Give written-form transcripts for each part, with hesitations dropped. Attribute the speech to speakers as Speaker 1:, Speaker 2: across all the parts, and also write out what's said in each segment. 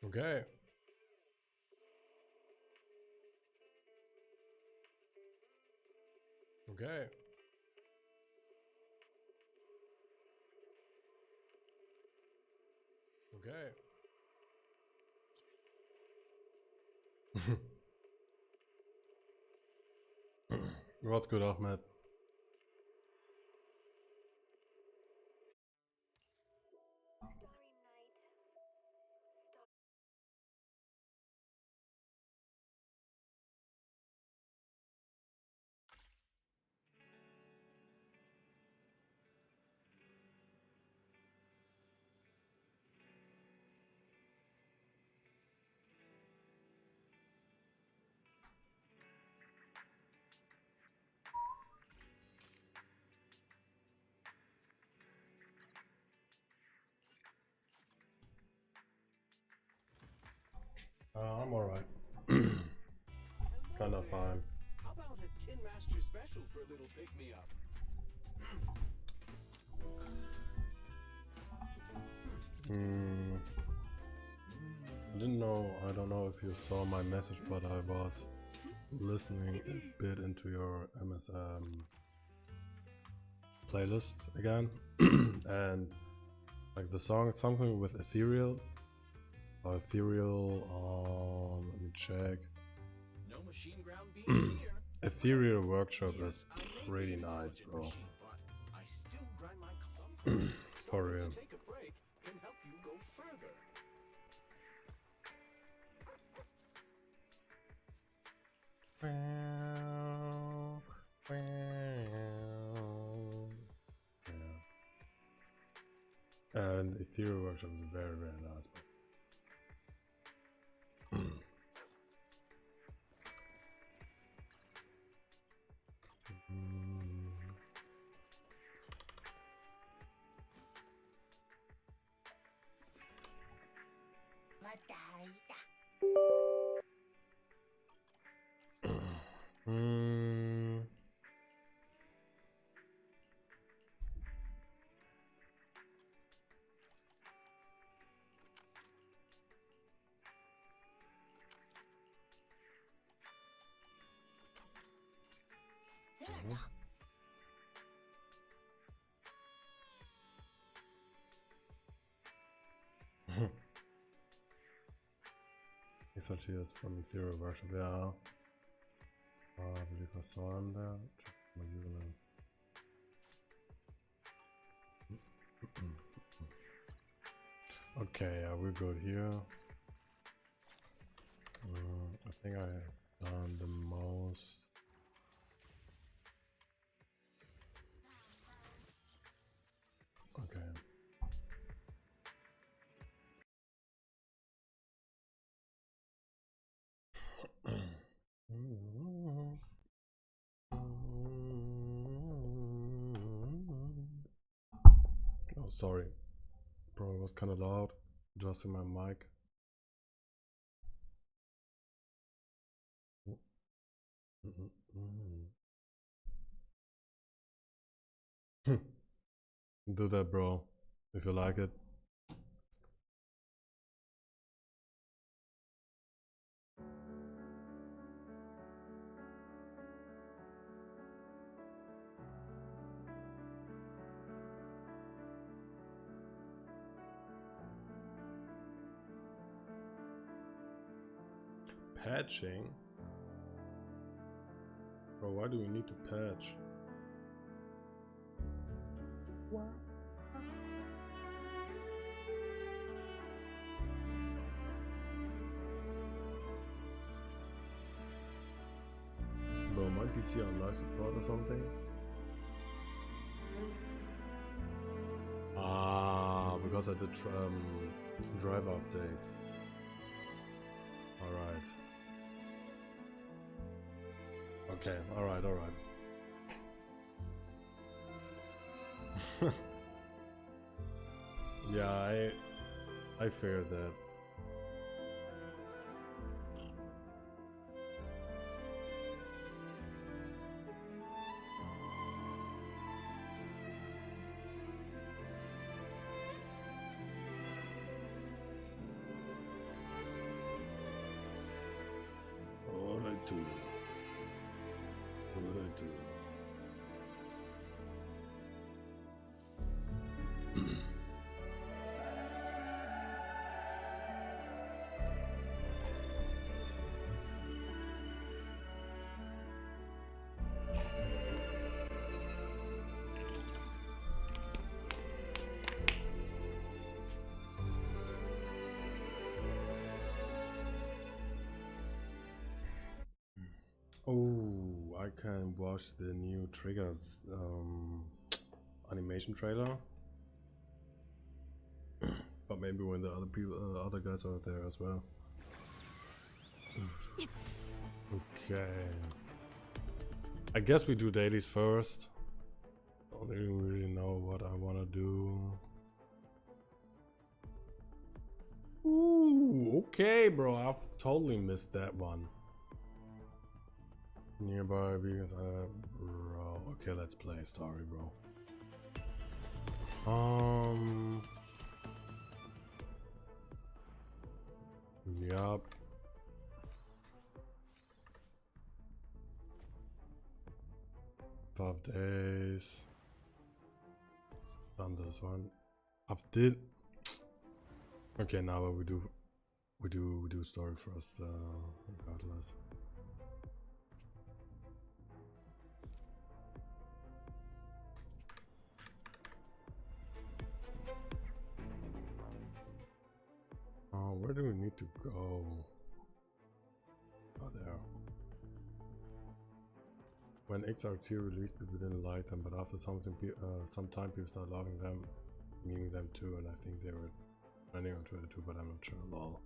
Speaker 1: Okay. Okay. Okay. What's good, Ahmed? I'm alright. Kinda fine.
Speaker 2: How about a Tin Master special for a little pick-me-up?
Speaker 1: I don't know if you saw my message, but I was listening a bit into your MSM playlist again. And like the song, it's something with ethereal. Let me check.
Speaker 2: No machine ground beans here.
Speaker 1: Ethereal Workshop is pretty nice, bro.
Speaker 2: I still grind my sometimes.
Speaker 1: For real.
Speaker 2: Take a break can help you go further.
Speaker 1: Yeah. And Ethereal Workshop is very, very nice, bro. Research here is from Ethereal Workshop, yeah. I believe I saw him there. Check my username. Okay, yeah, we're good here. I think I have done the most. Okay. Oh, sorry. Bro, it was kind of loud. Adjusting my mic. Do that, bro, if you like it. Patching? Bro, why do we need to patch? What? Bro, my PC on live support or something? Ah, because I did driver updates. Alright. Okay, alright. Yeah, I feared that. do? What would I do? Oh, I can watch the new Triggers animation trailer, but maybe when the other people, other guys are there as well. Okay, I guess we do dailies first. Don't really know what I want to do. Ooh, okay, bro. I've totally missed that one. Nearby because bro. Okay, let's play. Sorry, bro. Yup. Five days. Done this one. I've did. Okay, now what we do story first. Regardless. Where do we need to go? Oh, there. When XRT released people didn't like them, but after some time people started loving them, meaning them too, and I think they were trending on Twitter too, but I'm not sure. Lol.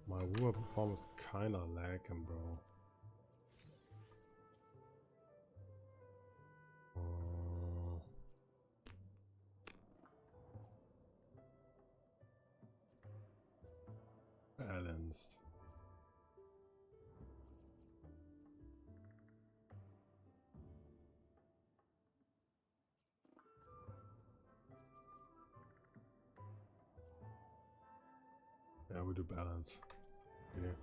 Speaker 1: My WuWa performance kinda lagging, bro. Balanced. Yeah, we do balance. Yeah.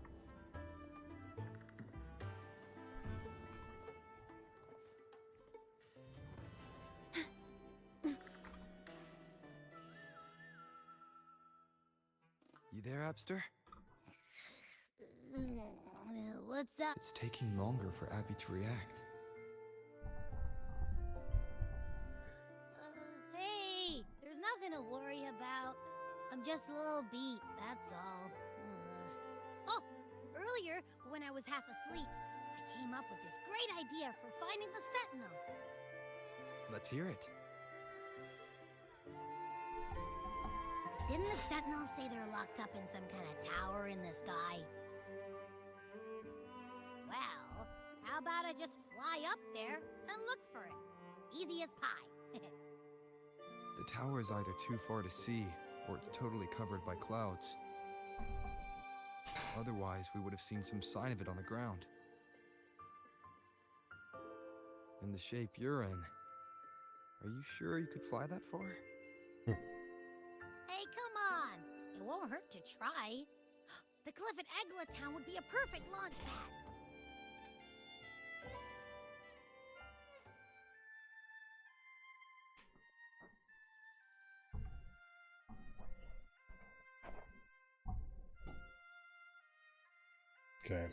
Speaker 3: You there, Abster?
Speaker 4: What's up?
Speaker 3: It's taking longer for Abby to react.
Speaker 4: Hey, there's nothing to worry about. I'm just a little beat, that's all. Oh, earlier, when I was half asleep, I came up with this great idea for finding the Sentinel.
Speaker 3: Let's hear it.
Speaker 4: Didn't the Sentinels say they're locked up in some kind of tower in the sky? Well, how about I just fly up there and look for it? Easy as pie.
Speaker 3: The tower is either too far to see, or it's totally covered by clouds. Otherwise, we would have seen some sign of it on the ground. In the shape you're in, are you sure you could fly that far?
Speaker 4: Hey, come on! It won't hurt to try. The cliff at Egla Town would be a perfect launch pad.
Speaker 1: Okay.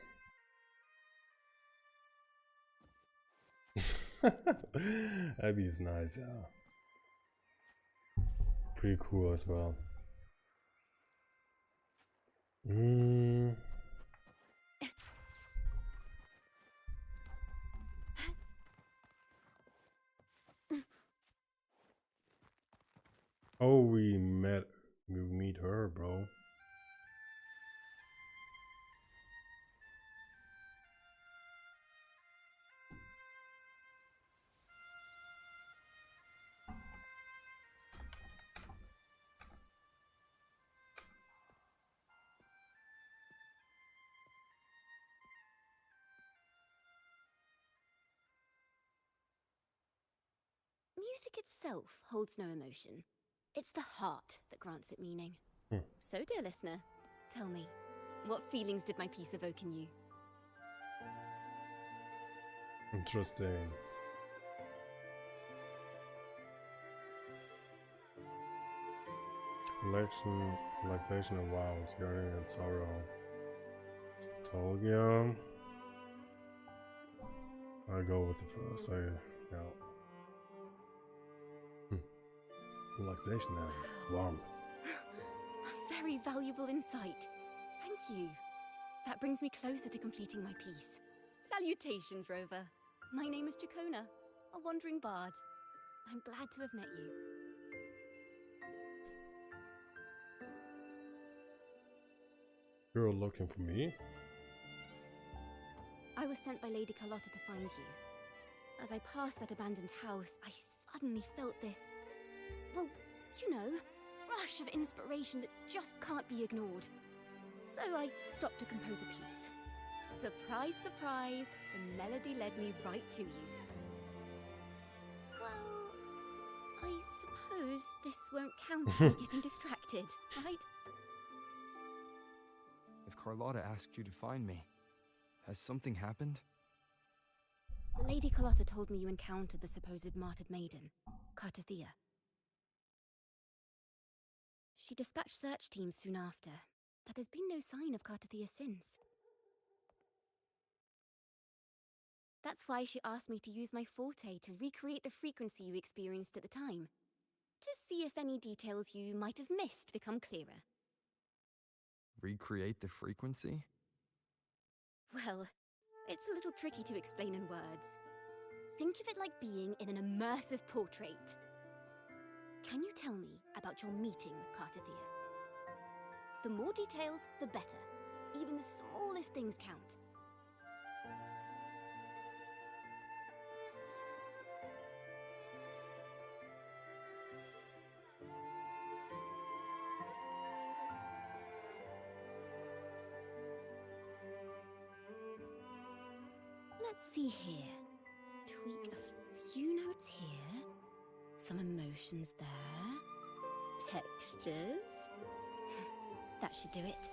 Speaker 1: Abby is nice, yeah. Pretty cool as well. Oh, we meet her, bro.
Speaker 5: Music itself holds no emotion. It's the heart that grants it meaning.
Speaker 1: Hmm.
Speaker 5: So, dear listener, tell me, what feelings did my piece evoke in you?
Speaker 1: Interesting. Relaxation and wow, yearning and sorrow. Nostalgia. I go with the first. Yeah. Relaxation and warmth.
Speaker 5: A very valuable insight. Thank you. That brings me closer to completing my piece. Salutations, Rover. My name is Tectone, a wandering bard. I'm glad to have met you.
Speaker 1: You're looking for me?
Speaker 5: I was sent by Lady Carlotta to find you. As I passed that abandoned house, I suddenly felt this, well, you know, rush of inspiration that just can't be ignored. So I stopped to compose a piece. Surprise, surprise, the melody led me right to you. Well, I suppose this won't count as me getting distracted, right?
Speaker 3: If Carlotta asked you to find me, has something happened?
Speaker 5: Lady Carlotta told me you encountered the supposed martyred maiden, Cartathea. She dispatched search teams soon after, but there's been no sign of Cartathea since. That's why she asked me to use my forte to recreate the frequency you experienced at the time, to see if any details you might have missed become clearer.
Speaker 3: Recreate the frequency?
Speaker 5: Well, it's a little tricky to explain in words. Think of it like being in an immersive portrait. Can you tell me about your meeting with Cartathea? The more details, the better. Even the smallest things count. Let's see here. Tweak a few notes here. Some emotions there. Textures. That should do it.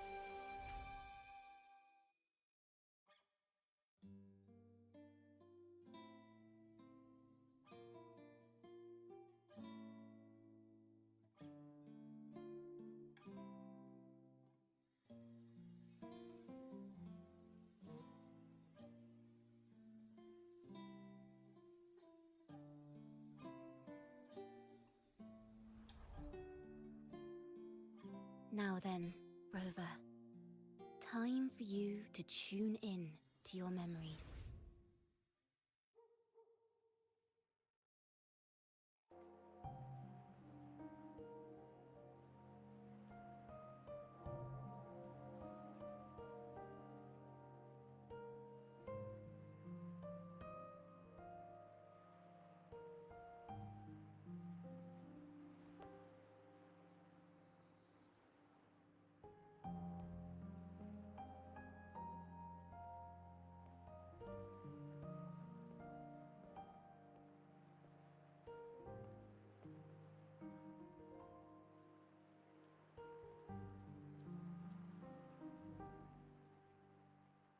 Speaker 5: Now then, Rover. Time for you to tune in to your memories.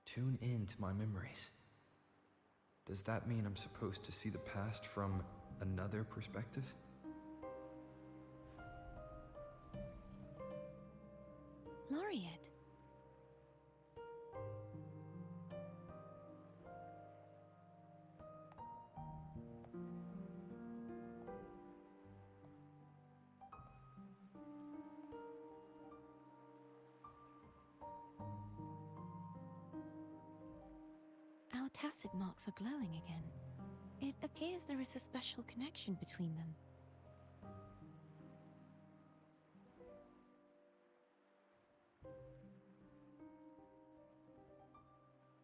Speaker 3: Tune in to my memories. Does that mean I'm supposed to see the past from another perspective?
Speaker 6: Laureate. Our tacit marks are glowing again. It appears there is a special connection between them.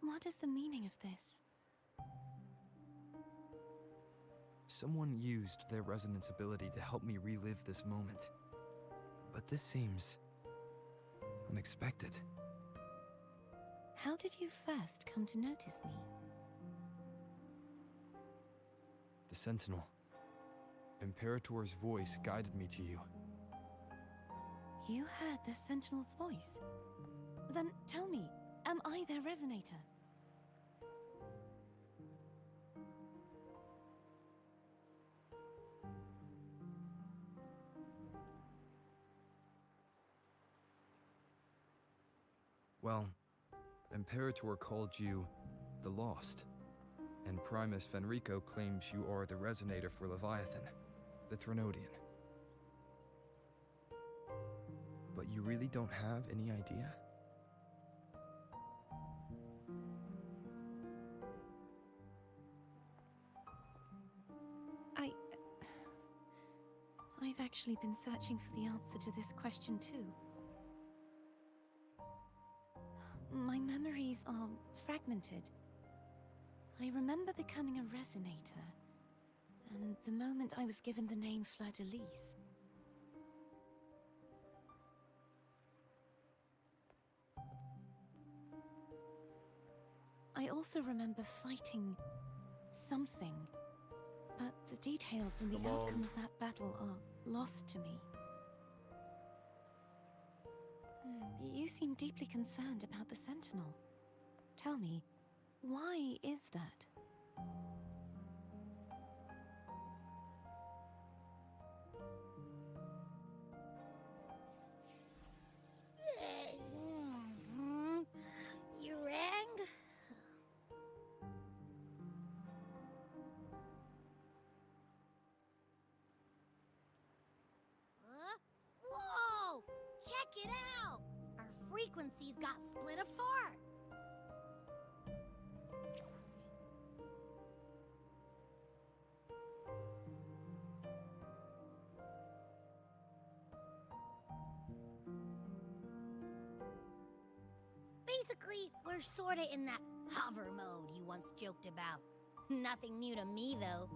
Speaker 6: What is the meaning of this?
Speaker 3: Someone used their resonance ability to help me relive this moment. But this seems unexpected.
Speaker 6: How did you first come to notice me?
Speaker 3: The Sentinel. Imperator's voice guided me to you.
Speaker 6: You heard the Sentinel's voice? Then tell me, am I their resonator?
Speaker 3: Well, Imperator called you the Lost, and Primus Fenrico claims you are the resonator for Leviathan, the Threnodian. But you really don't have any idea?
Speaker 6: I've actually been searching for the answer to this question too. My memories are fragmented. I remember becoming a resonator, and the moment I was given the name Fleur-de-Lis. I also remember fighting something, but the details and the
Speaker 1: Come on.
Speaker 6: outcome of that battle are lost to me. You seem deeply concerned about the Sentinel. Tell me, why is that?
Speaker 4: You rang? Whoa! Check it out! Our frequencies got split apart! Basically, we're sorta in that hover mode you once joked about. Nothing new to me, though.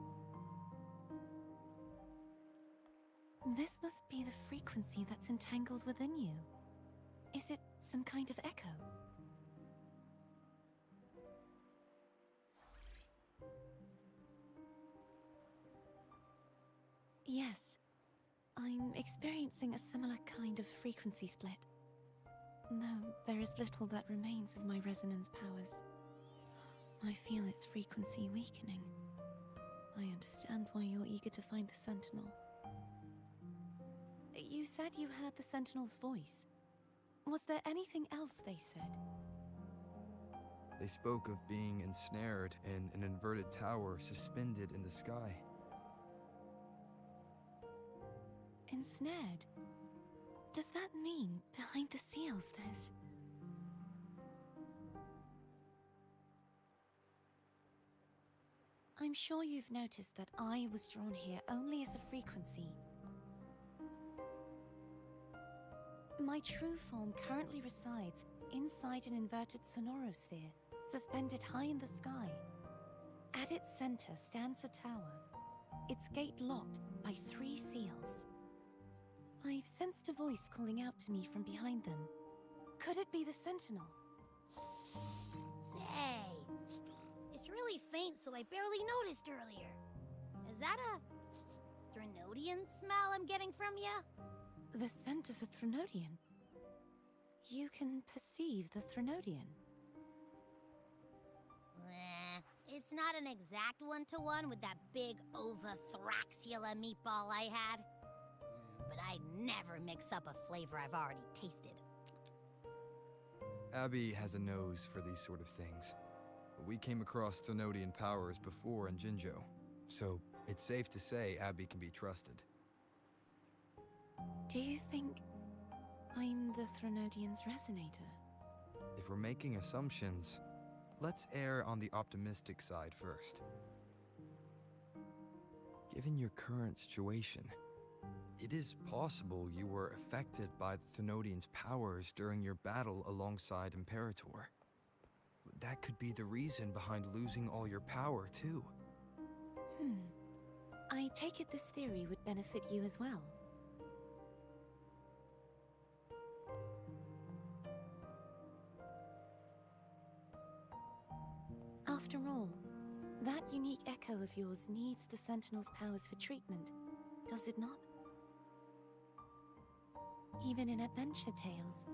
Speaker 6: This must be the frequency that's entangled within you. Is it some kind of echo? Yes. I'm experiencing a similar kind of frequency split. Though there is little that remains of my resonance powers. I feel its frequency weakening. I understand why you're eager to find the Sentinel. You said you heard the Sentinel's voice. Was there anything else they said?
Speaker 3: They spoke of being ensnared in an inverted tower suspended in the sky.
Speaker 6: Ensnared? Does that mean behind the seals there's... I'm sure you've noticed that I was drawn here only as a frequency. My true form currently resides inside an inverted sonorosphere, suspended high in the sky. At its center stands a tower, its gate locked by 3 seals. I've sensed a voice calling out to me from behind them. Could it be the Sentinel?
Speaker 4: Say, it's really faint, so I barely noticed earlier. Is that a Threnodian smell I'm getting from you?
Speaker 6: The scent of a Threnodian. You can perceive the Threnodian.
Speaker 4: It's not an exact one-to-one with that big Ovathraxula meatball I had. But I'd never mix up a flavor I've already tasted.
Speaker 3: Abby has a nose for these sort of things. We came across Threnodian powers before in Jinzhou, so it's safe to say Abby can be trusted.
Speaker 6: Do you think I'm the Threnodian's resonator?
Speaker 3: If we're making assumptions, let's err on the optimistic side first. Given your current situation, it is possible you were affected by the Threnodian's powers during your battle alongside Imperator. That could be the reason behind losing all your power, too.
Speaker 6: I take it this theory would benefit you as well. After all, that unique echo of yours needs the Sentinel's powers for treatment, does it not? Even in adventure tales,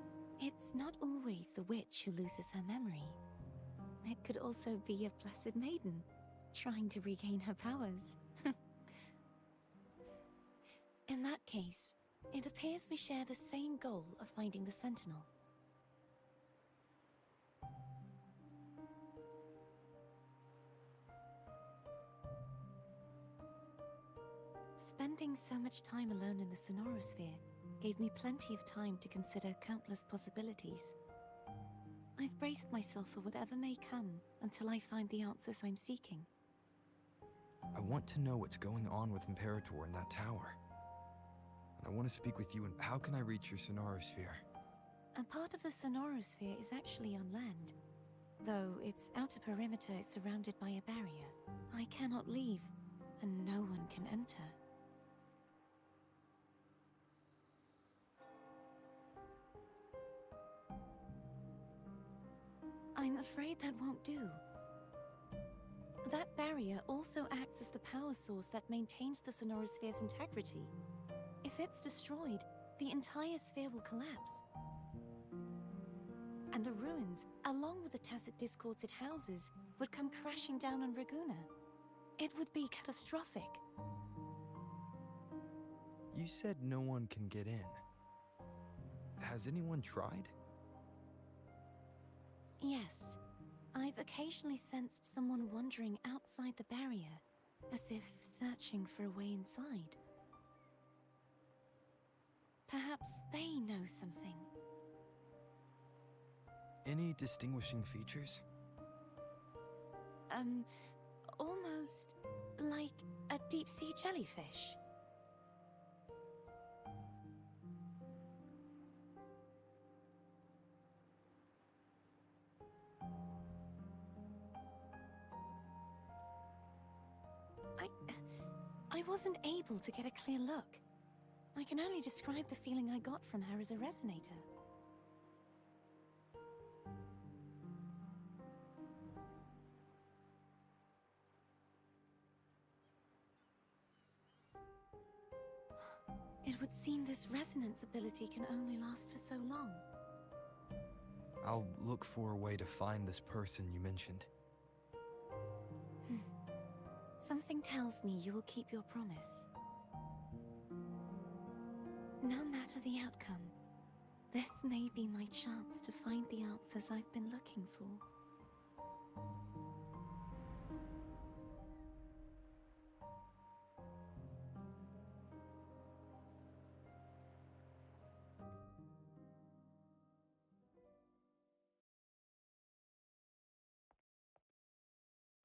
Speaker 6: it's not always the witch who loses her memory. It could also be a blessed maiden, trying to regain her powers. In that case, it appears we share the same goal of finding the Sentinel. Spending so much time alone in the Sonorosphere gave me plenty of time to consider countless possibilities. I've braced myself for whatever may come until I find the answers I'm seeking.
Speaker 3: I want to know what's going on with Imperator in that tower. And I want to speak with you, and how can I reach your Sonorosphere?
Speaker 6: A part of the Sonorosphere is actually on land, though its outer perimeter is surrounded by a barrier. I cannot leave, and no one can enter. I'm afraid that won't do. That barrier also acts as the power source that maintains the Sonorosphere's integrity. If it's destroyed, the entire sphere will collapse. And the ruins, along with the tacit discords it houses, would come crashing down on Raguna. It would be catastrophic.
Speaker 3: You said no one can get in. Has anyone tried?
Speaker 6: Yes. I've occasionally sensed someone wandering outside the barrier, as if searching for a way inside. Perhaps they know something.
Speaker 3: Any distinguishing features?
Speaker 6: Almost like a deep-sea jellyfish. I wasn't able to get a clear look. I can only describe the feeling I got from her as a resonator. It would seem this resonance ability can only last for so long.
Speaker 3: I'll look for a way to find this person you mentioned.
Speaker 6: Something tells me you will keep your promise. No matter the outcome, this may be my chance to find the answers I've been looking for.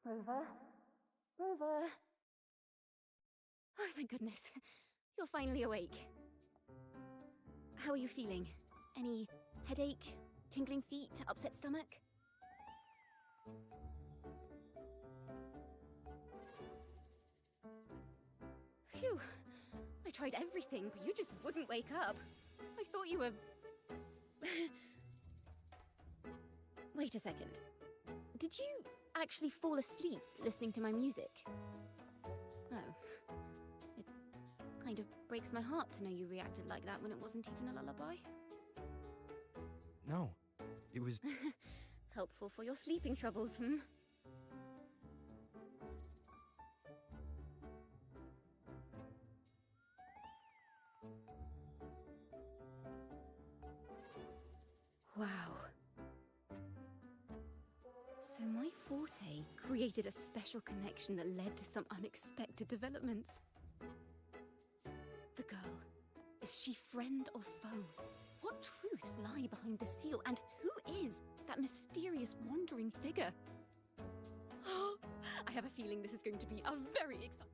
Speaker 5: Rover? Rover! Oh, thank goodness. You're finally awake. How are you feeling? Any headache, tingling feet, upset stomach? Phew. I tried everything, but you just wouldn't wake up. I thought you were... Wait a second. Did you actually fall asleep listening to my music? Oh. It kind of breaks my heart to know you reacted like that when it wasn't even a lullaby.
Speaker 3: No, it was...
Speaker 5: Helpful for your sleeping troubles, hmm? Wow. So my forte created a special connection that led to some unexpected developments. The girl, is she friend or foe? What truths lie behind the seal, and who is that mysterious wandering figure? I have a feeling this is going to be a very exciting...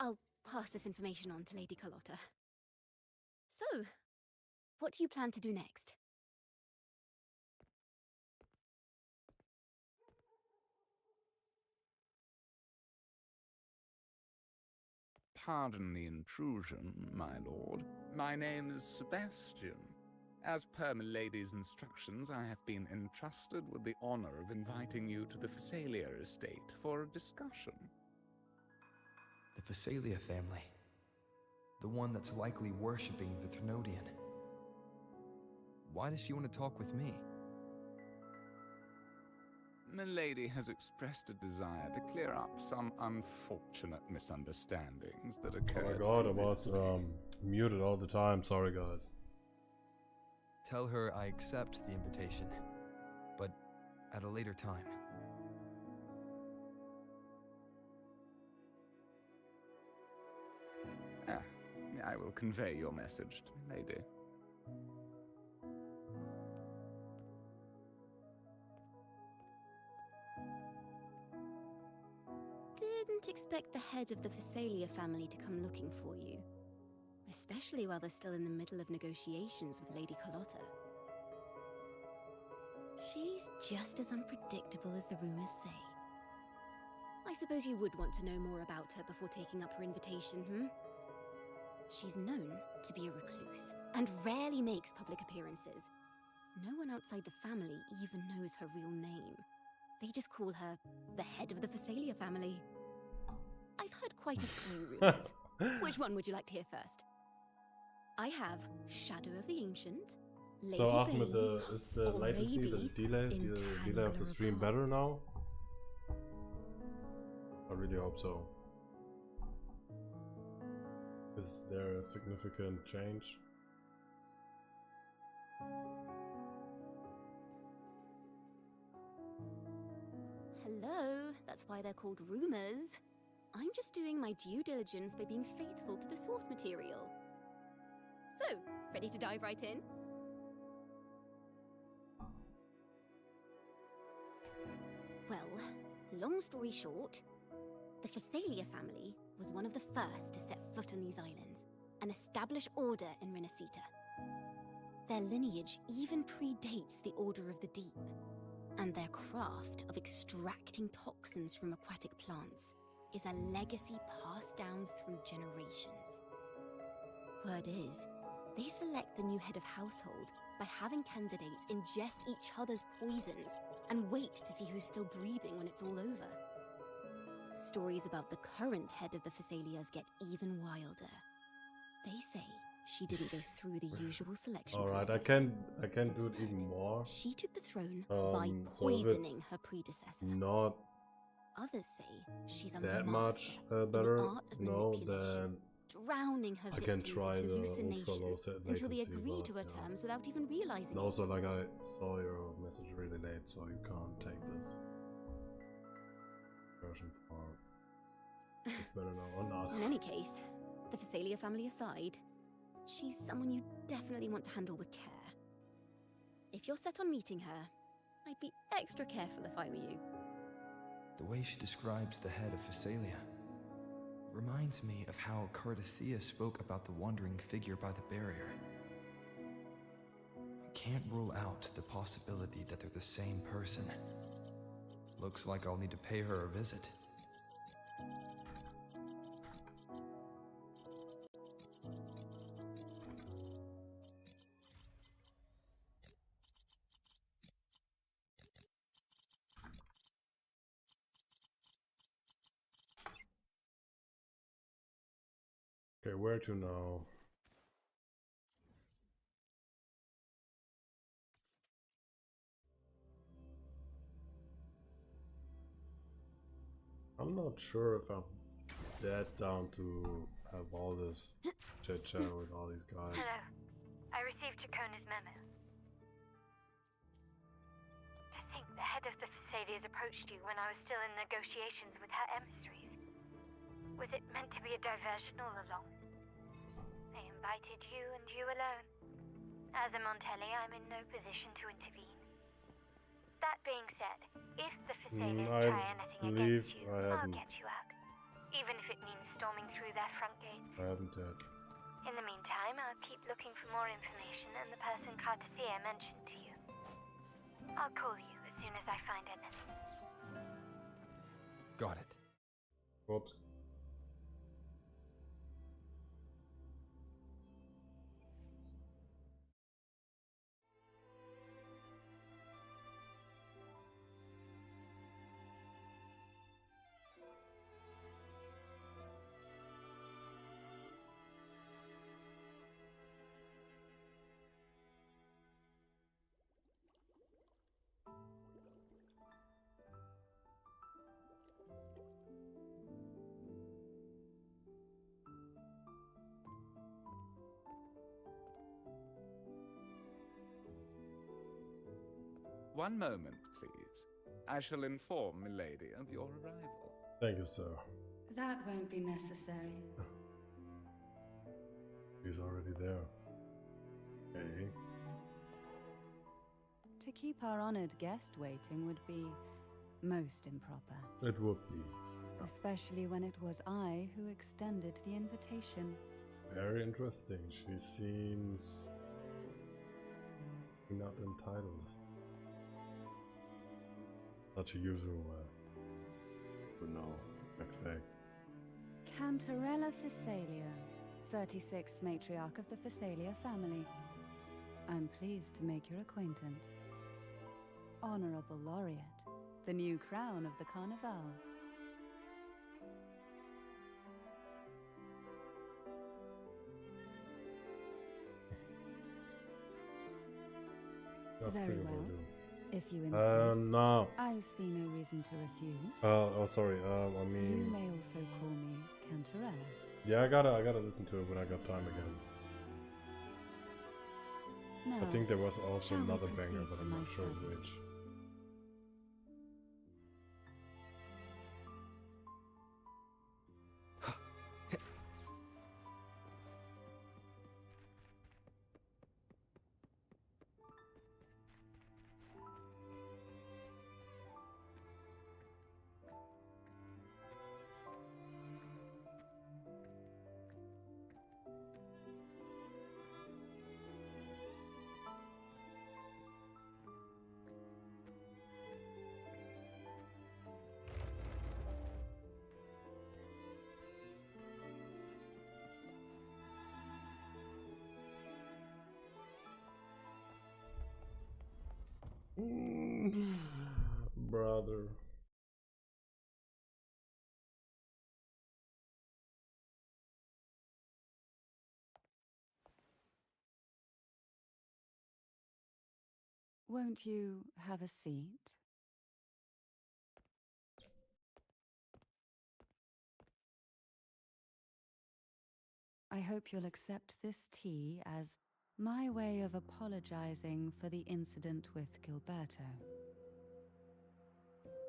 Speaker 5: I'll pass this information on to Lady Carlotta. So, what do you plan to do next?
Speaker 7: Pardon the intrusion, my lord. My name is Sebastian. As per Milady's instructions, I have been entrusted with the honor of inviting you to the Phasalia estate for a discussion.
Speaker 3: The Phasalia family. The one that's likely worshipping the Thenodian. Why does she want to talk with me?
Speaker 7: Milady has expressed a desire to clear up some unfortunate misunderstandings that occurred.
Speaker 1: Oh my god, I was
Speaker 7: previously.
Speaker 1: muted all the time. Sorry, guys.
Speaker 3: Tell her I accept the invitation, but at a later time.
Speaker 7: I will convey your message to Milady.
Speaker 5: Didn't expect the head of the Phasalia family to come looking for you. Especially while they're still in the middle of negotiations with Lady Carlotta. She's just as unpredictable as the rumors say. I suppose you would want to know more about her before taking up her invitation, hmm? She's known to be a recluse, and rarely makes public appearances. No one outside the family even knows her real name. They just call her the head of the Phasalia family. I've heard quite a few rumors. Which one would you like to hear first? I have Shadow of the Ancient, Lady
Speaker 1: So Ahmed,
Speaker 5: Babe,
Speaker 1: is the
Speaker 5: or
Speaker 1: latency, the
Speaker 5: maybe
Speaker 1: delay of the stream
Speaker 5: Entangler
Speaker 1: better
Speaker 5: of
Speaker 1: now? I really hope so. Is there a significant change?
Speaker 5: Hello, that's why they're called rumors. I'm just doing my due diligence by being faithful to the source material. So, ready to dive right in? Well, long story short, the Phasalia family was one of the first to set foot on these islands and establish order in Renacita. Their lineage even predates the Order of the Deep, and their craft of extracting toxins from aquatic plants is a legacy passed down through generations. Word is, they select the new head of household by having candidates ingest each other's poisons and wait to see who's still breathing when it's all over. Stories about the current head of the Phasalias get even wilder. They say she didn't go through the usual selection
Speaker 1: Alright,
Speaker 5: process.
Speaker 1: I can do it
Speaker 5: Instead,
Speaker 1: even more.
Speaker 5: She took the throne by
Speaker 1: So if it's
Speaker 5: poisoning her predecessor.
Speaker 1: not
Speaker 5: Others say she's a
Speaker 1: that
Speaker 5: master
Speaker 1: much
Speaker 5: in the
Speaker 1: better,
Speaker 5: art of
Speaker 1: no,
Speaker 5: manipulation,
Speaker 1: then
Speaker 5: drowning her
Speaker 1: I can
Speaker 5: victims
Speaker 1: try
Speaker 5: in
Speaker 1: the ultra low
Speaker 5: hallucinations
Speaker 1: latency,
Speaker 5: until they agree to her
Speaker 1: but,
Speaker 5: terms without even realizing
Speaker 1: and
Speaker 5: it.
Speaker 1: also, like, I saw your message really late, so you can't take this version far. It's better now or not.
Speaker 5: In any case, the Phasalia family aside, she's someone you definitely want to handle with care. If you're set on meeting her, I'd be extra careful if I were you.
Speaker 3: The way she describes the head of Phasalia reminds me of how Cardathea spoke about the wandering figure by the barrier. I can't rule out the possibility that they're the same person. Looks like I'll need to pay her a visit.
Speaker 1: Okay, where to now? I'm not sure if I'm that down to have all this chit chat with all these guys.
Speaker 8: Hello. I received Tectone's memo. To think the head of the Phasalias approached you when I was still in negotiations with her emissaries. Was it meant to be a diversion all along? They invited you and you alone. As a Montelli, I'm in no position to intervene. That being said, if the Phasalias
Speaker 1: I
Speaker 8: try anything
Speaker 1: believe
Speaker 8: against you,
Speaker 1: I
Speaker 8: I'll
Speaker 1: haven't.
Speaker 8: get you out. Even if it means storming through their front gates.
Speaker 1: I haven't yet.
Speaker 8: In the meantime, I'll keep looking for more information and the person Cardathea mentioned to you. I'll call you as soon as I find anything.
Speaker 3: Got it.
Speaker 1: Whoops.
Speaker 7: One moment, please. I shall inform milady of your arrival.
Speaker 1: Thank you, sir.
Speaker 9: That won't be necessary.
Speaker 1: She's already there. Okay.
Speaker 9: To keep our honored guest waiting would be most improper.
Speaker 1: It would be.
Speaker 9: Especially when it was I who extended the invitation.
Speaker 1: Very interesting. She seems not entitled. Such a user would know. Expect.
Speaker 9: Cantarella Phasalia, 36th matriarch of the Phasalia family. I'm pleased to make your acquaintance. Honorable Laureate, the new crown of the Carnival.
Speaker 1: That's
Speaker 9: Very
Speaker 1: pretty
Speaker 9: well.
Speaker 1: do.
Speaker 9: If you insist,
Speaker 1: No.
Speaker 9: I see no reason to refuse.
Speaker 1: Oh, sorry. I
Speaker 9: You
Speaker 1: mean,
Speaker 9: may also call me Cantarella.
Speaker 1: yeah, I gotta listen to it when I got time again.
Speaker 9: Now,
Speaker 1: I think there was also
Speaker 9: shall we
Speaker 1: another
Speaker 9: proceed
Speaker 1: banger, but
Speaker 9: to
Speaker 1: I'm
Speaker 9: my
Speaker 1: not sure
Speaker 9: study?
Speaker 1: which. Brother.
Speaker 9: Won't you have a seat? I hope you'll accept this tea as my way of apologizing for the incident with Gilberto.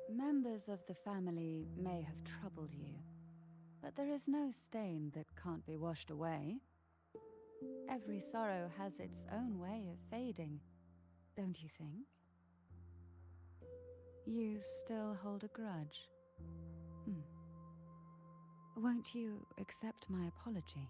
Speaker 9: Members of the family may have troubled you, but there is no stain that can't be washed away. Every sorrow has its own way of fading, don't you think? You still hold a grudge? Won't you accept my apology?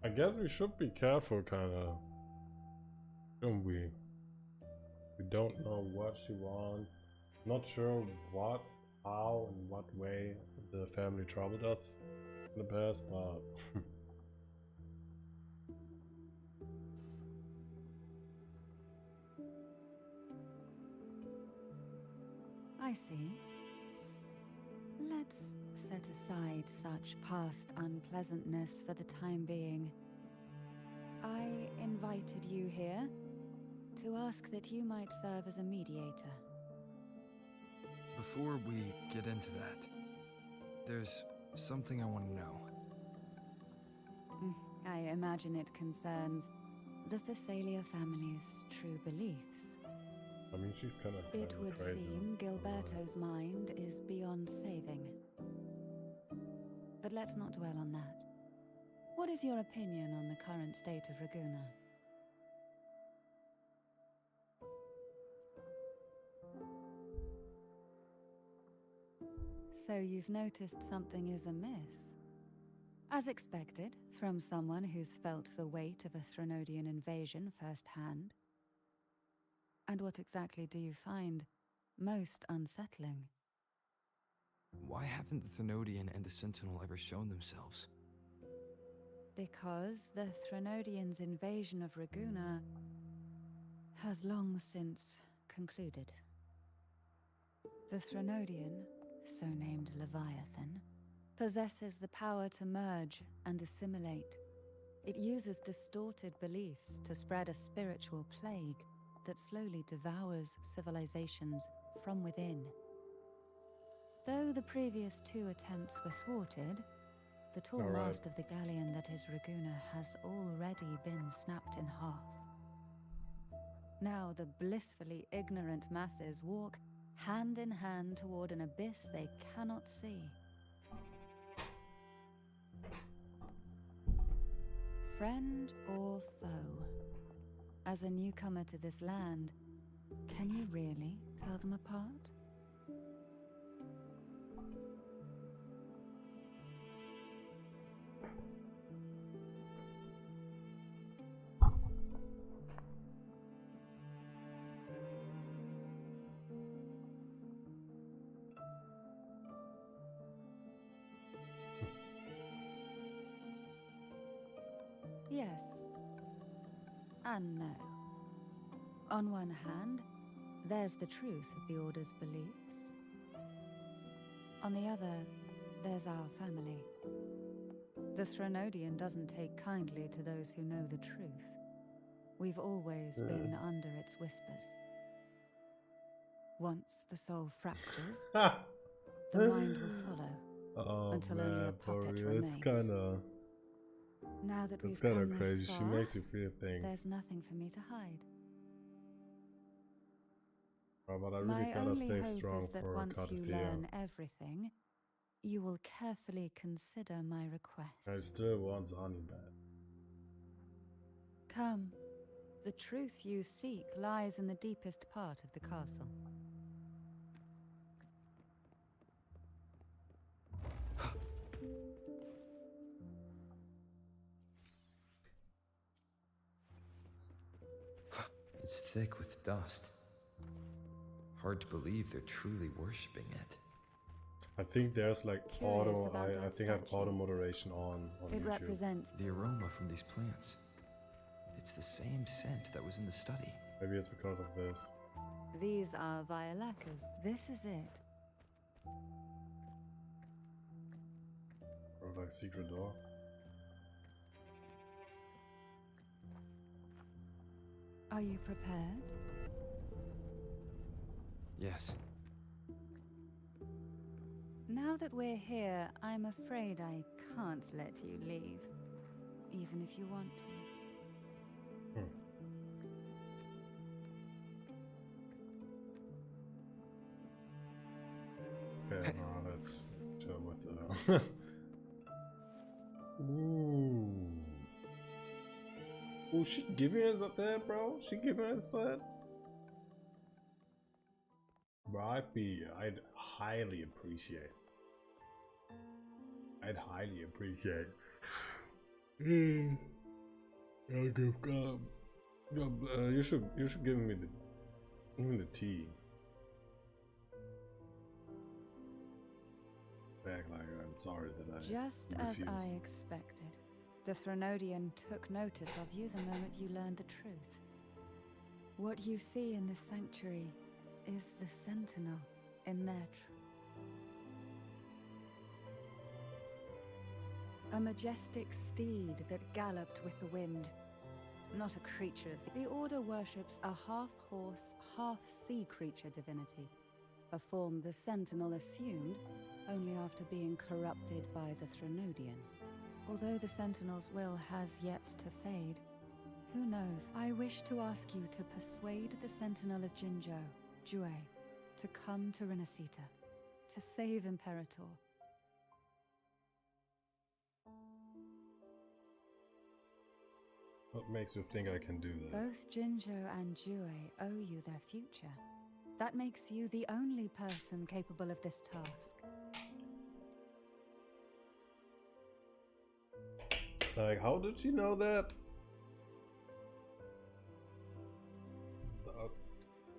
Speaker 1: I guess we should be careful, kinda. Shouldn't we? We don't know what she wants. Not sure what, how, and what way the family troubled us in the past, but
Speaker 9: I see. Let's set aside such past unpleasantness for the time being. I invited you here to ask that you might serve as a mediator.
Speaker 3: Before we get into that, there's something I want to know.
Speaker 9: I imagine it concerns the Phasalia family's true beliefs.
Speaker 1: I mean, she's kind of
Speaker 9: It would
Speaker 1: crazy.
Speaker 9: seem Gilberto's mind is beyond saving. But let's not dwell on that. What is your opinion on the current state of Raguna? So you've noticed something is amiss? As expected, from someone who's felt the weight of a Threnodian invasion firsthand. And what exactly do you find most unsettling?
Speaker 3: Why haven't the Thenodian and the Sentinel ever shown themselves?
Speaker 9: Because the Threnodians' invasion of Raguna has long since concluded. The Threnodian, so named Leviathan, possesses the power to merge and assimilate. It uses distorted beliefs to spread a spiritual plague that slowly devours civilizations from within. Though the previous 2 attempts were thwarted, the tall
Speaker 1: All right.
Speaker 9: mast of the galleon that is Raguna has already been snapped in half. Now the blissfully ignorant masses walk hand in hand toward an abyss they cannot see. Friend or foe? As a newcomer to this land, can you really tell them apart? Yes. And no. On one hand, there's the truth of the Order's beliefs. On the other, there's our family. The Threnodian doesn't take kindly to those who know the truth. We've always been under its whispers. Once the soul fractures, the mind will follow.
Speaker 1: Oh
Speaker 9: Until only a
Speaker 1: man, for
Speaker 9: puppet
Speaker 1: real,
Speaker 9: remains.
Speaker 1: it's kinda,
Speaker 9: Now that
Speaker 1: it's
Speaker 9: we've
Speaker 1: kinda
Speaker 9: come
Speaker 1: crazy.
Speaker 9: this
Speaker 1: She
Speaker 9: far,
Speaker 1: makes you feel things.
Speaker 9: there's nothing for me to hide.
Speaker 1: But I really
Speaker 9: My
Speaker 1: gotta
Speaker 9: only
Speaker 1: stay
Speaker 9: hope
Speaker 1: strong
Speaker 9: is that
Speaker 1: for
Speaker 9: once you
Speaker 1: Cartafia.
Speaker 9: learn everything, you will carefully consider my request.
Speaker 1: I still want honey bad.
Speaker 9: Come. The truth you seek lies in the deepest part of the castle.
Speaker 3: It's thick with dust. Hard to believe they're truly worshipping it.
Speaker 1: I think there's like
Speaker 9: Curious
Speaker 1: auto.
Speaker 9: about
Speaker 1: I
Speaker 9: that
Speaker 1: think I have
Speaker 9: statue.
Speaker 1: auto moderation on
Speaker 9: It
Speaker 1: YouTube.
Speaker 9: represents
Speaker 3: The aroma from these plants. It's the same scent that was in the study.
Speaker 1: Maybe it's because of this.
Speaker 9: these are Violacas. This is it.
Speaker 1: Or like secret door.
Speaker 9: Are you prepared?
Speaker 3: Yes.
Speaker 9: Now that we're here, I'm afraid I can't let you leave, even if you want to.
Speaker 1: Okay, now let's chill with the. Ooh. Ooh, she giving us that, bro? She giving us that? Bro, I'd highly appreciate. I'd highly appreciate. You should give me the tea. Back like I'm sorry that I
Speaker 9: Just
Speaker 1: refused.
Speaker 9: as I expected, the Threnodian took notice of you the moment you learned the truth. What you see in this sanctuary is the sentinel in their a majestic steed that galloped with the wind. Not a creature of the Order worships a half-horse, half-sea creature divinity, a form the sentinel assumed only after being corrupted by the Threnodian. Although the sentinel's will has yet to fade, who knows? I wish to ask you to persuade the sentinel of Jinzhou, Jue, to come to Renacita, to save Imperator.
Speaker 1: What makes you think I can do that?
Speaker 9: Both Jinzhou and Jue owe you their future. That makes you the only person capable of this task.
Speaker 1: Like, how did she know that?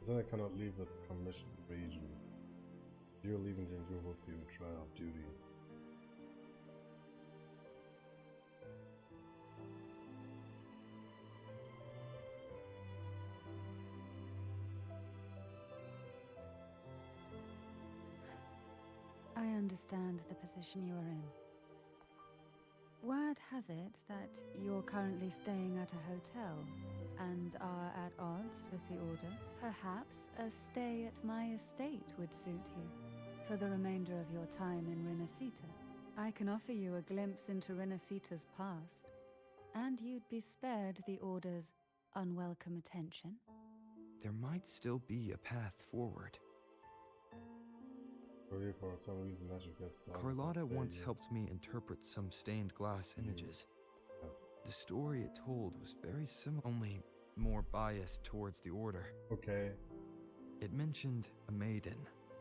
Speaker 1: Then I cannot leave its commissioned region. You're leaving Jinzhou would be a betrayal of duty.
Speaker 9: I understand the position you are in. Word has it that you're currently staying at a hotel and are at odds with the Order. Perhaps a stay at my estate would suit you. for the remainder of your time in Renacita. I can offer you a glimpse into Renacita's past, and you'd be spared the Order's unwelcome attention.
Speaker 3: There might still be a path forward.
Speaker 1: For some reason, magic gets blocked.
Speaker 3: Carlotta once helped me interpret some stained glass images. The story it told was very similar, only more biased towards the Order.
Speaker 1: Okay.
Speaker 3: It mentioned a maiden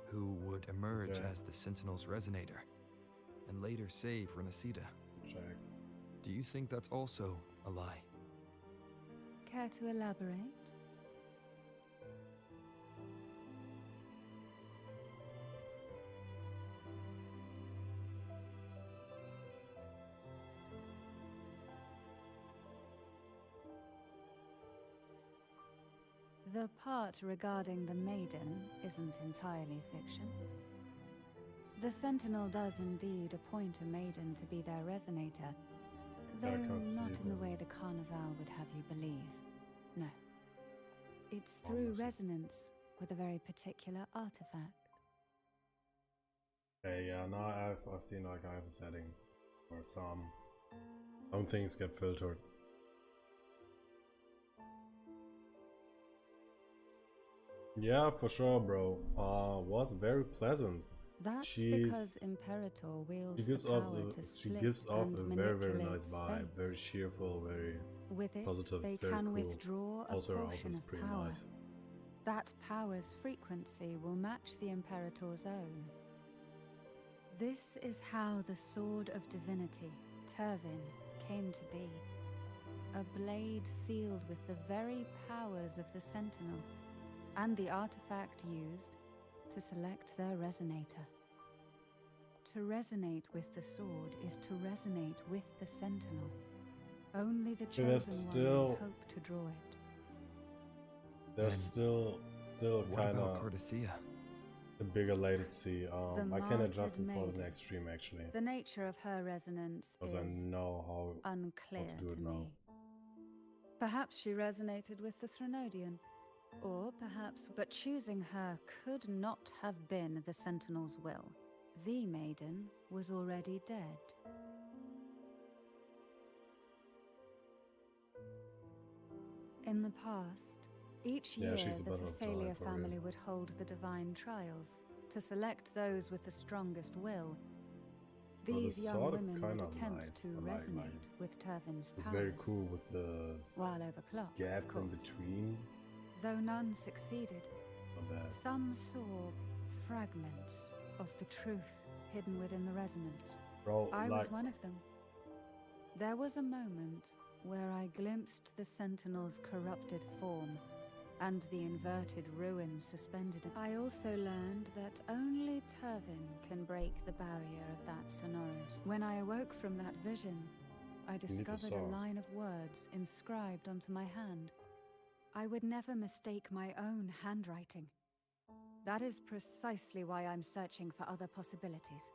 Speaker 3: who would emerge as the Sentinel's resonator and later save Renacita.
Speaker 1: Check.
Speaker 3: Do you think that's also a lie?
Speaker 9: Care to elaborate? The part regarding the maiden isn't entirely fiction. The Sentinel does indeed appoint a maiden to be their resonator, though not in the way the Carnival would have you believe. No. It's through resonance with a very particular artifact.
Speaker 1: Okay, yeah, now I've seen like I have a setting where some things get filtered. Yeah, for sure, bro. Was very pleasant.
Speaker 9: That's because Imperator wields the power to split
Speaker 1: she gives off
Speaker 9: and
Speaker 1: a very, very
Speaker 9: manipulate
Speaker 1: nice vibe.
Speaker 9: space.
Speaker 1: Very cheerful, very
Speaker 9: With it,
Speaker 1: positive.
Speaker 9: they
Speaker 1: It's very
Speaker 9: can
Speaker 1: cool.
Speaker 9: withdraw a
Speaker 1: Also, her
Speaker 9: portion
Speaker 1: outfit's
Speaker 9: of
Speaker 1: pretty
Speaker 9: power.
Speaker 1: nice.
Speaker 9: That power's frequency will match the Imperator's own. This is how the Sword of Divinity, Turvin, came to be. A blade sealed with the very powers of the Sentinel, and the artifact used to select their resonator. To resonate with the sword is to resonate with the Sentinel. Only the chosen one may hope to draw it.
Speaker 1: There's still
Speaker 3: What
Speaker 1: kind
Speaker 3: about
Speaker 1: of
Speaker 3: Cardathea?
Speaker 1: a bigger latency. I can adjust it for the
Speaker 9: maiden.
Speaker 1: next stream actually,
Speaker 9: The nature of her resonance
Speaker 1: because I
Speaker 9: is
Speaker 1: know how
Speaker 9: unclear
Speaker 1: to do it
Speaker 9: to
Speaker 1: now.
Speaker 9: me. Perhaps she resonated with the Threnodian, or perhaps, but choosing her could not have been the Sentinel's will. The maiden was already dead. In the past, each year
Speaker 1: she's a
Speaker 9: the
Speaker 1: bit of
Speaker 9: Thessalia
Speaker 1: time for
Speaker 9: family
Speaker 1: real.
Speaker 9: would hold the divine trials to select those with the strongest will.
Speaker 1: Well, the
Speaker 9: These young
Speaker 1: sword is
Speaker 9: women would
Speaker 1: kinda
Speaker 9: attempt
Speaker 1: nice.
Speaker 9: to
Speaker 1: I like
Speaker 9: resonate with Turvin's
Speaker 1: It's
Speaker 9: powers,
Speaker 1: very cool with the
Speaker 9: while overclocked,
Speaker 1: gap
Speaker 9: of course.
Speaker 1: in between.
Speaker 9: Though none succeeded,
Speaker 1: Not bad.
Speaker 9: some saw fragments of the truth hidden within the resonance.
Speaker 1: Bro,
Speaker 9: I
Speaker 1: like,
Speaker 9: was one of them. There was a moment where I glimpsed the Sentinel's corrupted form and the inverted ruin suspended. I also learned that only Turvin can break the barrier of that Sonoros. When I awoke from that vision, I discovered a line of words inscribed onto my hand. I would never mistake my own handwriting. That is precisely why I'm searching for other possibilities.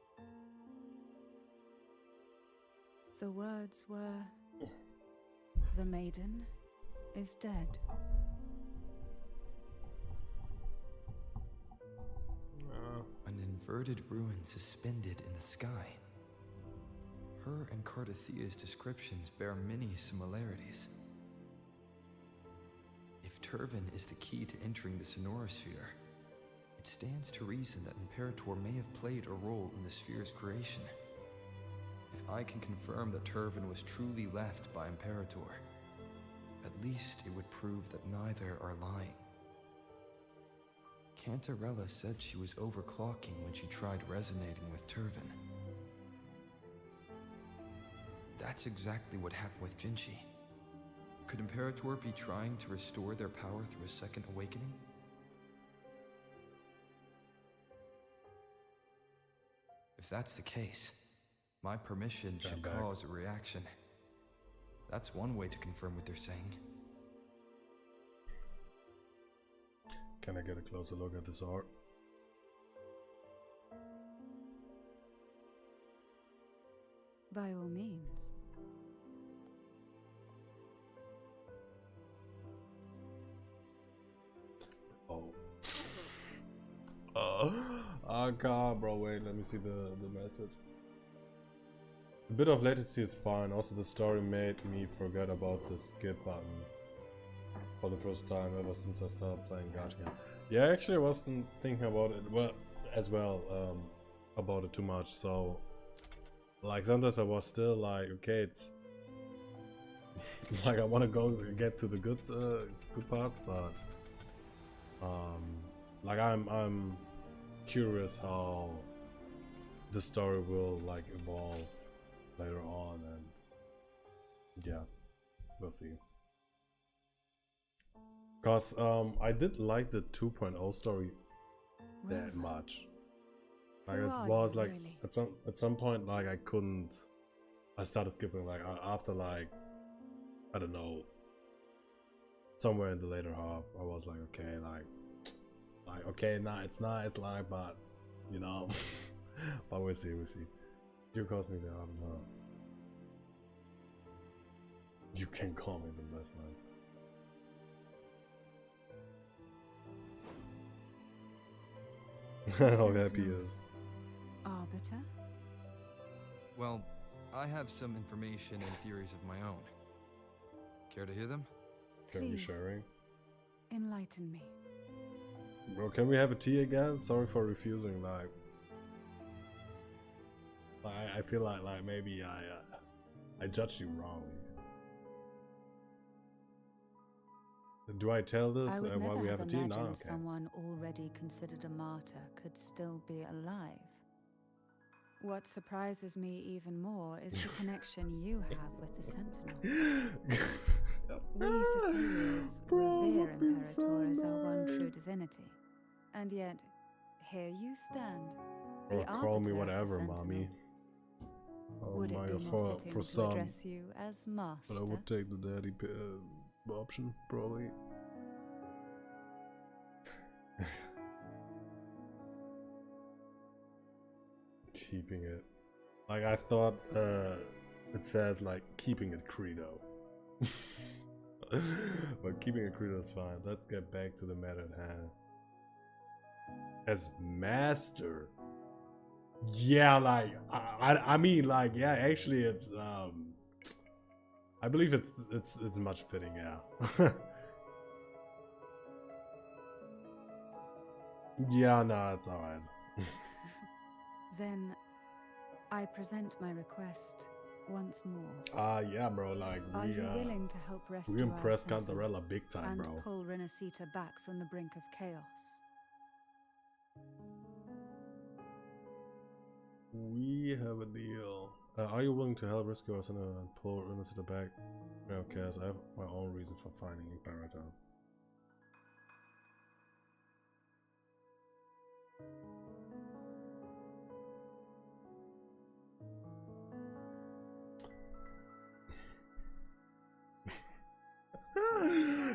Speaker 9: The words were, "The maiden is dead."
Speaker 3: An inverted ruin suspended in the sky. Her and Cardathea's descriptions bear many similarities. If Turvin is the key to entering the Sonorosphere, it stands to reason that Imperator may have played a role in the sphere's creation. If I can confirm that Turvin was truly left by Imperator, at least it would prove that neither are lying. Cantarella said she was overclocking when she tried resonating with Turvin. That's exactly what happened with Jinshi. Could Imperator be trying to restore their power through a second awakening? If that's the case, my permission should cause a reaction. That's one way to confirm what they're saying.
Speaker 1: Can I get a closer look at this art?
Speaker 9: By all means.
Speaker 1: Oh. God, bro, wait, let me see the message. A bit of latency is fine. Also, the story made me forget about the skip button for the first time ever since I started playing Gacha. Yeah, actually, I wasn't thinking about it about it too much. So, like, sometimes I was still like, okay, it's like I want to go get to the good parts, but like I'm curious how the story will like evolve later on, and yeah, we'll see. Cause I did like the 2.0 story that much. Like it was like
Speaker 9: really?
Speaker 1: at some point like I started skipping like after like I don't know, somewhere in the later half I was like okay like okay, nah, it's nice, like, but you know, but we'll see. You calls me the no. You can call me the best man. How happy he is.
Speaker 9: Arbiter?
Speaker 3: Well, I have some information and theories of my own. Care to hear them?
Speaker 1: Can we
Speaker 9: Please.
Speaker 1: sharing?
Speaker 9: Enlighten me.
Speaker 1: Bro, can we have a tea again? Sorry for refusing. Like I feel like maybe I judged you wrongly. Do I tell this
Speaker 9: I would
Speaker 1: while
Speaker 9: never
Speaker 1: we
Speaker 9: have
Speaker 1: have a tea? No,
Speaker 9: imagined
Speaker 1: okay.
Speaker 9: someone already considered a martyr could still be alive. What surprises me even more is the connection you have with the Sentinel. We Faciliers revere Imperators, our one true divinity. And yet, here you stand, the
Speaker 1: Or call me
Speaker 9: arbiter of the
Speaker 1: whatever,
Speaker 9: Sentinel.
Speaker 1: mommy.
Speaker 9: Would it be more fitting to
Speaker 1: some,
Speaker 9: address you as master?
Speaker 1: but I would take the daddy option, probably. Keeping it. Like, I thought it says, like, keeping it credo. But keeping it credo is fine. Let's get back to the matter at hand. As master. Yeah, like, I mean, like, yeah, actually it's, I believe it's much fitting, yeah. Yeah, no, it's alright.
Speaker 9: Then, I present my request once more.
Speaker 1: Yeah, bro, like,
Speaker 9: Are you willing to help rescue
Speaker 1: we
Speaker 9: our
Speaker 1: impressed
Speaker 9: Sentinel
Speaker 1: Cantarella big time,
Speaker 9: and
Speaker 1: bro.
Speaker 9: pull Renacita back from the brink of chaos?
Speaker 1: We have a deal. Are you willing to help rescue us and pull Renacita back? Okay, so I have my own reason for finding Imperator.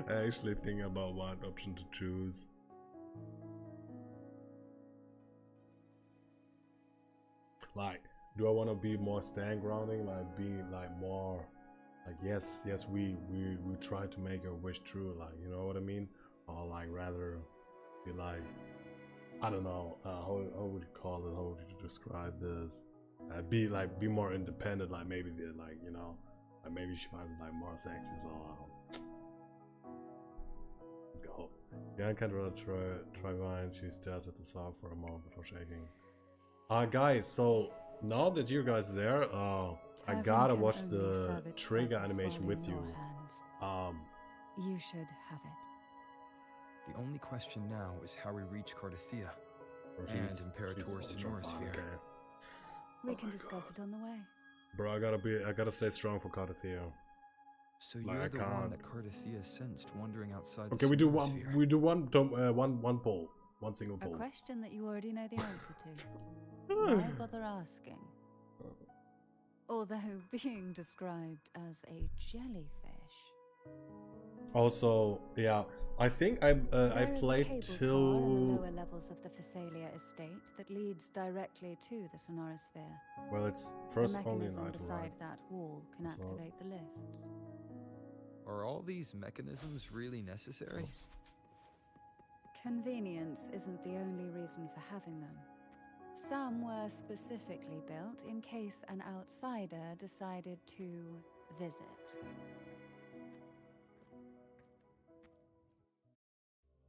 Speaker 1: I actually think about what option to choose. Like, do I want to be more stand grounding, like be like more like yes we try to make your wish true, like, you know what I mean, or like rather be like, I don't know, how would you call it, how would you describe this, be more independent, like maybe like, you know, like maybe she finds it like more sexy, so let's go. Yeah, I can't really try mine. She stares at the song for a moment before shaking. Guys, so now that you guys are there, I gotta watch the trigger animation with you.
Speaker 9: You should have it.
Speaker 3: The only question now is how we reach Cardathia and Imperator Sonora's sphere.
Speaker 1: Okay.
Speaker 9: We can discuss it on the way.
Speaker 1: Bro, I gotta stay strong for Cardathia.
Speaker 3: So
Speaker 1: Like,
Speaker 3: you're
Speaker 1: I
Speaker 3: the
Speaker 1: can't.
Speaker 3: one that Cardathia sensed wandering outside
Speaker 1: Okay,
Speaker 3: the
Speaker 1: we do
Speaker 3: Sonora
Speaker 1: one.
Speaker 3: sphere.
Speaker 1: We do one poll, one single
Speaker 9: A
Speaker 1: poll.
Speaker 9: question that you already know the answer to. Why bother asking? Although being described as a jellyfish.
Speaker 1: Also, yeah, I think I played
Speaker 9: There is a cable car in the
Speaker 1: till,
Speaker 9: lower levels of the Phasalia estate that leads directly to the Sonora sphere.
Speaker 1: well, it's first
Speaker 9: the
Speaker 1: only an
Speaker 9: mechanism
Speaker 1: item,
Speaker 9: beside
Speaker 1: right?
Speaker 9: that wall can
Speaker 1: It's not.
Speaker 9: activate the lifts.
Speaker 3: Are all these mechanisms really necessary?
Speaker 1: Oops.
Speaker 9: Convenience isn't the only reason for having them. Some were specifically built in case an outsider decided to visit.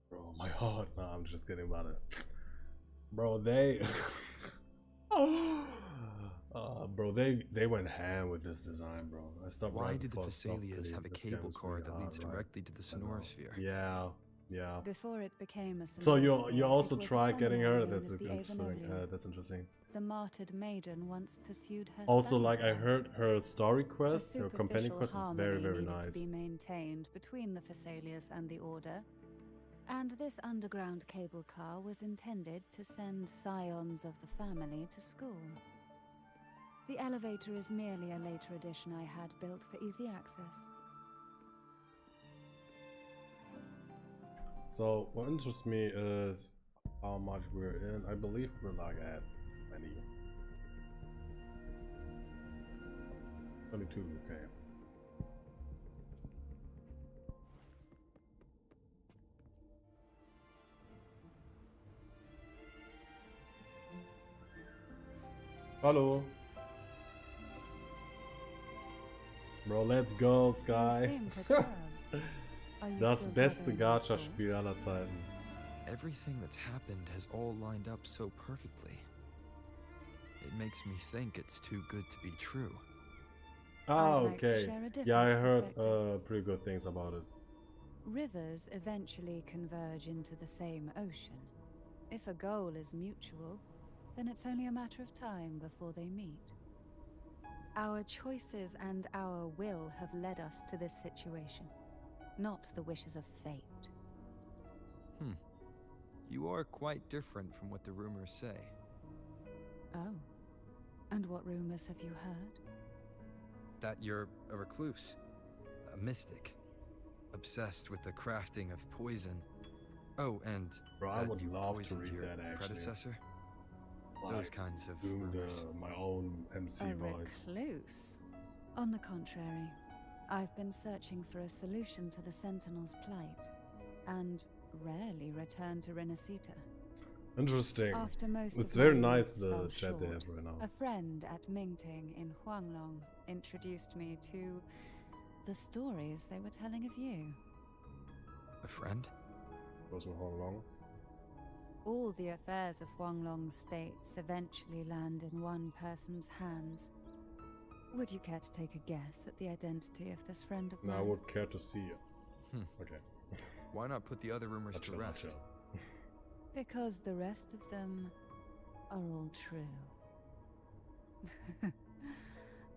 Speaker 1: Bro, my heart. Nah, I'm just kidding about it. Bro, bro, they went ham with this design, bro. I stopped.
Speaker 3: Why
Speaker 1: right
Speaker 3: do the
Speaker 1: before soft
Speaker 3: Phasalias
Speaker 1: pretty.
Speaker 3: have a
Speaker 1: This game
Speaker 3: cable
Speaker 1: is
Speaker 3: car
Speaker 1: really
Speaker 3: that leads
Speaker 1: hard, right?
Speaker 3: directly to the
Speaker 1: I know.
Speaker 3: Sonorosphere?
Speaker 1: Yeah.
Speaker 9: Before it became a
Speaker 1: So you
Speaker 9: Sonorosphere,
Speaker 1: also
Speaker 9: it was a
Speaker 1: tried getting her?
Speaker 9: seminary known
Speaker 1: That's
Speaker 9: as
Speaker 1: a
Speaker 9: the
Speaker 1: good thing.
Speaker 9: Avenolium.
Speaker 1: That's interesting.
Speaker 9: The martyred maiden once pursued her
Speaker 1: Also,
Speaker 9: studies
Speaker 1: like I
Speaker 9: there.
Speaker 1: heard her story
Speaker 9: A
Speaker 1: quest, her companion
Speaker 9: superficial
Speaker 1: quest is
Speaker 9: harmony
Speaker 1: very
Speaker 9: needed to
Speaker 1: nice.
Speaker 9: be maintained between the Phasalias and the Order, and this underground cable car was intended to send scions of the family to school. The elevator is merely a later addition I had built for easy access.
Speaker 1: So what interests me is how much we're in. I believe we're like at 22, okay. Hallo. Bro, let's go,
Speaker 9: You
Speaker 1: Sky.
Speaker 9: seem perturbed. Are you
Speaker 1: Das
Speaker 9: still
Speaker 1: beste
Speaker 9: gathering your
Speaker 1: Gacha-Spiel aller Zeiten.
Speaker 3: Everything that's happened has all lined up so perfectly. It makes me think it's too good to be true.
Speaker 1: Ah,
Speaker 9: I'd like to
Speaker 1: okay.
Speaker 9: share a different
Speaker 1: Yeah, I heard
Speaker 9: perspective.
Speaker 1: pretty good things about it.
Speaker 9: Rivers eventually converge into the same ocean. If a goal is mutual, then it's only a matter of time before they meet. Our choices and our will have led us to this situation, not the wishes of fate.
Speaker 3: You are quite different from what the rumors say.
Speaker 9: Oh. And what rumors have you heard?
Speaker 3: That you're a recluse, a mystic, obsessed with the crafting of poison. Oh, and
Speaker 1: Bro, I
Speaker 3: that
Speaker 1: would
Speaker 3: you
Speaker 1: love to
Speaker 3: poisoned
Speaker 1: read
Speaker 3: your
Speaker 1: that actually.
Speaker 3: predecessor.
Speaker 1: Like,
Speaker 3: Those kinds of
Speaker 1: doing
Speaker 3: rumors.
Speaker 1: my own MC
Speaker 9: A
Speaker 1: voice.
Speaker 9: recluse? On the contrary, I've been searching for a solution to the Sentinel's plight, and rarely return to Renacita.
Speaker 1: Interesting.
Speaker 9: After most
Speaker 1: It's
Speaker 9: of
Speaker 1: very
Speaker 9: my
Speaker 1: nice
Speaker 9: roots
Speaker 1: the
Speaker 9: fell
Speaker 1: chat they
Speaker 9: short,
Speaker 1: have right now.
Speaker 9: a friend at Mingting in Huanglong introduced me to the stories they were telling of you.
Speaker 3: A friend?
Speaker 1: Goes from Hong Long.
Speaker 9: All the affairs of Huanglong states eventually land in one person's hands. Would you care to take a guess at the identity of this friend of
Speaker 1: No, I
Speaker 9: mine?
Speaker 1: would care to see it. Okay.
Speaker 3: Why not put the other rumors to rest?
Speaker 9: Because the rest of them are all true.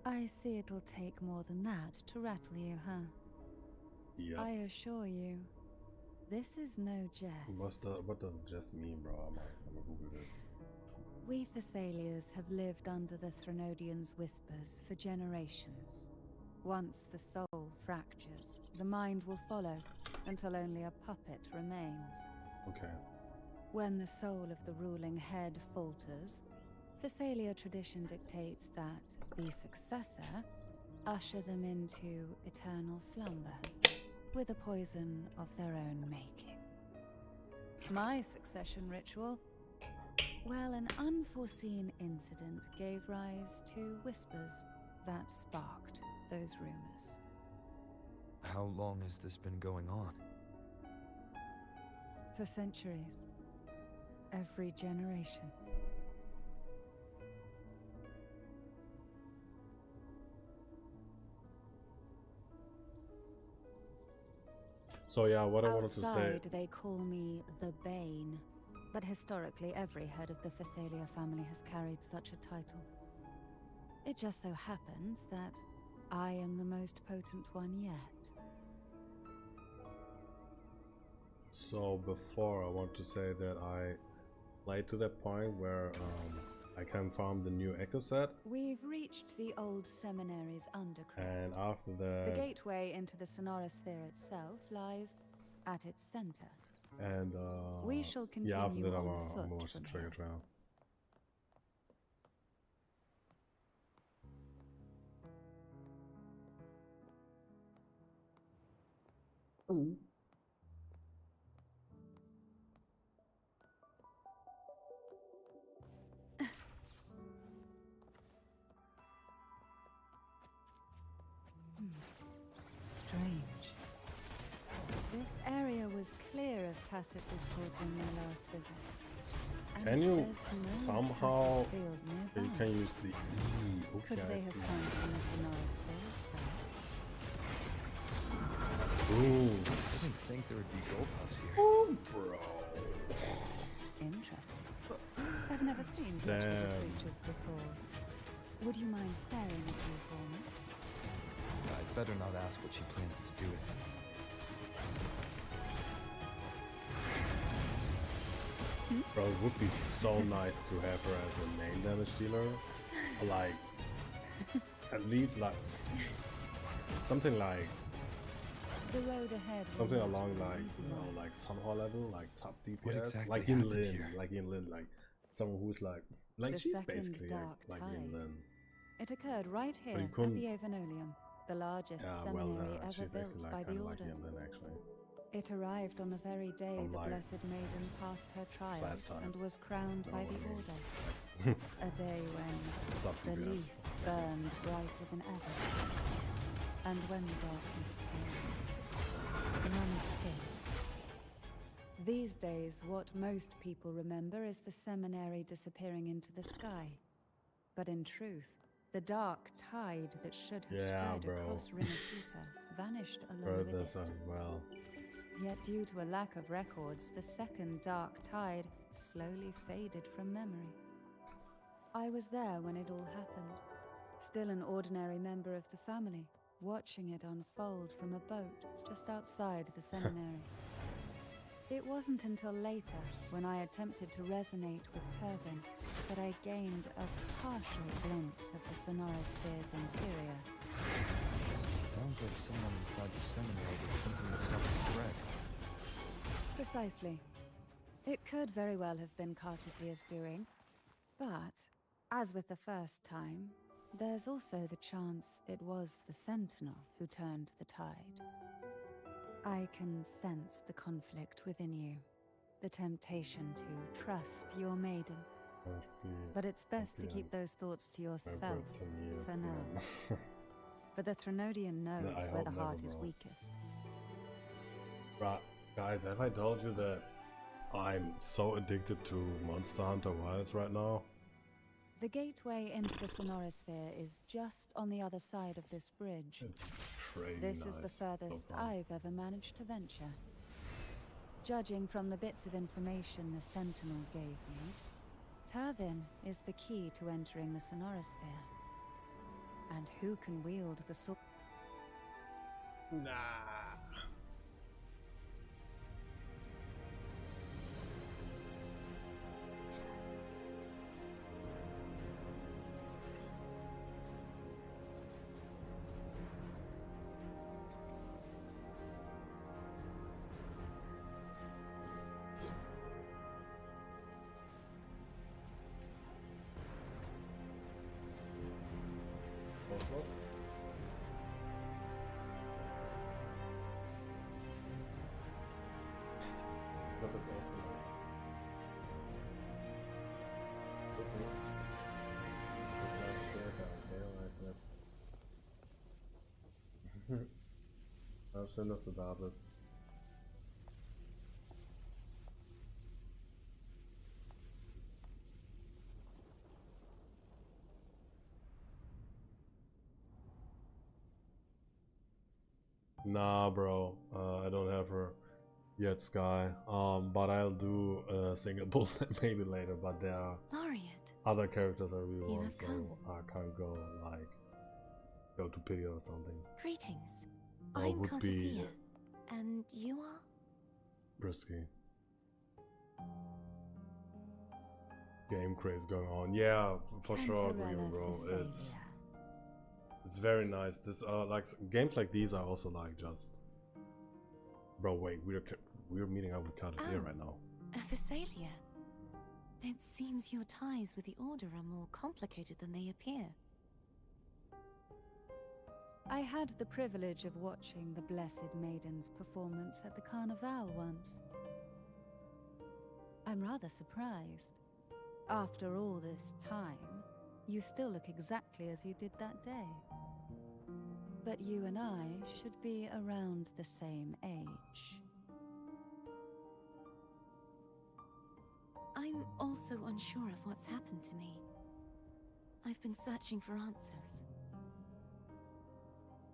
Speaker 9: I see it'll take more than that to rattle you, huh?
Speaker 1: Yeah.
Speaker 9: I assure you, this is no jest.
Speaker 1: What does just mean, bro? I'm gonna Google it.
Speaker 9: We Thessalians have lived under the Threnodians' whispers for generations. Once the soul fractures, the mind will follow until only a puppet remains.
Speaker 1: Okay.
Speaker 9: When the soul of the ruling head falters, Thessalia tradition dictates that the successor usher them into eternal slumber, with a poison of their own making. My succession ritual? Well, an unforeseen incident gave rise to whispers that sparked those rumors.
Speaker 3: How long has this been going on?
Speaker 9: For centuries. Every generation.
Speaker 1: So yeah, what I wanted to say.
Speaker 9: Outside, they call me the Bane, but historically every head of the Phasalia family has carried such a title. It just so happens that I am the most potent one yet.
Speaker 1: So before I want to say that I played to that point where I can farm the new Echo set,
Speaker 9: We've reached the old seminary's undercroft.
Speaker 1: and after
Speaker 9: The
Speaker 1: that,
Speaker 9: gateway into the Sonorosphere itself lies at its center.
Speaker 1: and
Speaker 9: We shall
Speaker 1: yeah, after
Speaker 9: continue
Speaker 1: that
Speaker 9: on
Speaker 1: I'm
Speaker 9: foot
Speaker 1: gonna watch the
Speaker 9: from
Speaker 1: trigger
Speaker 9: here.
Speaker 1: trail.
Speaker 9: strange. This area was clear of tacit discords in my last visit. And
Speaker 1: Can you
Speaker 9: there's no
Speaker 1: somehow...
Speaker 9: tacit field
Speaker 1: You
Speaker 9: nearby.
Speaker 1: can use the E. Okay,
Speaker 9: Could
Speaker 1: I
Speaker 9: they have
Speaker 1: see.
Speaker 9: come from the Sonorosphere itself?
Speaker 1: Ooh.
Speaker 3: I didn't think there would be gold puffs here.
Speaker 1: Ooh, bro.
Speaker 9: Interesting. I've never seen such little
Speaker 1: Damn.
Speaker 9: creatures before. Would you mind sparing a few for me?
Speaker 3: I'd better not ask what she plans to do with them.
Speaker 1: Bro, it would be so nice to have her as a main damage dealer. Like, at least like, something like,
Speaker 9: The road ahead. will
Speaker 1: something
Speaker 9: not
Speaker 1: along
Speaker 9: be
Speaker 1: like,
Speaker 9: easy.
Speaker 1: you know, like somehow level, like sub DPS.
Speaker 3: What exactly
Speaker 1: like Yin
Speaker 3: happened
Speaker 1: Lin,
Speaker 3: here?
Speaker 1: like Yin Lin, like someone who's like
Speaker 9: The
Speaker 1: she's
Speaker 9: second
Speaker 1: basically
Speaker 9: dark
Speaker 1: like
Speaker 9: tide.
Speaker 1: Yin Lin.
Speaker 9: It occurred right here
Speaker 1: you
Speaker 9: at
Speaker 1: couldn't-
Speaker 9: the Avenolium, the largest
Speaker 1: Yeah,
Speaker 9: seminary
Speaker 1: she's
Speaker 9: ever built
Speaker 1: actually like
Speaker 9: by
Speaker 1: kind
Speaker 9: the
Speaker 1: of like
Speaker 9: Order.
Speaker 1: Yin Lin actually.
Speaker 9: It arrived on the very day the
Speaker 1: Unlike
Speaker 9: Blessed Maiden passed her trials
Speaker 1: last time.
Speaker 9: and was crowned
Speaker 1: Know
Speaker 9: by
Speaker 1: what
Speaker 9: the
Speaker 1: I mean.
Speaker 9: Order. A day when
Speaker 1: Sub
Speaker 9: the
Speaker 1: DPS.
Speaker 9: leaf burned brighter than ever. And when the darkness came, none escaped. These days, what most people remember is the seminary disappearing into the sky. But in truth, the dark tide that should have
Speaker 1: Yeah,
Speaker 9: spread
Speaker 1: bro.
Speaker 9: across Rinascita vanished along
Speaker 1: For
Speaker 9: with
Speaker 1: this
Speaker 9: it.
Speaker 1: as well.
Speaker 9: Yet due to a lack of records, the second dark tide slowly faded from memory. I was there when it all happened, still an ordinary member of the family, watching it unfold from a boat just outside the seminary. It wasn't until later, when I attempted to resonate with Turvin, that I gained a partial glimpse of the Sonorosphere's interior.
Speaker 3: It sounds like someone inside the seminary did something to stop the spread.
Speaker 9: Precisely. It could very well have been Cartiglia's doing, but, as with the first time, there's also the chance it was the Sentinel who turned the tide. I can sense the conflict within you, the temptation to trust your maiden, but it's best to keep those thoughts to yourself for now. For the Threnodian knows
Speaker 1: I
Speaker 9: where
Speaker 1: hope
Speaker 9: the heart
Speaker 1: never,
Speaker 9: is
Speaker 1: bro.
Speaker 9: weakest.
Speaker 1: But guys, have I told you that I'm so addicted to Monster Hunter Wilds right now?
Speaker 9: The gateway into the Sonorosphere is just on the other side of this bridge.
Speaker 1: It's crazy
Speaker 9: This
Speaker 1: nice.
Speaker 9: is the furthest
Speaker 1: So fun.
Speaker 9: I've ever managed to venture. Judging from the bits of information the Sentinel gave me, Turvin is the key to entering the Sonorosphere. And who can wield the sword?
Speaker 1: Nah. Ja, schön, dass du da bist. Nah, bro. I don't have her yet, Sky. But I'll do a single bullet maybe later. But there are
Speaker 6: Laureate,
Speaker 1: other characters I really
Speaker 6: You
Speaker 1: want,
Speaker 6: have
Speaker 1: so
Speaker 6: come.
Speaker 1: I can't go like go to pity or something.
Speaker 6: greetings.
Speaker 1: Or
Speaker 6: I'm
Speaker 1: would be
Speaker 6: Cartigia, and you are?
Speaker 1: Brisky. Game craze going on. Yeah, for sure,
Speaker 9: Cantarella
Speaker 1: bro.
Speaker 9: Visalia.
Speaker 1: It's very nice. This like games like these are also like just. Bro, wait, we're meeting up with Cartier
Speaker 6: Oh.
Speaker 1: right now.
Speaker 6: Visalia. It seems your ties with the Order are more complicated than they appear.
Speaker 9: I had the privilege of watching the Blessed Maiden's performance at the Carnival once. I'm rather surprised. After all this time, you still look exactly as you did that day. But you and I should be around the same age.
Speaker 6: I'm also unsure of what's happened to me. I've been searching for answers.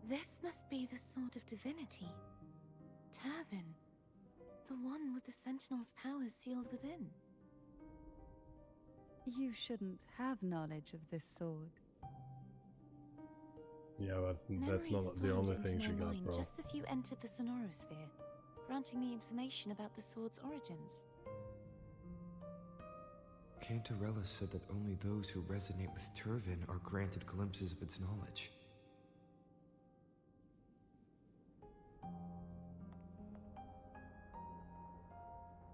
Speaker 6: This must be the sort of divinity. Turvin. The one with the Sentinel's powers sealed within.
Speaker 9: You shouldn't have knowledge of this sword.
Speaker 1: Yeah, but that's
Speaker 6: Memories
Speaker 1: not the
Speaker 6: flowed
Speaker 1: only
Speaker 6: into
Speaker 1: thing
Speaker 6: my
Speaker 1: she got,
Speaker 6: mind
Speaker 1: bro.
Speaker 6: just as you entered the Sonorosphere, granting me information about the sword's origins.
Speaker 3: Cantarella said that only those who resonate with Turvin are granted glimpses of its knowledge.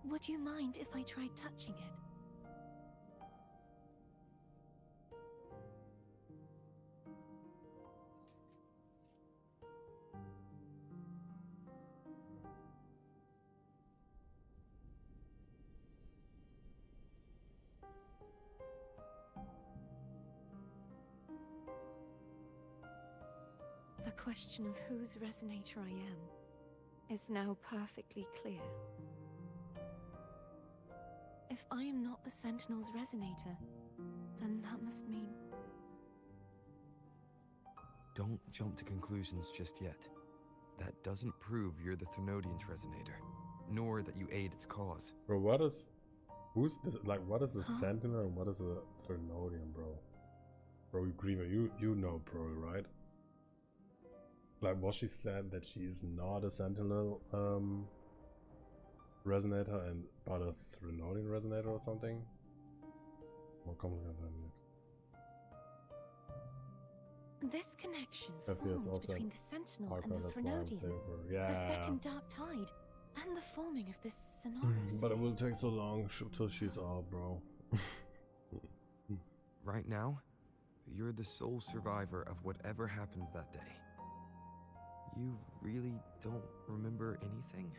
Speaker 6: Would you mind if I tried touching it? The question of whose resonator I am is now perfectly clear. If I am not the Sentinel's resonator, then that must mean...
Speaker 3: Don't jump to conclusions just yet. That doesn't prove you're the Thenodian's resonator, nor that you aid its cause.
Speaker 1: Bro, what is... Who's this, like, what is a
Speaker 6: Huh?
Speaker 1: Sentinel and what is a Ternodian, bro? Bro, Grima, you know Pro, right? Like, what she said that she is not a Sentinel, resonator and but a Thenodian resonator or something? More complicated than next.
Speaker 6: This connection
Speaker 1: FPS
Speaker 6: formed
Speaker 1: also
Speaker 6: between the Sentinel
Speaker 1: Parker,
Speaker 6: and the
Speaker 1: that's why I'm
Speaker 6: Thenodian,
Speaker 1: saying for yeah.
Speaker 6: the second Dark Tide, and the forming of this Sonoros.
Speaker 1: But it will take so long till she's out, bro.
Speaker 3: Right now, you're the sole survivor of whatever happened that day. You really don't remember anything?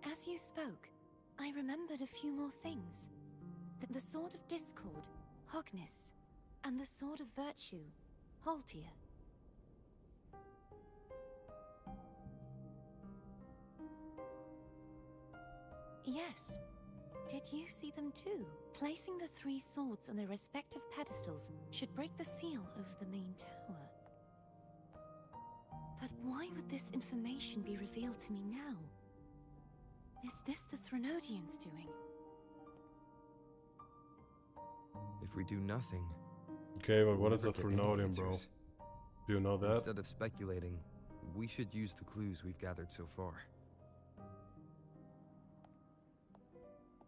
Speaker 6: As you spoke, I remembered a few more things. The Sword of Discord, Hognis, and the Sword of Virtue, Haltia. Yes. Did you see them too? Placing the three swords on their respective pedestals should break the seal over the main tower. But why would this information be revealed to me now? Is this the Thenodians doing?
Speaker 3: If we do nothing,
Speaker 1: Okay, but
Speaker 3: we'll
Speaker 1: what is a
Speaker 3: never get any
Speaker 1: Thenodian, bro?
Speaker 3: answers.
Speaker 1: Do you know that?
Speaker 3: Instead of speculating, we should use the clues we've gathered so far.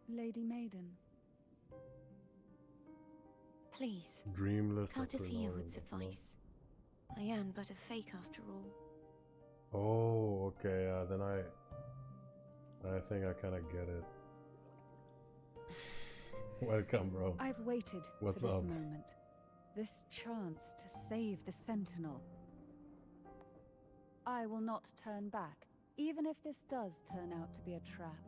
Speaker 9: Lady Maiden.
Speaker 6: Please,
Speaker 1: Dreamless or
Speaker 6: Cartathea
Speaker 1: Thenodian,
Speaker 6: would
Speaker 1: but
Speaker 6: suffice. I am but a fake after all.
Speaker 1: no. Oh, okay, then I think I kind of get it. Welcome, bro.
Speaker 9: I've waited
Speaker 1: What's
Speaker 9: for this
Speaker 1: up?
Speaker 9: moment. This chance to save the Sentinel. I will not turn back, even if this does turn out to be a trap.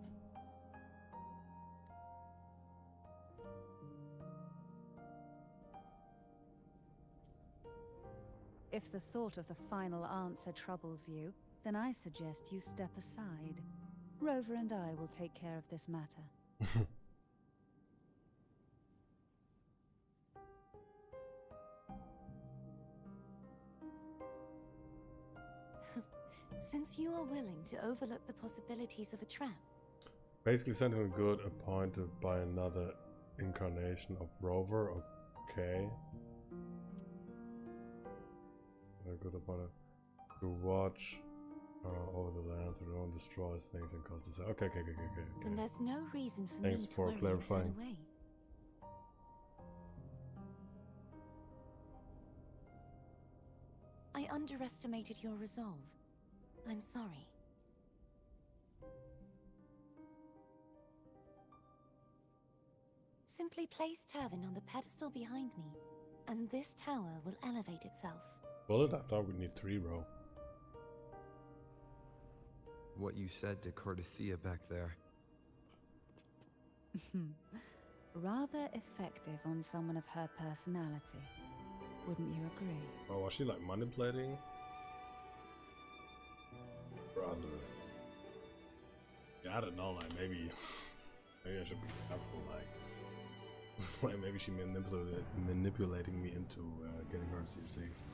Speaker 9: If the thought of the final answer troubles you, then I suggest you step aside. Rover and I will take care of this matter.
Speaker 6: Since you are willing to overlook the possibilities of a trap,
Speaker 1: Basically, Sentinel good appointed by another incarnation of Rover. Okay. Very good appointed to watch over the land to don't destroy things and cause this. Okay.
Speaker 6: then there's no reason for
Speaker 1: Thanks
Speaker 6: me to
Speaker 1: for
Speaker 6: worry
Speaker 1: clarifying.
Speaker 6: and turn away. I underestimated your resolve. I'm sorry. Simply place Turvin on the pedestal behind me, and this tower will elevate itself.
Speaker 1: Bullet, I thought we'd need 3, bro.
Speaker 3: What you said to Cartathea back there.
Speaker 9: rather effective on someone of her personality. Wouldn't you agree?
Speaker 1: Oh, was she like manipulating? Rather. Yeah, I don't know, like maybe I should be careful, like like maybe she manipulating me into getting her C6.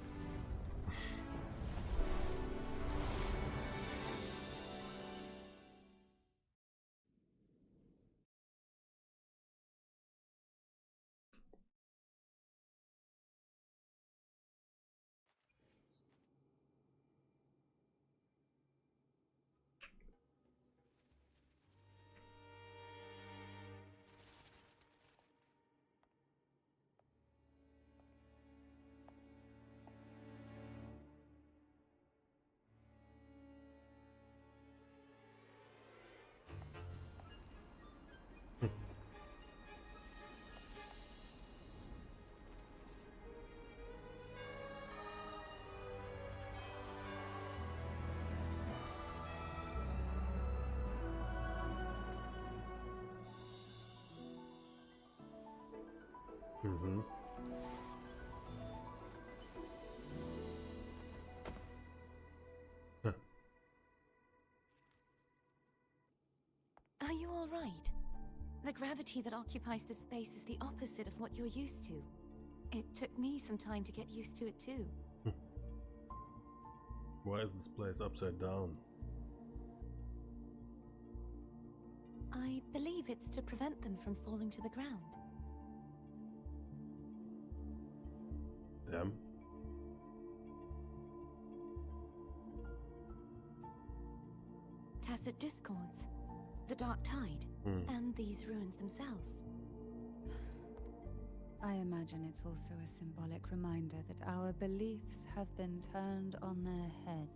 Speaker 1: Mm-hmm.
Speaker 6: Are you all right? The gravity that occupies this space is the opposite of what you're used to. It took me some time to get used to it too.
Speaker 1: Why is this place upside down?
Speaker 6: I believe it's to prevent them from falling to the ground.
Speaker 1: Them?
Speaker 6: Tacit discords, the dark tide, and these ruins themselves.
Speaker 9: I imagine it's also a symbolic reminder that our beliefs have been turned on their head.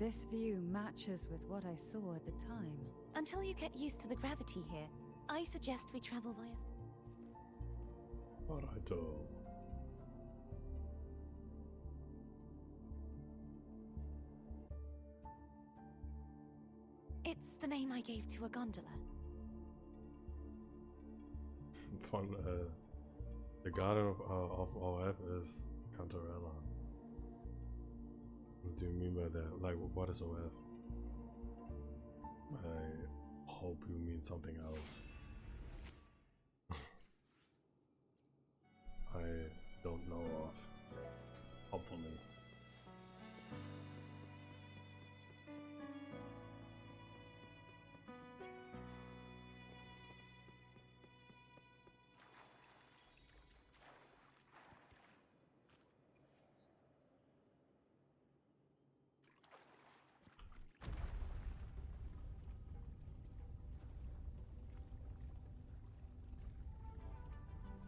Speaker 9: This view matches with what I saw at the time.
Speaker 6: Until you get used to the gravity here, I suggest we travel via...
Speaker 1: Alrighto.
Speaker 6: It's the name I gave to a gondola.
Speaker 1: Fun, the god of OF is Cantarella. What do you mean by that? Like, what is OF? I hope you mean something else. I don't know of. Hopefully.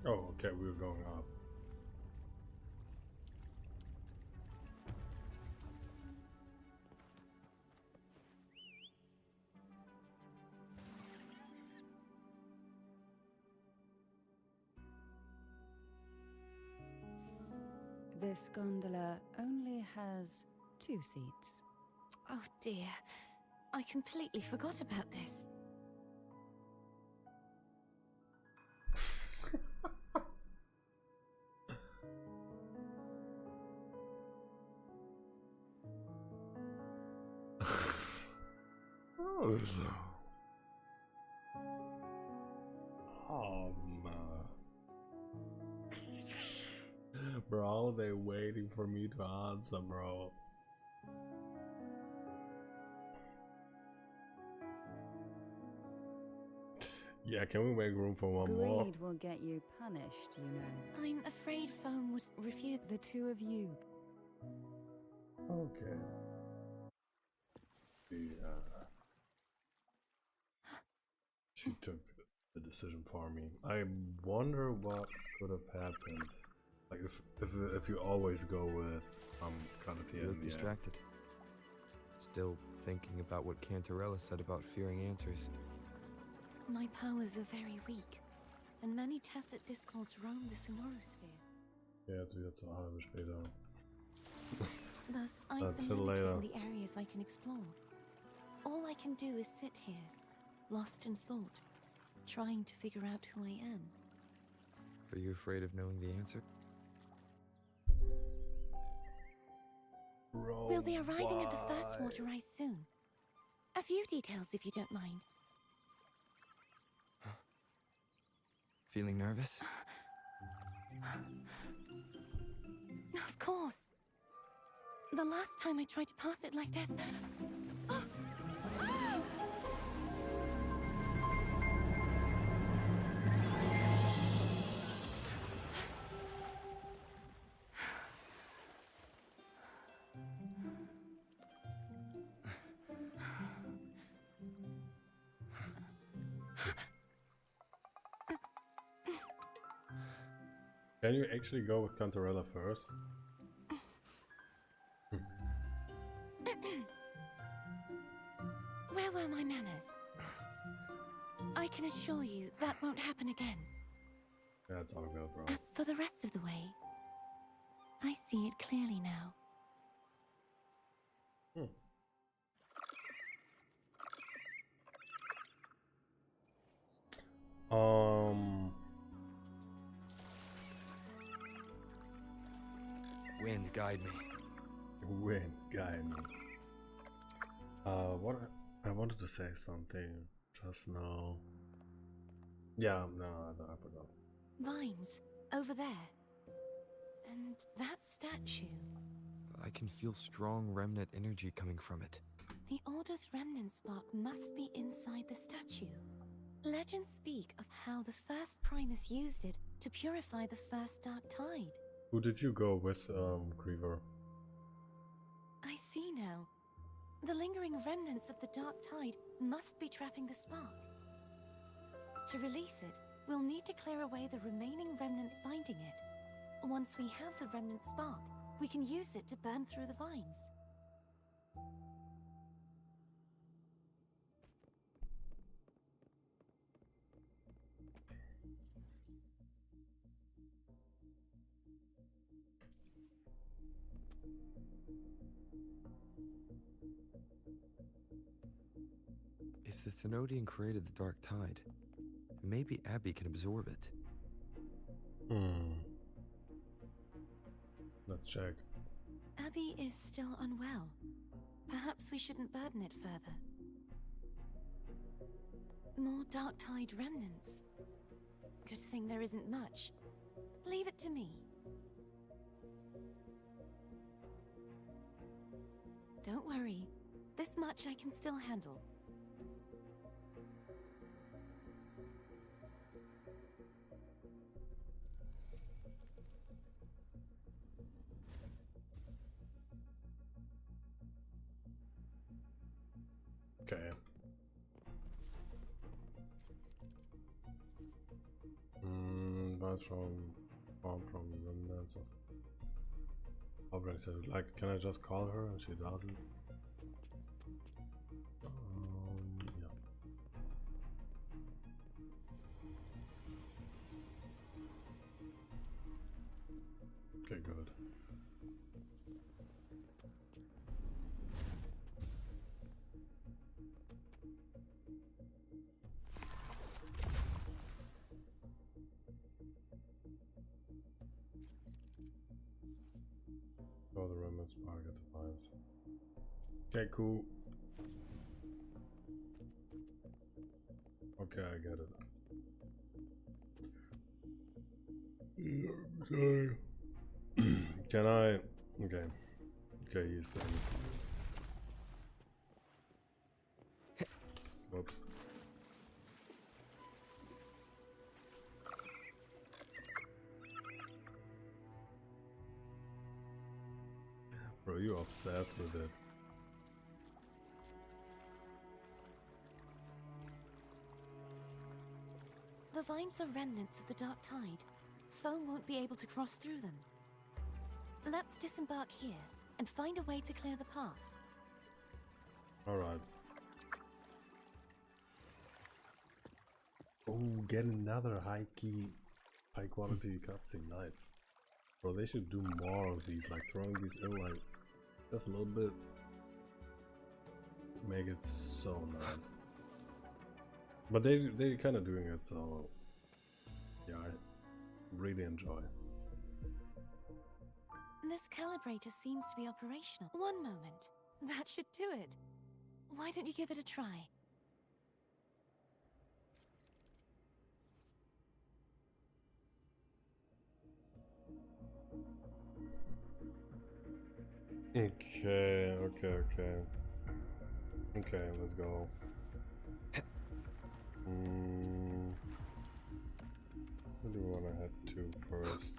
Speaker 1: Oh, okay, we were going up.
Speaker 9: This gondola only has 2 seats.
Speaker 6: Oh dear, I completely forgot about this.
Speaker 1: Bro, they waiting for me to answer, bro. Yeah, can we make room for one more?
Speaker 9: Greed will get you punished, you know.
Speaker 6: I'm afraid Foam would refuse
Speaker 9: The 2 of you.
Speaker 1: Okay. She took the decision for me. I wonder what could have happened. Like if you always go with kind of
Speaker 3: You look distracted. Still thinking about what Cantarella said about fearing answers.
Speaker 6: My powers are very weak, and many tacit discords roam the Sonorosphere.
Speaker 1: Ja, jetzt wieder zur halbe später.
Speaker 6: Thus, I've been
Speaker 1: till
Speaker 6: limited
Speaker 1: later.
Speaker 6: in the areas I can explore. all I can do is sit here, lost in thought, trying to figure out who I am.
Speaker 3: Are you afraid of knowing the answer?
Speaker 6: We'll be arriving at the first water rise soon. A few details, if you don't mind.
Speaker 3: Feeling nervous?
Speaker 6: Of course. The last time I tried to pass it like this...
Speaker 1: Can you actually go with Cantarella first?
Speaker 6: Where were my manners? I can assure you that won't happen again.
Speaker 1: That's all good, bro.
Speaker 6: As for the rest of the way, I see it clearly now.
Speaker 3: Wind, guide me.
Speaker 1: Wind, guide me. What I wanted to say something just now. Yeah, no, I forgot.
Speaker 6: Vines, over there. And that statue.
Speaker 3: I can feel strong remnant energy coming from it.
Speaker 6: The Order's remnant spark must be inside the statue. Legends speak of how the first Primus used it to purify the first Dark Tide.
Speaker 1: Who did you go with, Griever?
Speaker 6: I see now. The lingering remnants of the Dark Tide must be trapping the spark. To release it, we'll need to clear away the remaining remnants binding it. Once we have the remnant spark, we can use it to burn through the vines.
Speaker 3: If the Thenodian created the Dark Tide, maybe Abby can absorb it.
Speaker 1: Let's check.
Speaker 6: Abby is still unwell. Perhaps we shouldn't burden it further. More Dark Tide remnants. Good thing there isn't much. Leave it to me. Don't worry. This much I can still handle.
Speaker 1: Okay. That's from remnants of objects. Like, can I just call her and she does it? Yeah. Okay, good. Oh, the remnants spark at the vines. Okay, cool. Okay, I get it. Sorry. Can I? Okay. Okay, you said it. Whoops. Bro, you obsessed with it.
Speaker 6: The vines are remnants of the Dark Tide. Foe won't be able to cross through them. Let's disembark here and find a way to clear the path.
Speaker 1: Alright. Oh, get another high quality cutscene. Nice. Bro, they should do more of these, like throwing these in like just a little bit. make it so nice. But they kind of doing it, so yeah, I really enjoy.
Speaker 6: This calibrator seems to be operational. One moment. That should do it. Why don't you give it a try?
Speaker 1: Okay, let's go. Where do we want to head to first?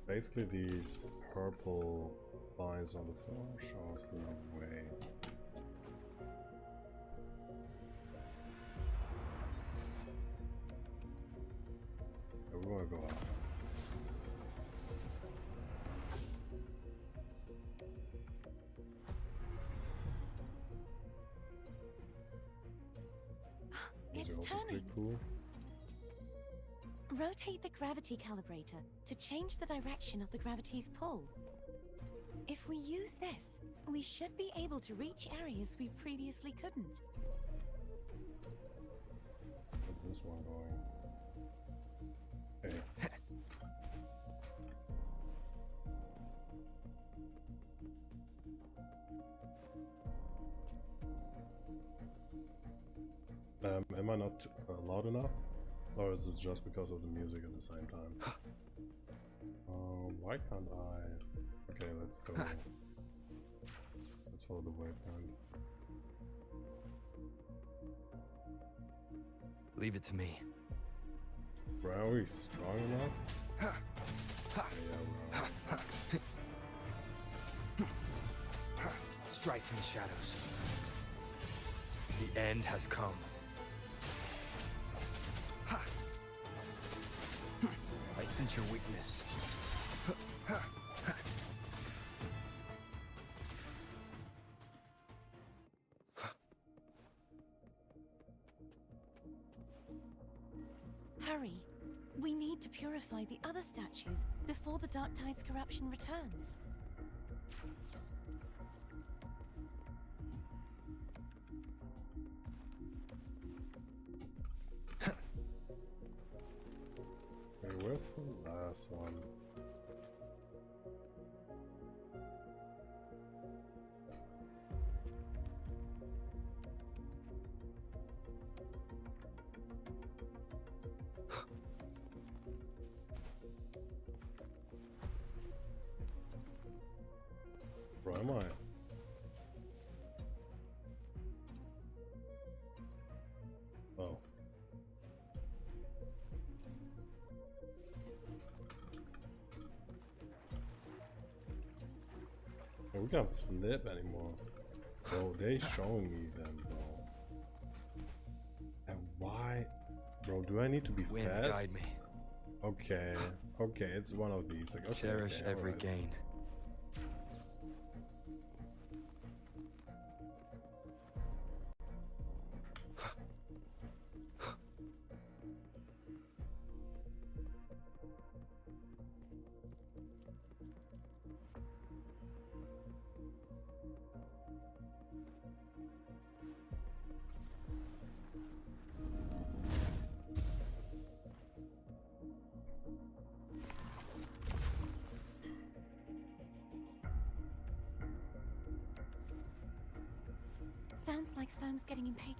Speaker 1: Basically, these purple lines on the floor show us the way. So we want to go up.
Speaker 6: It's
Speaker 1: Also pretty
Speaker 6: turning.
Speaker 1: cool.
Speaker 6: Rotate the gravity calibrator to change the direction of the gravity's pull. If we use this, we should be able to reach areas we previously couldn't.
Speaker 1: Get this one going. Okay. Am I not loud enough? Or is it just because of the music at the same time? Why can't I? Okay, let's go. Let's follow the waypoint.
Speaker 3: Leave it to me.
Speaker 1: Bro, are we strong enough? Yeah, we are.
Speaker 3: Strike from the shadows. The end has come. I sense your weakness.
Speaker 6: Hurry. We need to purify the other statues before the Dark Tide's corruption returns.
Speaker 1: Okay, where's the last one? Where am I? Oh. Oh, we can't flip anymore. Bro, they showing me them, bro. And why? Bro, do I need to be
Speaker 3: Wind,
Speaker 1: fast?
Speaker 3: guide me.
Speaker 1: Okay, okay, it's one of these. Like, okay,
Speaker 3: Cherish
Speaker 1: okay,
Speaker 3: every
Speaker 1: alright.
Speaker 3: gain.
Speaker 6: Sounds like Therm's getting impatient.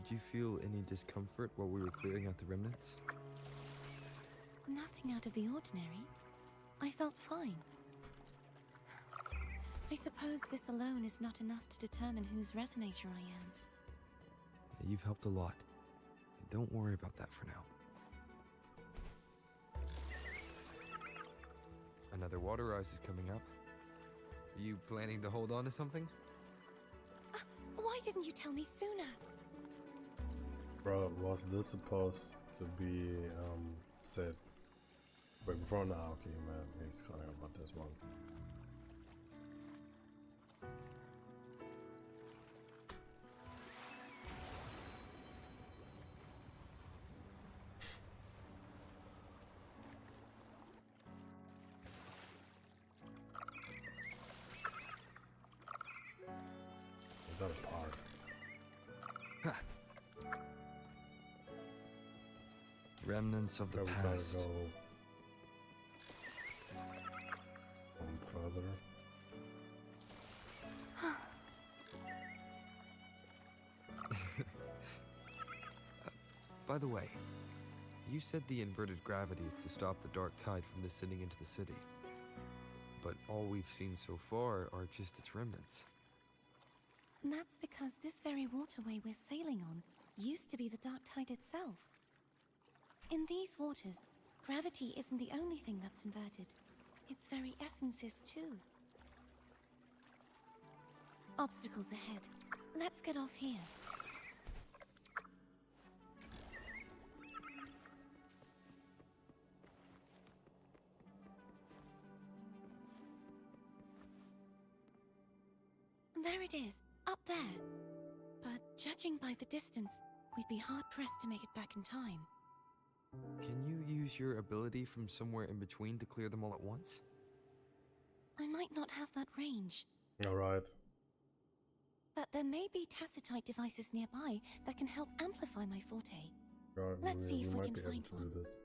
Speaker 3: Did you feel any discomfort while we were clearing out the remnants?
Speaker 6: Nothing out of the ordinary. I felt fine. I suppose this alone is not enough to determine whose resonator I am.
Speaker 3: You've helped a lot. Don't worry about that for now. Another water rise is coming up. Are you planning to hold on to something?
Speaker 6: Why didn't you tell me sooner?
Speaker 1: Bro, was this supposed to be said way before now? Okay, man, he's calling about this one. Is that a park?
Speaker 3: Remnants of the
Speaker 1: Probably
Speaker 3: past.
Speaker 1: gotta go one further.
Speaker 3: By the way, you said the inverted gravity is to stop the dark tide from descending into the city. But all we've seen so far are just its remnants.
Speaker 6: That's because this very waterway we're sailing on used to be the dark tide itself. In these waters, gravity isn't the only thing that's inverted. Its very essence is too. Obstacles ahead. Let's get off here. There it is, up there. But judging by the distance, we'd be hard-pressed to make it back in time.
Speaker 3: Can you use your ability from somewhere in between to clear them all at once?
Speaker 6: I might not have that range,
Speaker 1: Alright.
Speaker 6: but there may be tacitite devices nearby that can help amplify my forte. Let's see if we
Speaker 1: might
Speaker 6: can
Speaker 1: be able
Speaker 6: find
Speaker 1: to
Speaker 6: one.
Speaker 1: do this.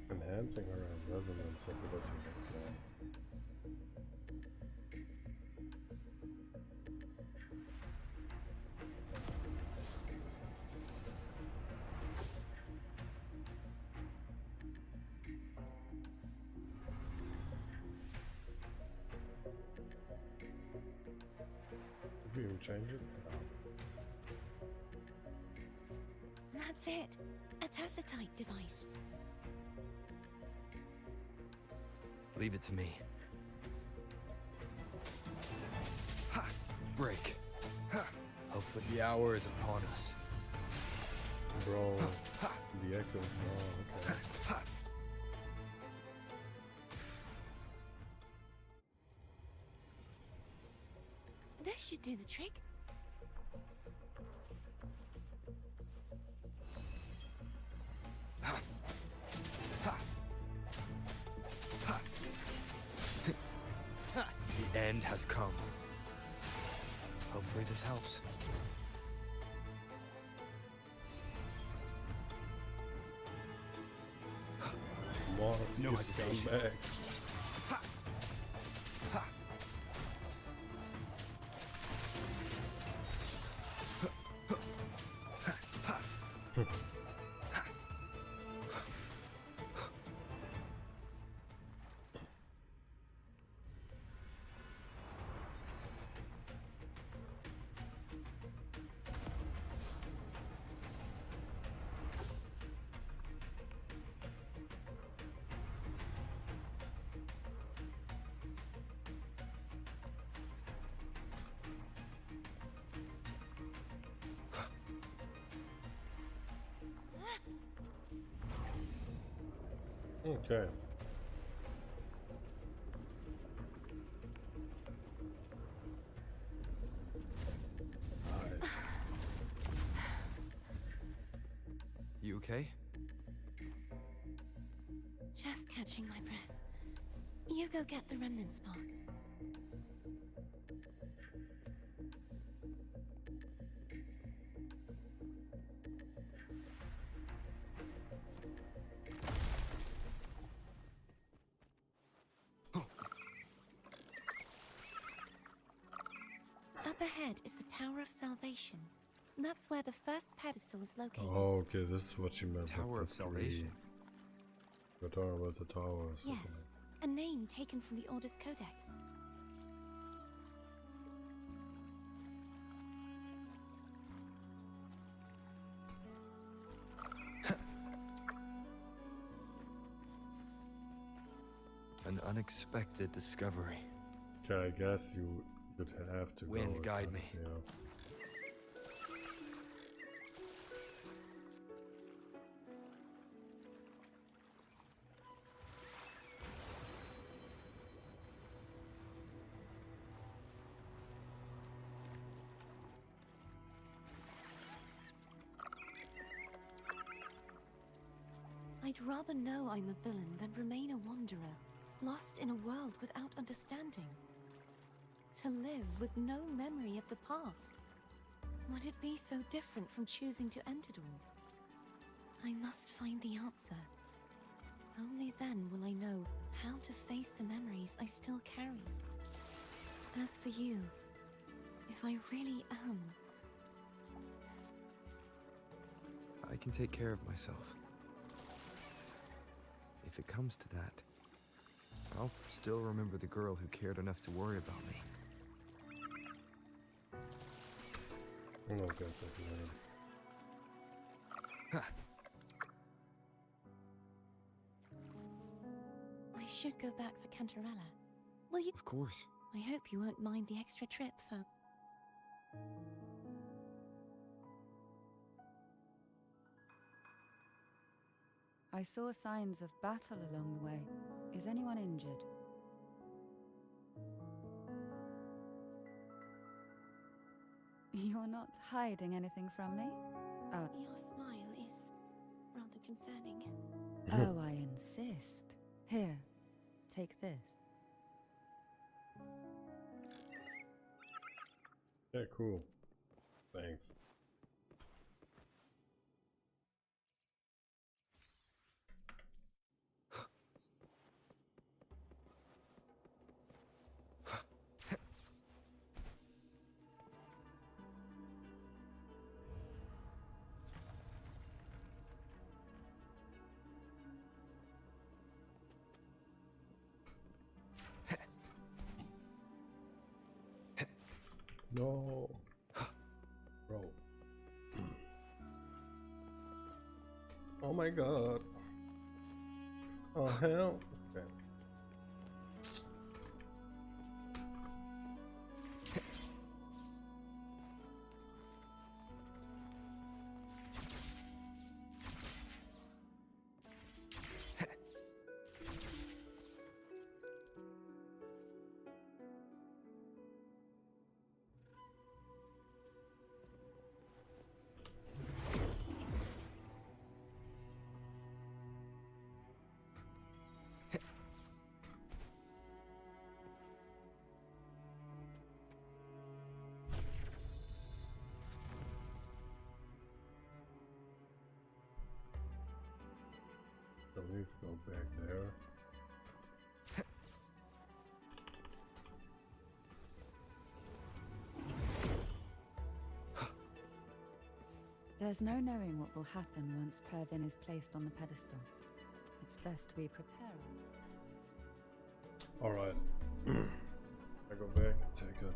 Speaker 1: Enhancing her resonance ability, let's go. Did we even change it? No.
Speaker 6: That's it, a tacitite device.
Speaker 3: Leave it to me. Ha! Break. Ha! Hopefully the hour is upon us.
Speaker 1: Bro, the echo. Oh, okay.
Speaker 6: This should do the trick.
Speaker 3: Ha! Ha! Ha! Ha! The end has come. Hopefully this helps.
Speaker 1: More of
Speaker 3: No
Speaker 1: you
Speaker 3: hesitation.
Speaker 1: scumbags.
Speaker 3: Ha! Ha!
Speaker 1: Okay. Nice.
Speaker 3: You okay?
Speaker 6: Just catching my breath. You go get the remnant spark. Up ahead is the Tower of Salvation. That's where the first pedestal is located.
Speaker 1: Oh, okay, this is what you meant.
Speaker 3: Tower
Speaker 1: with
Speaker 3: of
Speaker 1: the
Speaker 3: Salvation.
Speaker 1: We're talking about the towers.
Speaker 6: Yes, a name taken from the Order's Codex.
Speaker 3: An unexpected discovery.
Speaker 1: Okay, I guess you would have to
Speaker 3: Wind,
Speaker 1: go
Speaker 3: guide
Speaker 1: with
Speaker 3: me.
Speaker 1: that, Yeah.
Speaker 6: I'd rather know I'm a villain than remain a wanderer, lost in a world without understanding. To live with no memory of the past. Would it be so different from choosing to end it all? I must find the answer. Only then will I know how to face the memories I still carry. As for you, if I really am...
Speaker 3: I can take care of myself. If it comes to that, I'll still remember the girl who cared enough to worry about me.
Speaker 1: I'm not gonna say that.
Speaker 6: I should go back for Cantarella. Will you?
Speaker 3: Of course.
Speaker 6: I hope you won't mind the extra trip for...
Speaker 9: I saw signs of battle along the way. Is anyone injured? You're not hiding anything from me? Oh,
Speaker 6: Your smile is rather concerning.
Speaker 9: oh, I insist. Here, take this.
Speaker 1: Yeah, cool. Thanks. No. Bro. Oh my god. Oh hell. Okay. So we need to go back there.
Speaker 9: There's no knowing what will happen once Turvin is placed on the pedestal. It's best we prepare ourselves.
Speaker 1: Alright. I go back, take a...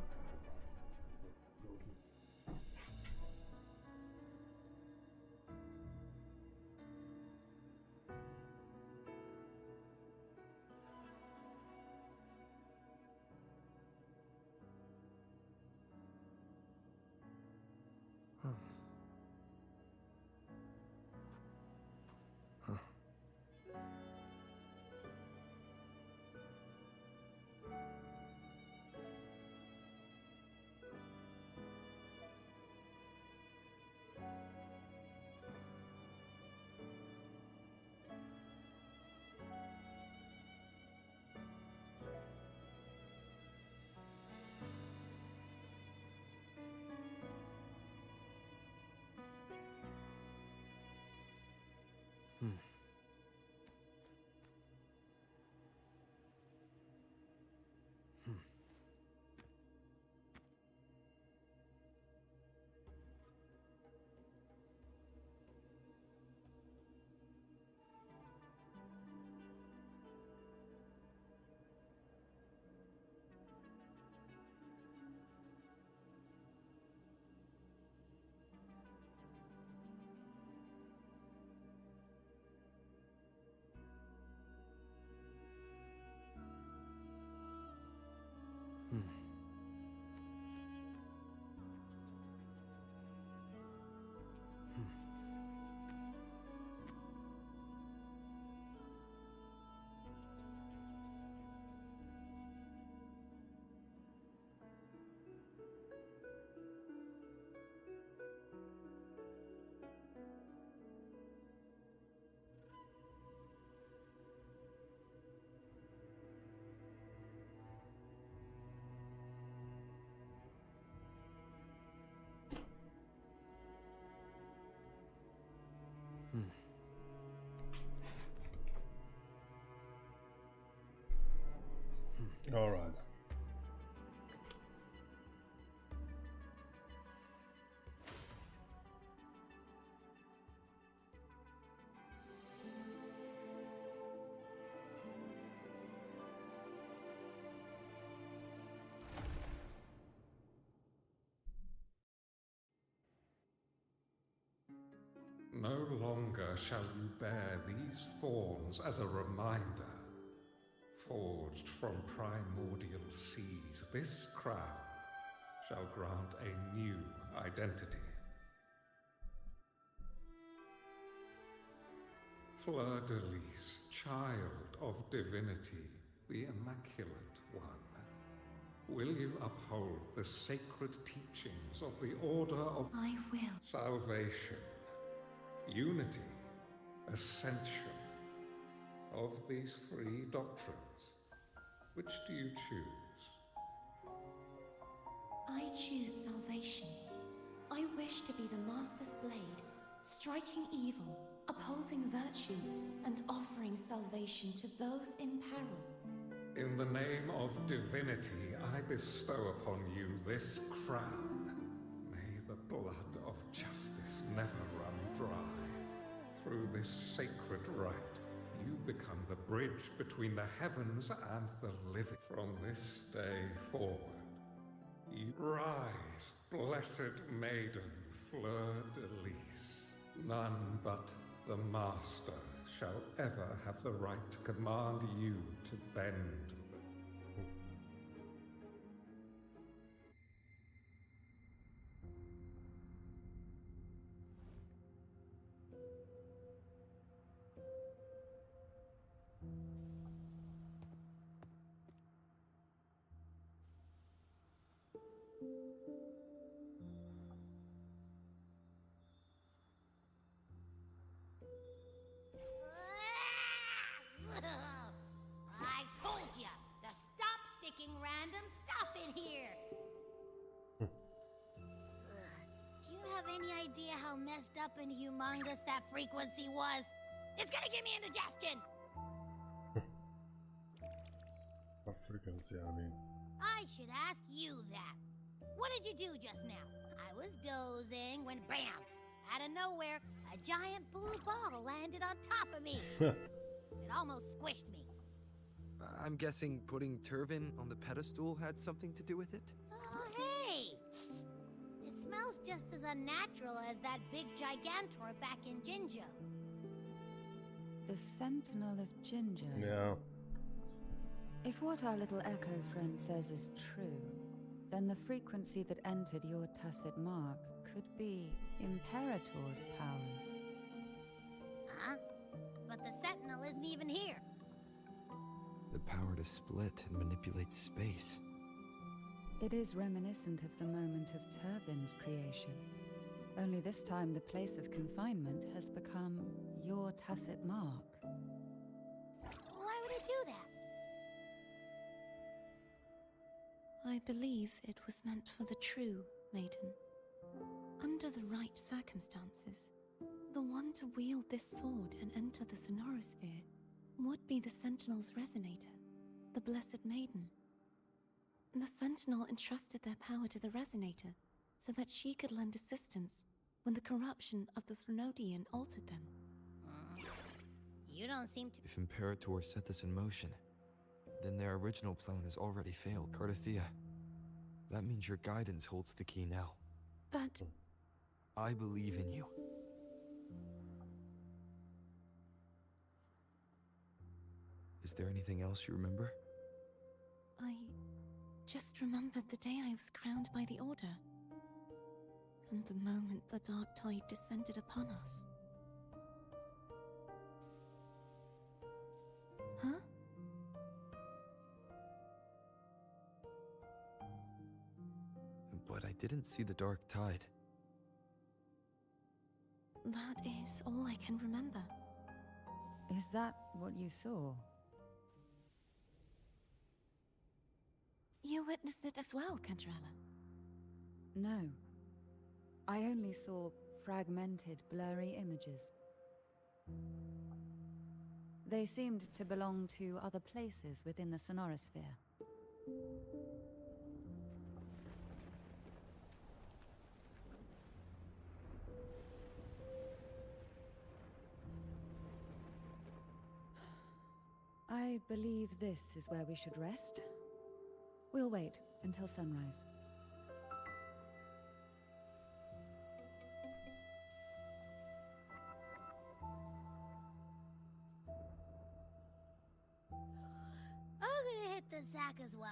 Speaker 1: All right.
Speaker 10: No longer shall you bear these thorns as a reminder. Forged from primordial seas, this crown shall grant a new identity. Fleur-de-Lis, child of divinity, the Immaculate One, will you uphold the sacred teachings of the Order of
Speaker 6: I will.
Speaker 10: Salvation, Unity, Ascension? Of these three doctrines, which do you choose?
Speaker 6: I choose salvation. I wish to be the Master's blade, striking evil, upholding virtue, and offering salvation to those in peril.
Speaker 10: In the name of divinity, I bestow upon you this crown. May the blood of justice never run dry. Through this sacred rite, you become the bridge between the heavens and the living. From this day forward, you rise, blessed maiden, Fleur-de-Lis. None but the Master shall ever have the right to command you to bend.
Speaker 4: I told ya to stop sticking random stuff in here. Do you have any idea how messed up and humongous that frequency was? It's gonna give me indigestion.
Speaker 1: What frequency, I mean?
Speaker 4: I should ask you that. What did you do just now? I was dozing when bam! Out of nowhere, a giant blue ball landed on top of me. It almost squished me.
Speaker 3: I'm guessing putting Turvin on the pedestal had something to do with it?
Speaker 4: Oh, hey! It smells just as unnatural as that big Gigantor back in Jinjo.
Speaker 9: The Sentinel of Ginger.
Speaker 1: Yeah.
Speaker 9: If what our little Echo friend says is true, then the frequency that entered your tacit mark could be Imperator's powers.
Speaker 4: Huh? But the Sentinel isn't even here.
Speaker 3: The power to split and manipulate space.
Speaker 9: It is reminiscent of the moment of Turvin's creation. Only this time the place of confinement has become your tacit mark.
Speaker 4: Why would it do that?
Speaker 6: I believe it was meant for the true maiden. Under the right circumstances, the one to wield this sword and enter the Sonorosphere would be the Sentinel's resonator, the Blessed Maiden. The Sentinel entrusted their power to the resonator so that she could lend assistance when the corruption of the Threnodian altered them.
Speaker 4: You don't seem to...
Speaker 3: If Imperator set this in motion, then their original plan has already failed. Cardathea, that means your guidance holds the key now.
Speaker 6: But...
Speaker 3: I believe in you. Is there anything else you remember?
Speaker 6: I just remembered the day I was crowned by the Order. And the moment the dark tide descended upon us. Huh?
Speaker 3: But I didn't see the dark tide.
Speaker 6: That is all I can remember.
Speaker 9: Is that what you saw?
Speaker 6: You witnessed it as well, Cantarella?
Speaker 9: No. I only saw fragmented, blurry images. They seemed to belong to other places within the sonorosphere. I believe this is where we should rest. We'll wait until sunrise.
Speaker 4: I'm gonna hit the sack as well.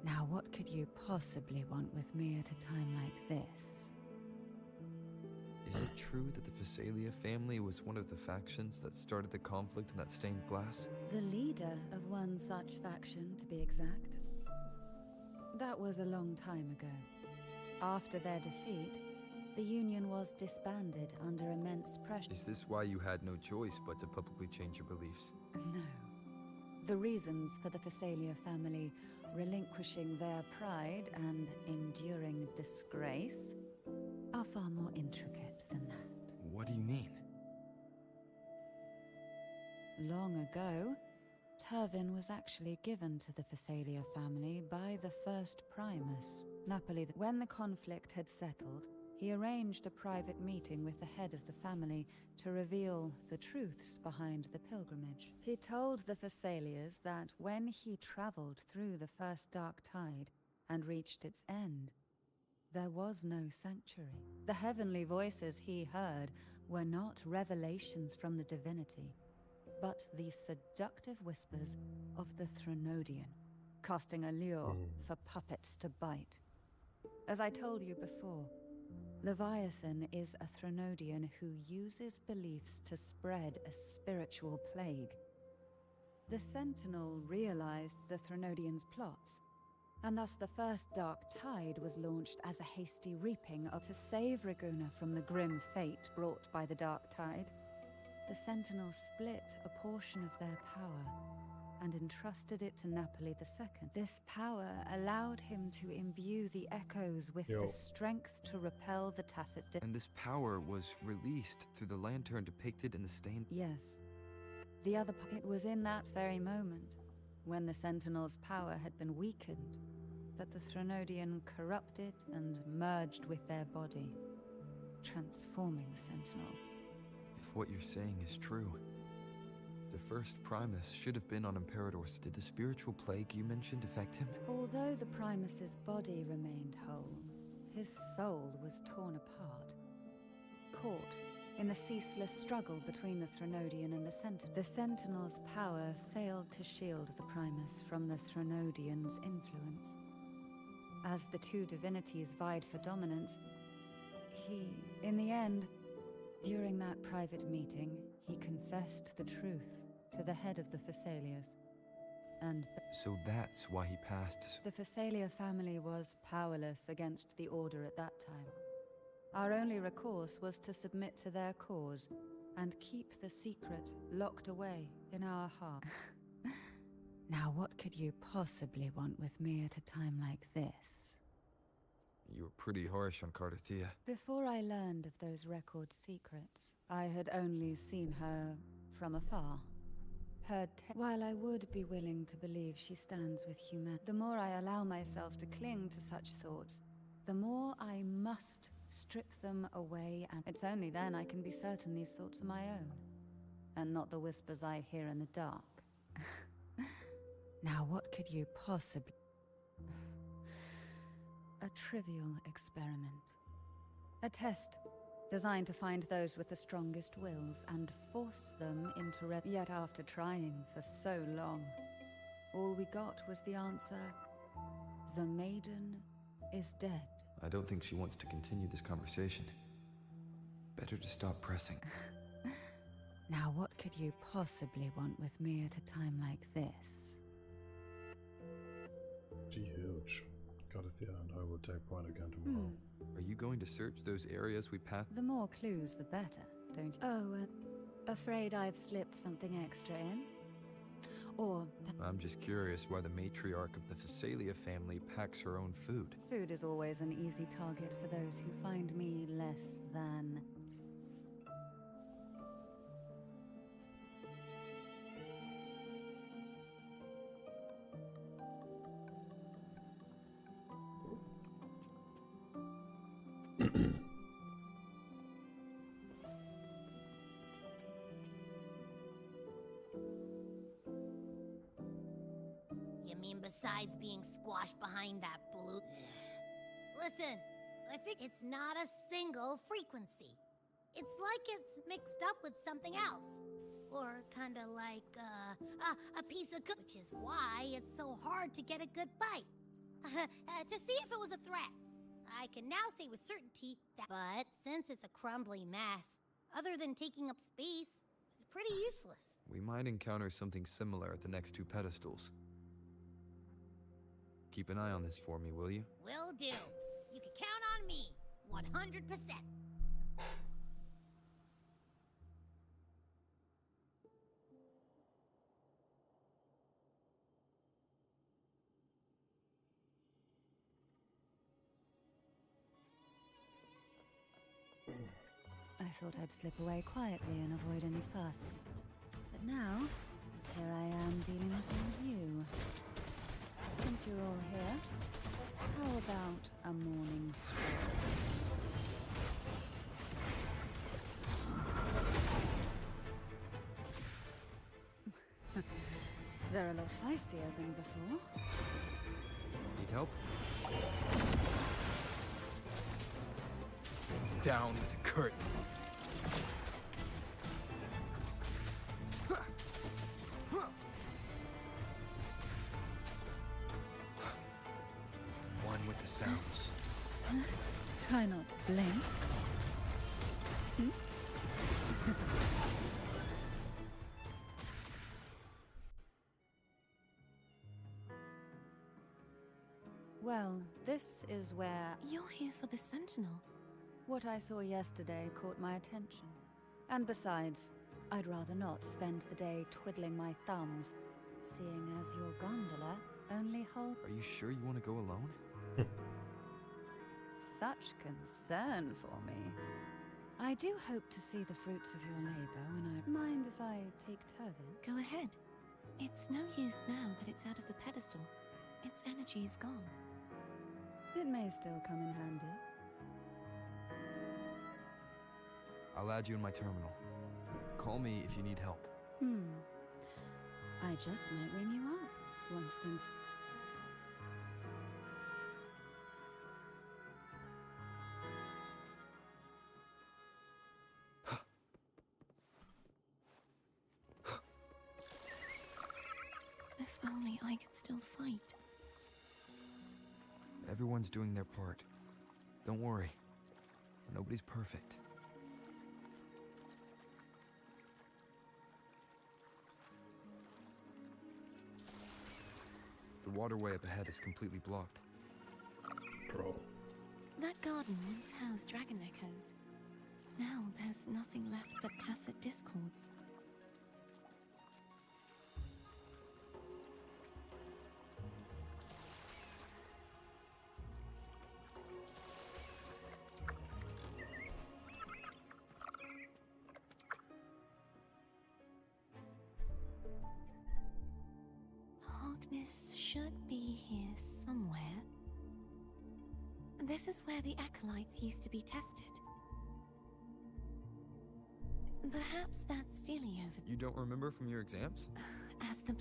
Speaker 9: Now, what could you possibly want with me at a time like this?
Speaker 3: Is it true that the Phasalia family was one of the factions that started the conflict in that stained glass?
Speaker 9: The leader of one such faction, to be exact. That was a long time ago. After their defeat, the Union was disbanded under immense pressure.
Speaker 3: Is this why you had no choice but to publicly change your beliefs?
Speaker 9: No. The reasons for the Phasalia family relinquishing their pride and enduring disgrace are far more intricate than that.
Speaker 3: What do you mean?
Speaker 9: Long ago, Turvin was actually given to the Phasalia family by the first Primus, Napoli. When the conflict had settled, he arranged a private meeting with the head of the family to reveal the truths behind the pilgrimage. He told the Phasalias that when he traveled through the first dark tide and reached its end, there was no sanctuary. The heavenly voices he heard were not revelations from the divinity, but the seductive whispers of the Threnodian, casting a lure for puppets to bite. As I told you before, Leviathan is a Threnodian who uses beliefs to spread a spiritual plague. The Sentinel realized the Threnodian's plots, and thus the first Dark Tide was launched as a hasty reaping to save Raguna from the grim fate brought by the Dark Tide. The Sentinel split a portion of their power and entrusted it to Napoli II. This power allowed him to imbue the echoes with the strength to repel the tacit
Speaker 3: And this power was released through the lantern depicted in the stained...
Speaker 9: Yes. The other it was in that very moment, when the Sentinel's power had been weakened, that the Threnodian corrupted and merged with their body, transforming the Sentinel.
Speaker 3: If what you're saying is true, the first Primus should have been on Imperador's. Did the spiritual plague you mentioned affect him?
Speaker 9: Although the Primus's body remained whole, his soul was torn apart, caught in the ceaseless struggle between the Threnodian and the Sentinel. The Sentinel's power failed to shield the Primus from the Threnodian's influence. As the two divinities vied for dominance, he, in the end, during that private meeting, he confessed the truth to the head of the Phasalias. And
Speaker 3: so that's why he passed.
Speaker 9: The Phasalia family was powerless against the Order at that time. Our only recourse was to submit to their cause and keep the secret locked away in our heart. Now, what could you possibly want with me at a time like this?
Speaker 3: You were pretty harsh on Cardathia.
Speaker 9: Before I learned of those record secrets, I had only seen her from afar. While I would be willing to believe she stands with humanity, the more I allow myself to cling to such thoughts, the more I must strip them away, and it's only then I can be certain these thoughts are my own, and not the whispers I hear in the dark. Now, what could you possibly... A trivial experiment. A test designed to find those with the strongest wills and force them into Yet after trying for so long, all we got was the answer, the maiden is dead.
Speaker 3: I don't think she wants to continue this conversation. Better to stop pressing.
Speaker 9: Now what could you possibly want with me at a time like this?
Speaker 1: She huge. Got it, yeah, and I will take point again tomorrow.
Speaker 3: Are you going to search those areas we passed?
Speaker 9: The more clues, the better, don't you? Oh, afraid I've slipped something extra in? Or...
Speaker 3: I'm just curious why the matriarch of the Phasalia family packs her own food.
Speaker 9: Food is always an easy target for those who find me less than...
Speaker 4: You mean besides being squashed behind that blue... Listen, I think it's not a single frequency. It's like it's mixed up with something else. Or kinda like, a piece of which is why it's so hard to get a good bite. To see if it was a threat. I can now say with certainty that... But since it's a crumbly mess, other than taking up space, it's pretty useless.
Speaker 3: We might encounter something similar at the next two pedestals. Keep an eye on this for me, will you?
Speaker 4: Will do. You can count on me, 100%.
Speaker 9: I thought I'd slip away quietly and avoid any fuss. But now, here I am dealing with you. Since you're all here, how about a morning stroll? They're a lot feistier than before.
Speaker 3: Need help? Down with the curtain. One with the sounds.
Speaker 9: Try not to blink. Well, this is where...
Speaker 6: You're here for the Sentinel.
Speaker 9: What I saw yesterday caught my attention. And besides, I'd rather not spend the day twiddling my thumbs, seeing as your gondola only holds...
Speaker 3: Are you sure you want to go alone?
Speaker 9: Such concern for me. I do hope to see the fruits of your labor when I... Mind if I take Turvin?
Speaker 6: Go ahead. It's no use now that it's out of the pedestal. Its energy is gone.
Speaker 9: It may still come in handy.
Speaker 3: I'll add you in my terminal. Call me if you need help.
Speaker 9: I just might ring you up once things...
Speaker 6: If only I could still fight.
Speaker 3: Everyone's doing their part. Don't worry. Nobody's perfect. The waterway up ahead is completely blocked.
Speaker 1: Bro.
Speaker 6: That garden once housed dragon echoes. Now there's nothing left but tacit discords. Harkness should be here somewhere. This is where the acolytes used to be tested. Perhaps that's Steely over there.
Speaker 3: You don't remember from your exams?
Speaker 6: As the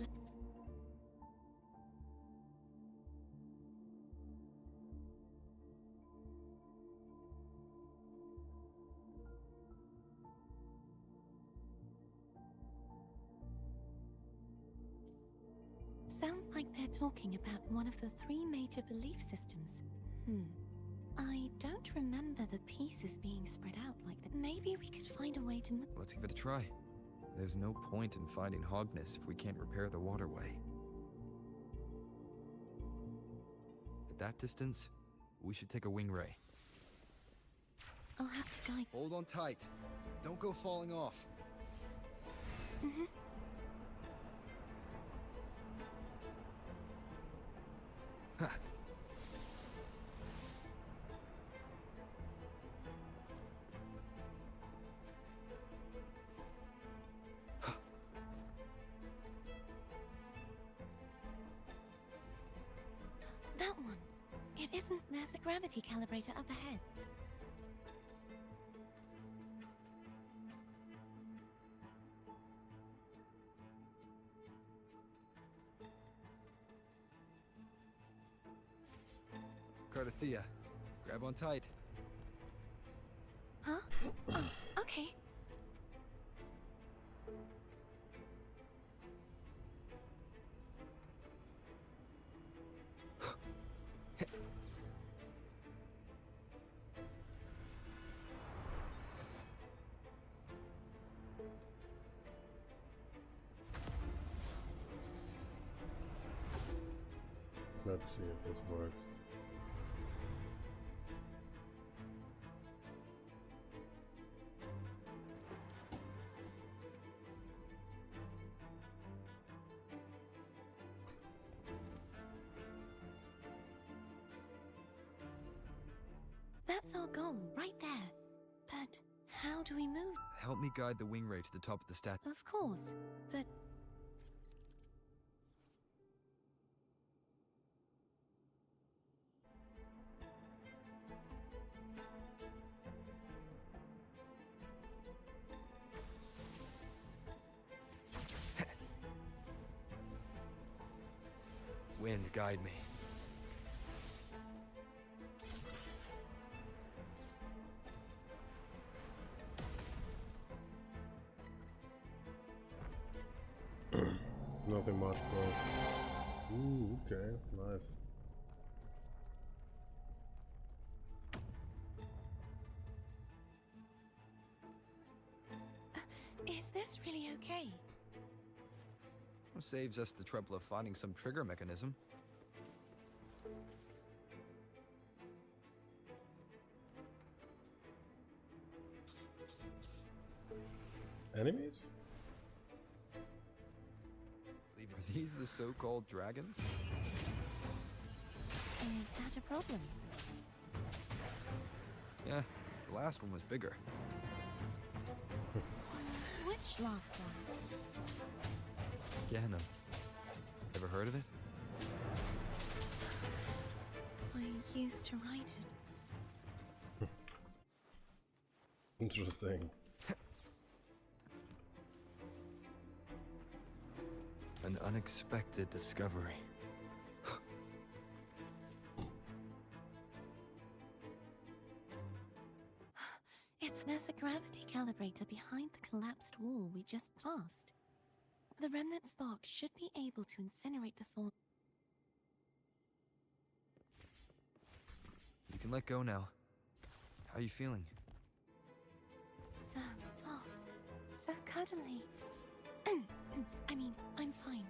Speaker 6: Sounds like they're talking about one of the 3 major belief systems. I don't remember the pieces being spread out like that. Maybe we could find a way to
Speaker 3: Let's give it a try. There's no point in finding Hogness if we can't repair the waterway. At that distance, we should take a wing ray.
Speaker 6: I'll have to guide.
Speaker 3: Hold on tight. Don't go falling off. Ha.
Speaker 6: That one. It isn't. There's a gravity calibrator up ahead.
Speaker 3: Cardathea, grab on tight.
Speaker 6: Huh? Oh, okay.
Speaker 1: Let's see if this works.
Speaker 6: That's our goal, right there. But how do we move?
Speaker 3: Help me guide the wing ray to the top of the stat.
Speaker 6: Of course, but...
Speaker 3: Wind, guide me.
Speaker 1: Nothing much, bro. Ooh, okay, nice.
Speaker 6: Is this really okay?
Speaker 3: Saves us the trouble of finding some trigger mechanism.
Speaker 1: Enemies?
Speaker 3: Are these the so-called dragons?
Speaker 6: Is that a problem?
Speaker 3: Yeah, the last one was bigger.
Speaker 6: Which last one?
Speaker 3: Ganem. Ever heard of it?
Speaker 6: I used to ride it.
Speaker 1: Interesting.
Speaker 3: An unexpected discovery.
Speaker 6: There's a gravity calibrator behind the collapsed wall we just passed. The remnant spark should be able to incinerate the thorn.
Speaker 3: You can let go now. How are you feeling?
Speaker 6: So soft. So cuddly. I mean, I'm fine.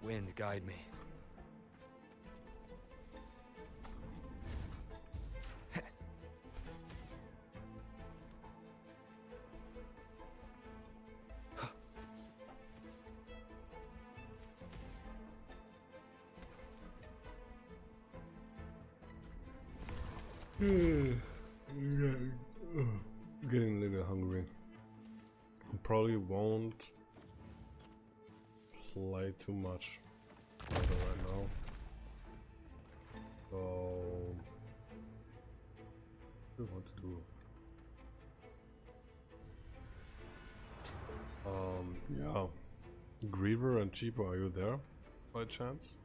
Speaker 3: Wind, guide me.
Speaker 1: Getting a little hungry. Probably won't play too much right now. So what do I want to do? Yeah. Griever and Cheaper, are you there by chance?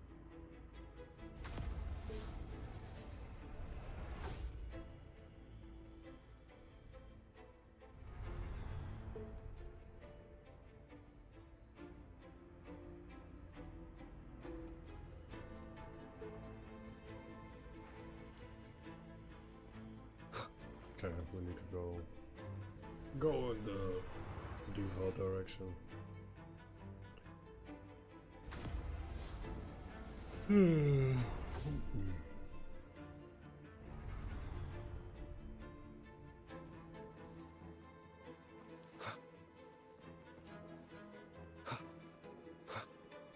Speaker 1: we need to go in the default direction.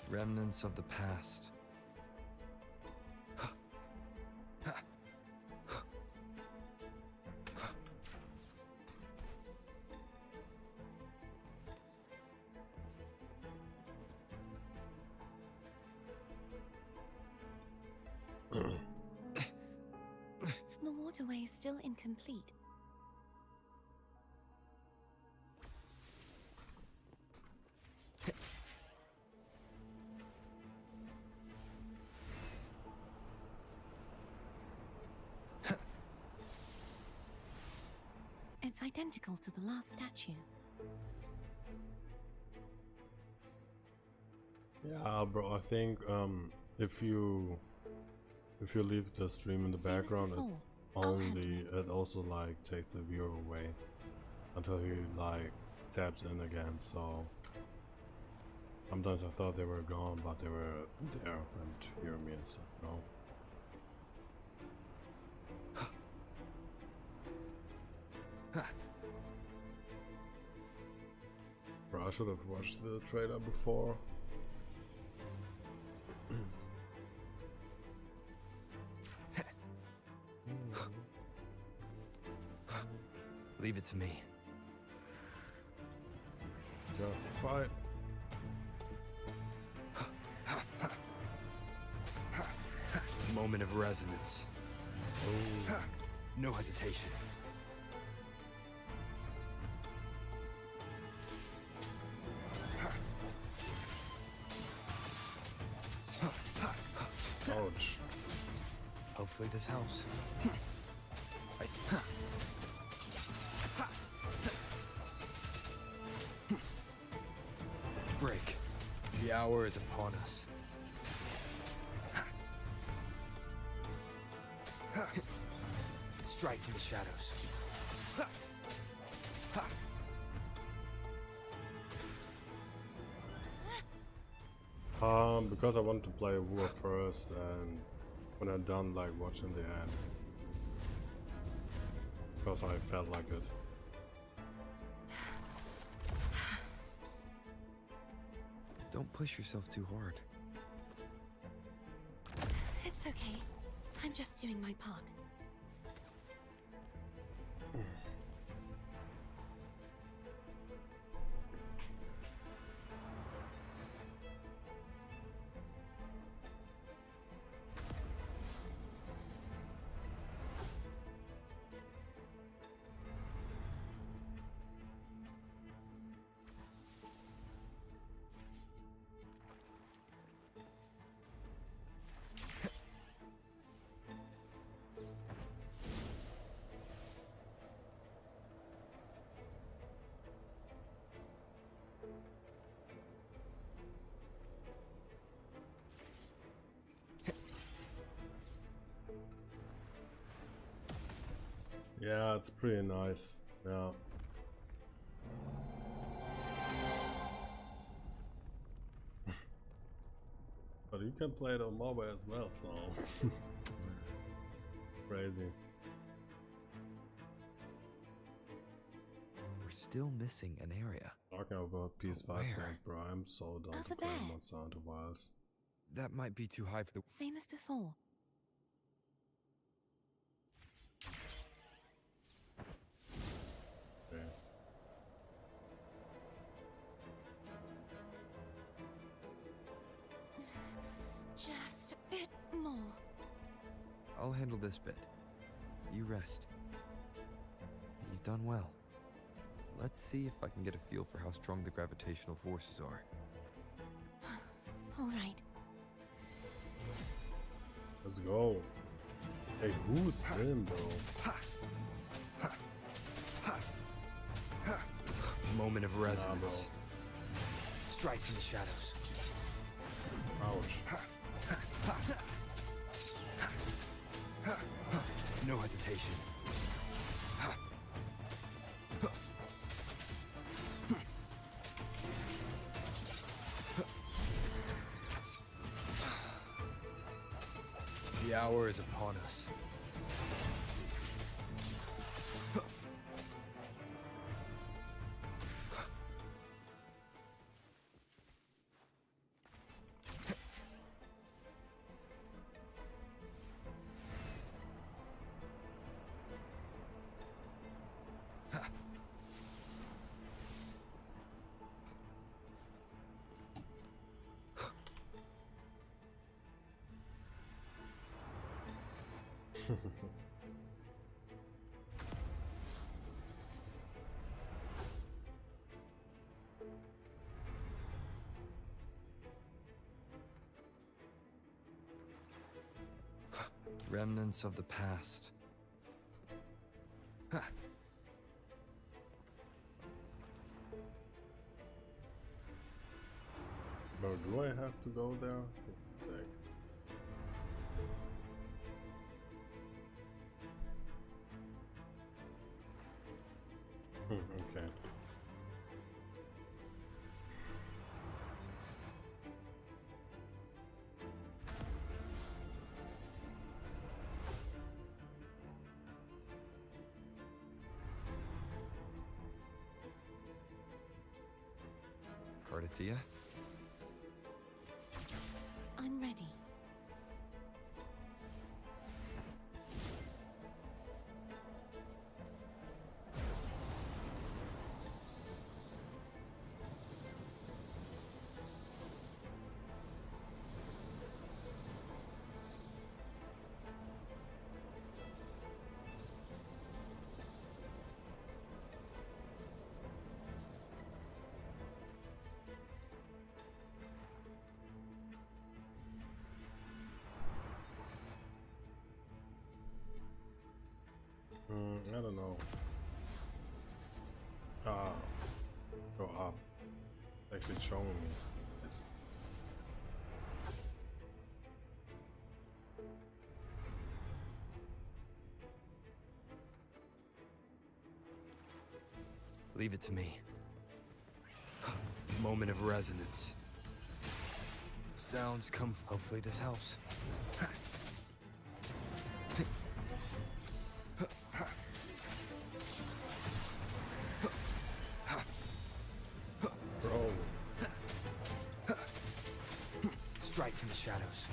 Speaker 3: Remnants of the past.
Speaker 6: The waterway is still incomplete. It's identical to the last statue.
Speaker 1: Yeah, bro, I think if you leave the stream in the
Speaker 6: Same as
Speaker 1: background,
Speaker 6: before. I'll handle
Speaker 1: it also like takes the viewer away until he like taps in again. So sometimes I thought they were gone, but they were there and hear me and stuff. No. Bro, I should have watched the trailer before.
Speaker 3: Leave it to me.
Speaker 1: Just fight.
Speaker 3: Moment of resonance.
Speaker 1: Oh.
Speaker 3: No hesitation.
Speaker 1: Ouch.
Speaker 3: Hopefully this helps. Break. The hour is upon us. Strike from the shadows.
Speaker 1: Because I want to play WuWa first, and when I'm done like watching the end, because I felt like it.
Speaker 3: Don't push yourself too hard.
Speaker 6: It's okay. I'm just doing my part.
Speaker 1: Yeah, it's pretty nice. Yeah. But you can play it on mobile as well, so crazy.
Speaker 3: We're still missing an area.
Speaker 1: Talking about PS5
Speaker 3: Where?
Speaker 1: Grand Prime, so done
Speaker 6: Over
Speaker 1: for playing
Speaker 6: there.
Speaker 1: Monster Hunter Wilds.
Speaker 3: That might be too high for the...
Speaker 6: Same as before.
Speaker 1: Okay.
Speaker 6: Just a bit more.
Speaker 3: I'll handle this bit. You rest. You've done well. Let's see if I can get a feel for how strong the gravitational forces are.
Speaker 6: All right.
Speaker 1: Let's go. Hey, who's in, bro?
Speaker 3: Moment of resonance. Strike from the shadows.
Speaker 1: Ouch.
Speaker 3: No hesitation. power is upon us. Remnants of the past.
Speaker 1: But do I have to go there? Like, okay.
Speaker 3: Cardathia?
Speaker 6: I'm ready.
Speaker 1: I don't know. Go up. It's actually showing me. Yes.
Speaker 3: Leave it to me. Moment of resonance. Sounds come. Hopefully this helps.
Speaker 1: Bro.
Speaker 3: Strike from the shadows.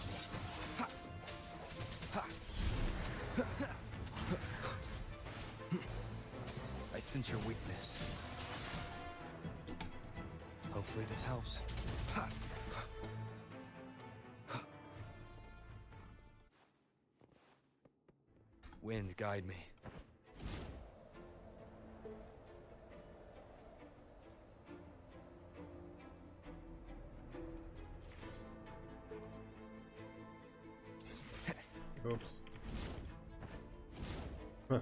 Speaker 3: I sense your weakness. Hopefully this helps. Wind, guide me.
Speaker 1: Oops. Huh.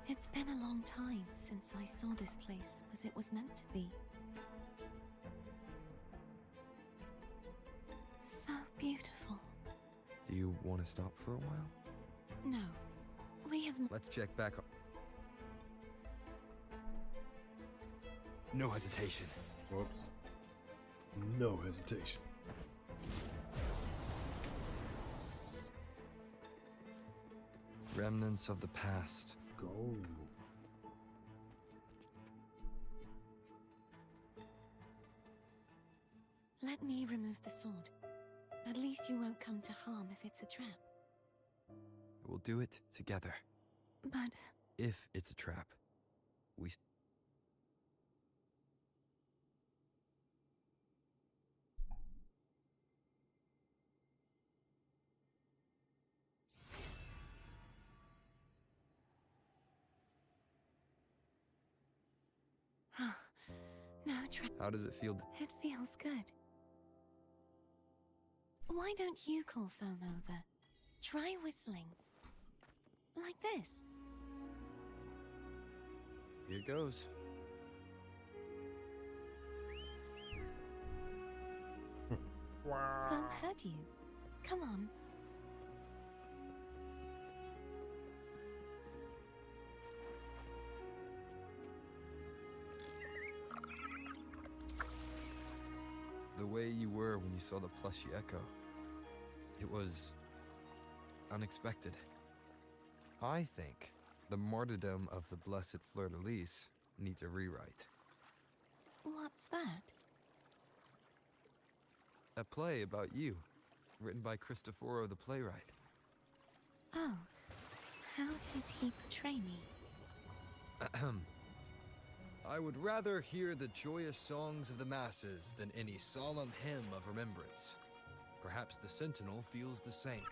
Speaker 6: It's been a long time since I saw this place as it was meant to be. So beautiful.
Speaker 3: Do you want to stop for a while?
Speaker 6: No, we have...
Speaker 3: Let's check back. No hesitation.
Speaker 1: Whoops. No hesitation.
Speaker 3: Remnants of the past.
Speaker 1: Let's go.
Speaker 6: Let me remove the sword. At least you won't come to harm if it's a trap.
Speaker 3: We'll do it together.
Speaker 6: But...
Speaker 3: If it's a trap, we...
Speaker 6: No trap.
Speaker 3: How does it feel?
Speaker 6: It feels good. Why don't you call Foam over? Try whistling. Like this.
Speaker 3: Here goes.
Speaker 6: Foam heard you. Come on.
Speaker 3: The way you were when you saw the plushy Echo, it was unexpected. I think the martyrdom of the blessed fleur-de-lis needs a rewrite.
Speaker 6: What's that?
Speaker 3: A play about you, written by Cristoforo the playwright.
Speaker 6: Oh, how did he portray me?
Speaker 3: Ahem. I would rather hear the joyous songs of the masses than any solemn hymn of remembrance. Perhaps the Sentinel feels the same.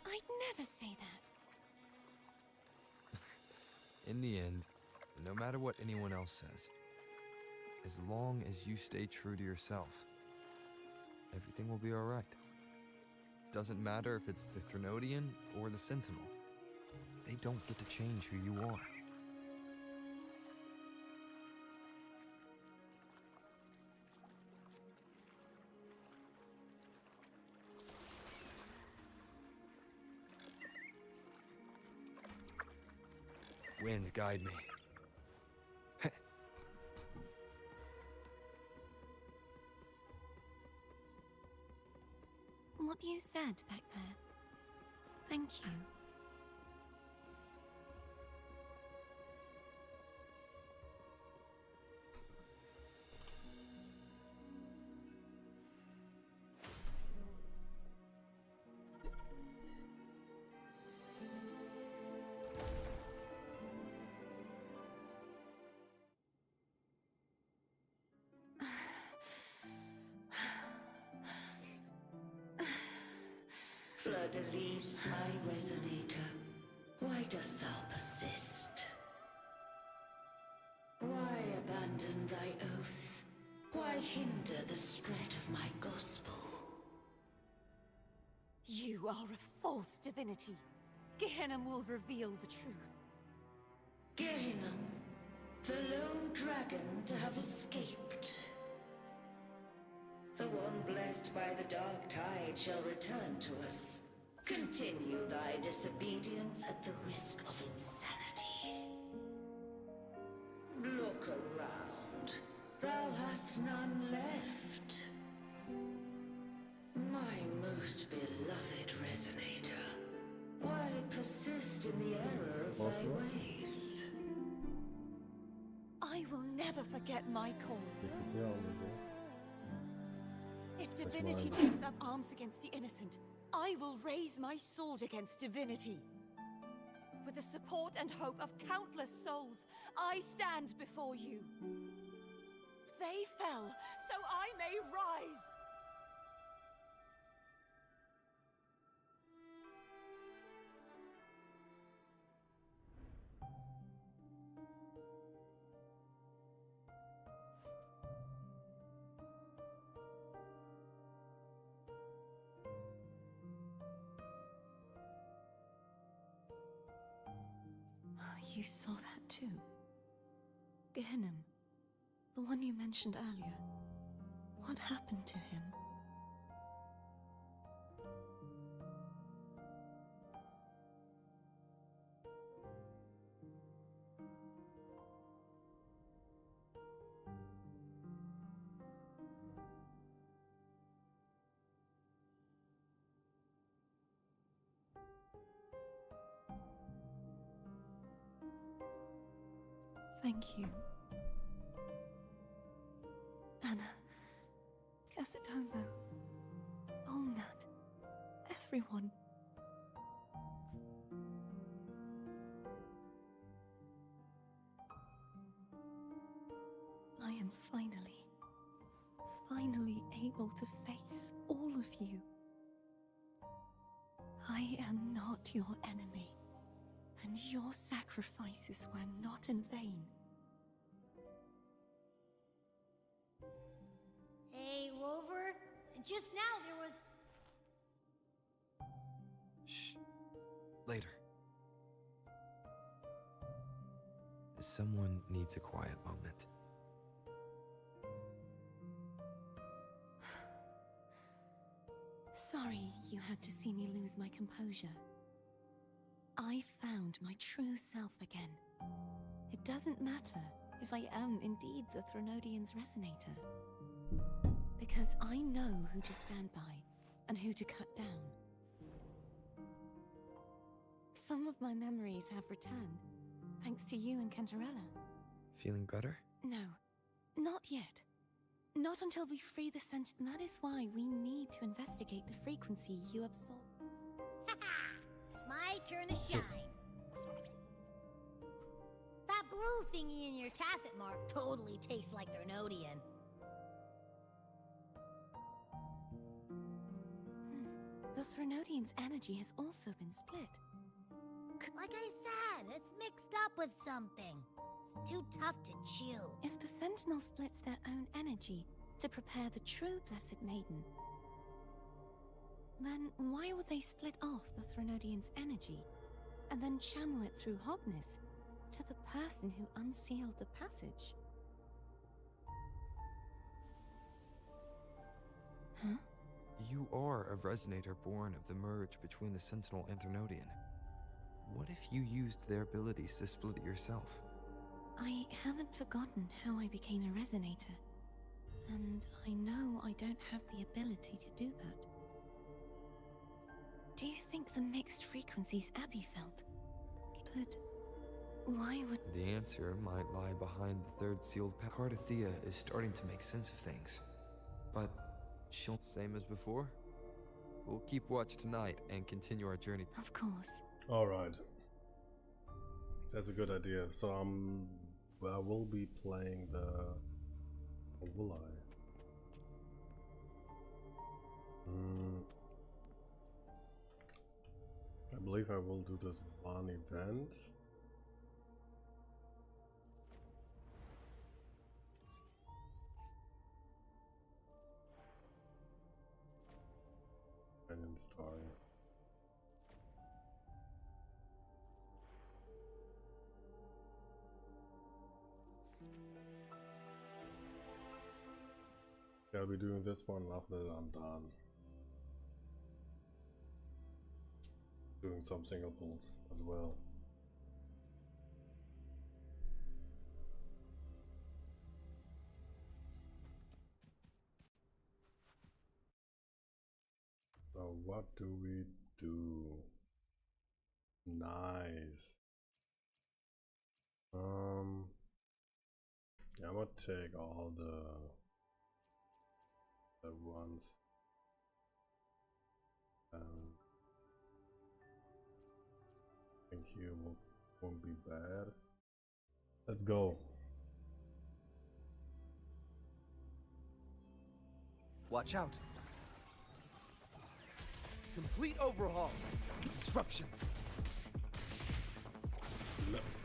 Speaker 6: I'd never say that.
Speaker 3: In the end, no matter what anyone else says, as long as you stay true to yourself, everything will be alright. Doesn't matter if it's the Threnodian or the Sentinel. They don't get to change who you are. Wind, guide me.
Speaker 6: What you said back there. Thank you.
Speaker 11: Fleur-de-lis, my resonator, why dost thou persist? Why abandon thy oath? Why hinder the spread of my gospel?
Speaker 6: You are a false divinity. Gehenna will reveal the truth.
Speaker 11: Gehenna, the lone dragon to have escaped. The one blessed by the dark tide shall return to us. Continue thy disobedience at the risk of insanity. Look around. Thou hast none left. My most beloved resonator, why persist in the error of thy ways?
Speaker 6: I will never forget my cause. If divinity takes up arms against the innocent, I will raise my sword against divinity. With the support and hope of countless souls, I stand before you. They fell, so I may rise! You saw that too? Gehenna, the one you mentioned earlier. What happened to him? Thank you. Anna, Casatomo, Olnat, everyone. I am finally able to face all of you. I am not your enemy. And your sacrifices were not in vain.
Speaker 4: Hey, Rover. Just now there was...
Speaker 3: Shh. Later. Someone needs a quiet moment.
Speaker 6: Sorry you had to see me lose my composure. I found my true self again. It doesn't matter if I am indeed the Threnodian's resonator. Because I know who to stand by and who to cut down. Some of my memories have returned, thanks to you and Cantarella.
Speaker 3: Feeling better?
Speaker 6: No, not yet. Not until we free the scent. That is why we need to investigate the frequency you absorb.
Speaker 4: My turn to shine. That blue thingy in your tacit mark totally tastes like Threnodian.
Speaker 6: The Threnodian's energy has also been split.
Speaker 4: Like I said, it's mixed up with something. It's too tough to chew.
Speaker 6: If the Sentinel splits their own energy to prepare the true Blessed Maiden, then why would they split off the Threnodian's energy and then channel it through Hogness to the person who unsealed the passage? Huh?
Speaker 3: You are a resonator born of the merge between the Sentinel and Threnodian. What if you used their abilities to split it yourself?
Speaker 6: I haven't forgotten how I became a resonator, and I know I don't have the ability to do that. Do you think the mixed frequencies Abby felt? But why would...
Speaker 3: The answer might lie behind the third sealed path. Cardathea is starting to make sense of things. But she'll... Same as before? We'll keep watch tonight and continue our journey.
Speaker 6: Of course.
Speaker 1: Alright. That's a good idea. So I will be playing the... Or will I? I believe I will do this one event. And then story. I'll be doing this one after I'm done. Doing some single pulls as well. So what do we do? Nice. Yeah, I'm gonna take all the ones. I think here won't be bad. Let's go.
Speaker 12: Watch out. Complete overhaul. Disruption.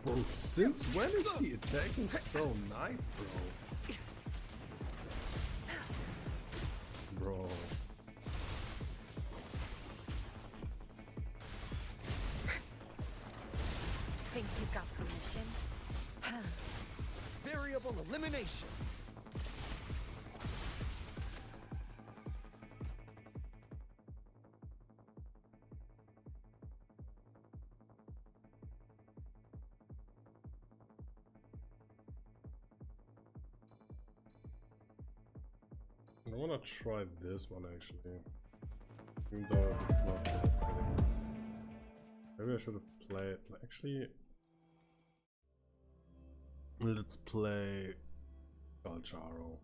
Speaker 1: Bro, since when is he attacking so nice, bro? Bro.
Speaker 11: Think you got permission?
Speaker 12: Variable elimination.
Speaker 1: I wanna try this one actually, even though it's not that fitting. Maybe I should have played. Actually, let's play Galcharo.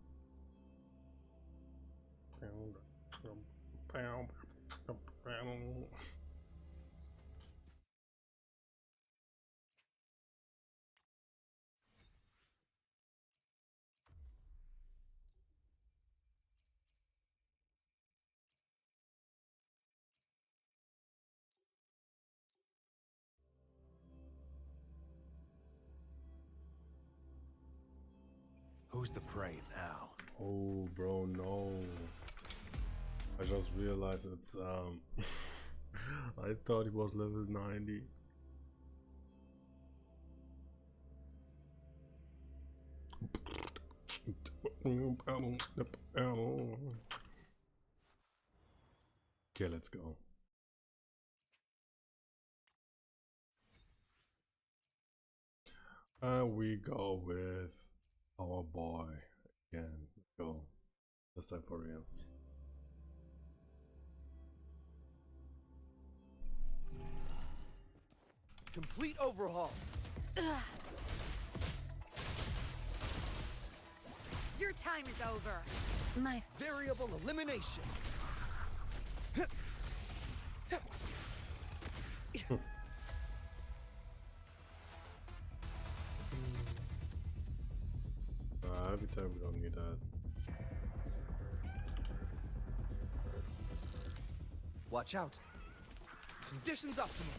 Speaker 12: Who's the prey now?
Speaker 1: Oh, bro, no. I just realized it's I thought it was level 90. Okay, let's go. We go with our boy again. Go. This time for real.
Speaker 12: Complete overhaul.
Speaker 13: Your time is over.
Speaker 6: My
Speaker 12: Variable elimination.
Speaker 1: Every time we don't need that.
Speaker 12: Watch out. Conditions optimal.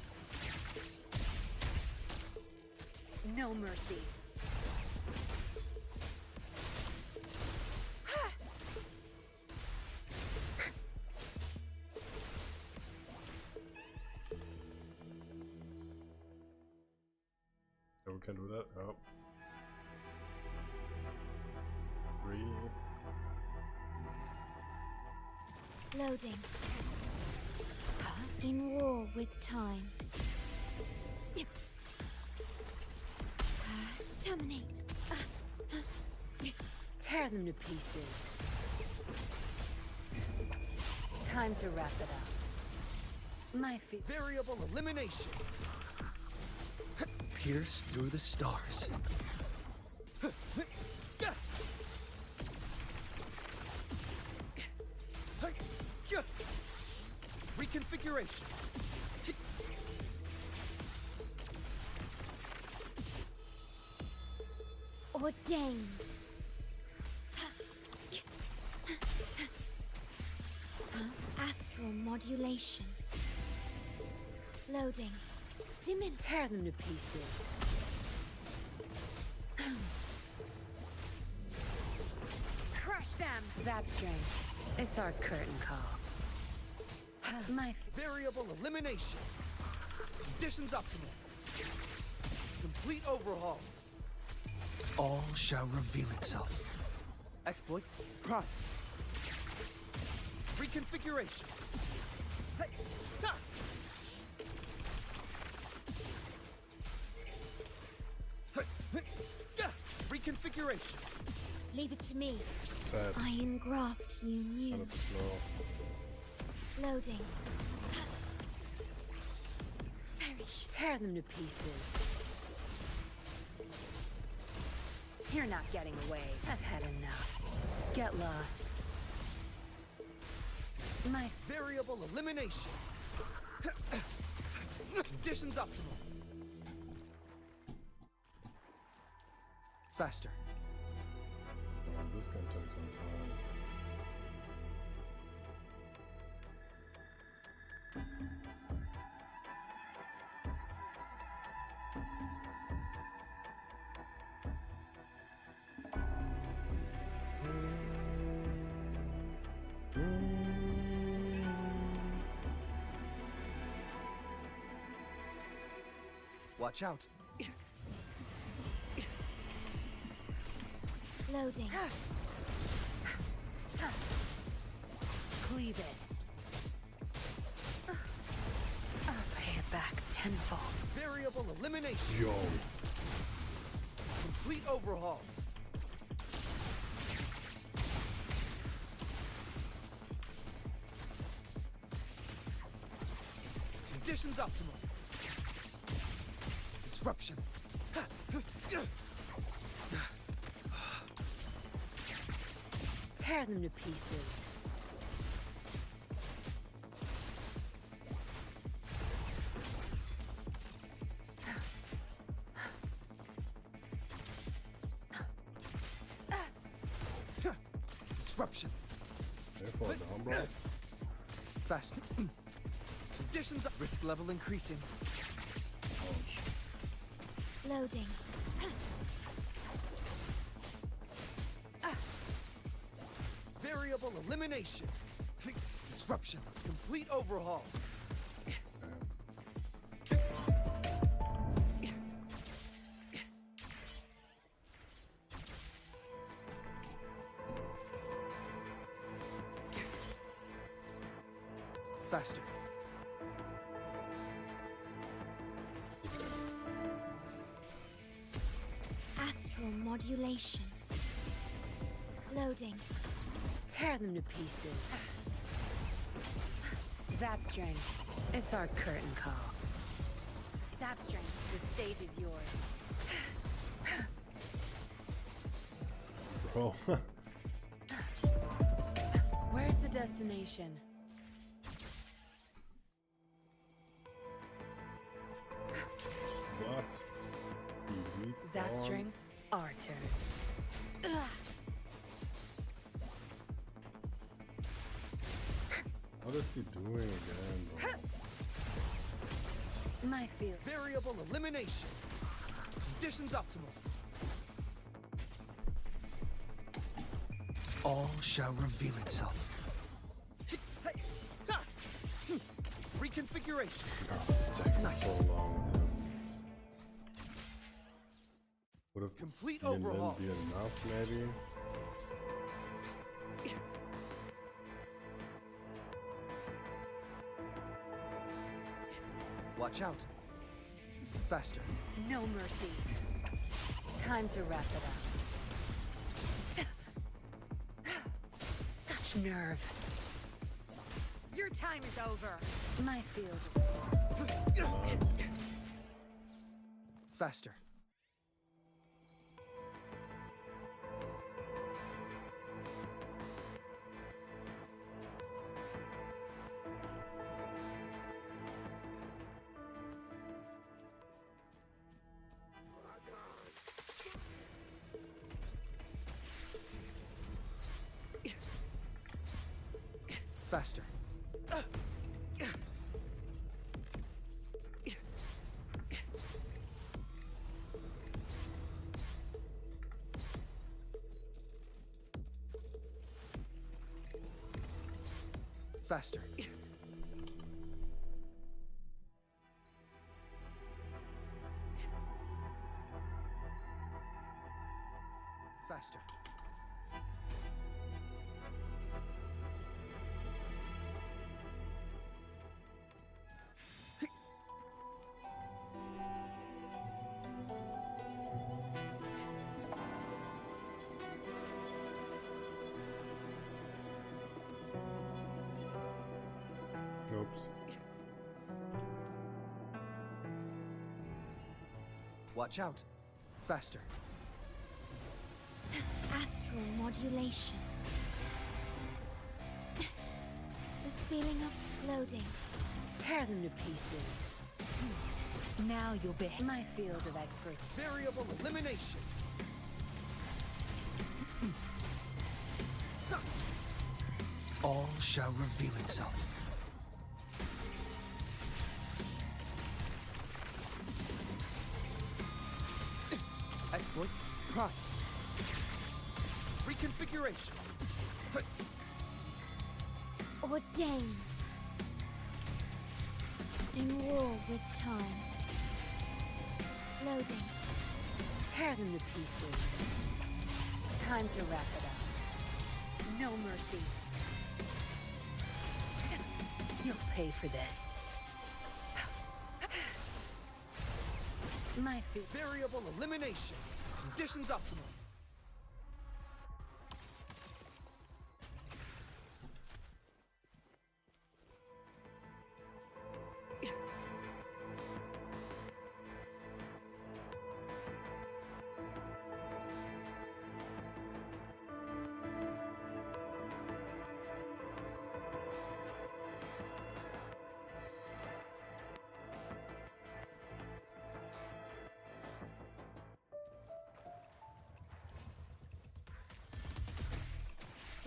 Speaker 13: No mercy.
Speaker 1: We can do that. Oh. 3.
Speaker 4: Loading. In war with time. Terminate.
Speaker 13: Tear them to pieces. Time to wrap it up. My feet.
Speaker 12: Variable elimination. Pierce through the stars. Reconfiguration.
Speaker 4: Ordained. Astral modulation. Loading.
Speaker 13: Tear them to pieces. Crush them! Zap strength. It's our curtain call. My
Speaker 12: Variable elimination. Conditions optimal. Complete overhaul. All shall reveal itself. Exploit prime. Reconfiguration. Hey, ha! Reconfiguration.
Speaker 4: Leave it to me.
Speaker 1: Sad.
Speaker 4: I engraft you new.
Speaker 1: Kind of slow.
Speaker 4: Loading. Perish.
Speaker 13: Tear them to pieces. You're not getting away. I've had enough. Get lost. My
Speaker 12: Variable elimination. Conditions optimal. Faster.
Speaker 1: This can take some time.
Speaker 12: Watch out.
Speaker 4: Loading.
Speaker 13: cleave it. I'll pay it back tenfold.
Speaker 12: Variable elimination.
Speaker 1: Yo.
Speaker 12: Complete overhaul. Conditions optimal. Disruption.
Speaker 13: Tear them to pieces.
Speaker 12: Disruption.
Speaker 1: Therefore, down, bro.
Speaker 12: Fast. Conditions. Risk level increasing.
Speaker 1: Ouch.
Speaker 4: Loading.
Speaker 12: Variable elimination. Disruption. Complete overhaul. Faster.
Speaker 4: Astral modulation. Loading.
Speaker 13: Tear them to pieces. Zapstring, it's our curtain call. Zapstring, the stage is yours.
Speaker 1: Oh.
Speaker 13: Where's the destination?
Speaker 1: What? He respawned?
Speaker 13: Zapstring, our turn.
Speaker 1: What is he doing again, bro?
Speaker 13: My field.
Speaker 12: Variable elimination. Conditions optimal. All shall reveal itself. Reconfiguration.
Speaker 1: Oh, it's taking so long with him. Would have
Speaker 12: Complete
Speaker 1: been
Speaker 12: overhaul.
Speaker 1: be enough, maybe?
Speaker 12: Watch out. Faster.
Speaker 13: No mercy. Time to wrap it up. Such nerve. Your time is over. My field.
Speaker 1: Nice.
Speaker 12: Faster. Faster. Faster. Faster.
Speaker 1: Oops.
Speaker 12: Watch out. Faster.
Speaker 4: Astral modulation. The feeling of floating.
Speaker 13: Tear them to pieces. Now you'll be my field of expertise.
Speaker 12: Variable elimination. All shall reveal itself. Exploit prime. Reconfiguration.
Speaker 4: Ordained. In war with time. Loading.
Speaker 13: Tear them to pieces. Time to wrap it up. No mercy. You'll pay for this. My field.
Speaker 12: Variable elimination. Conditions optimal.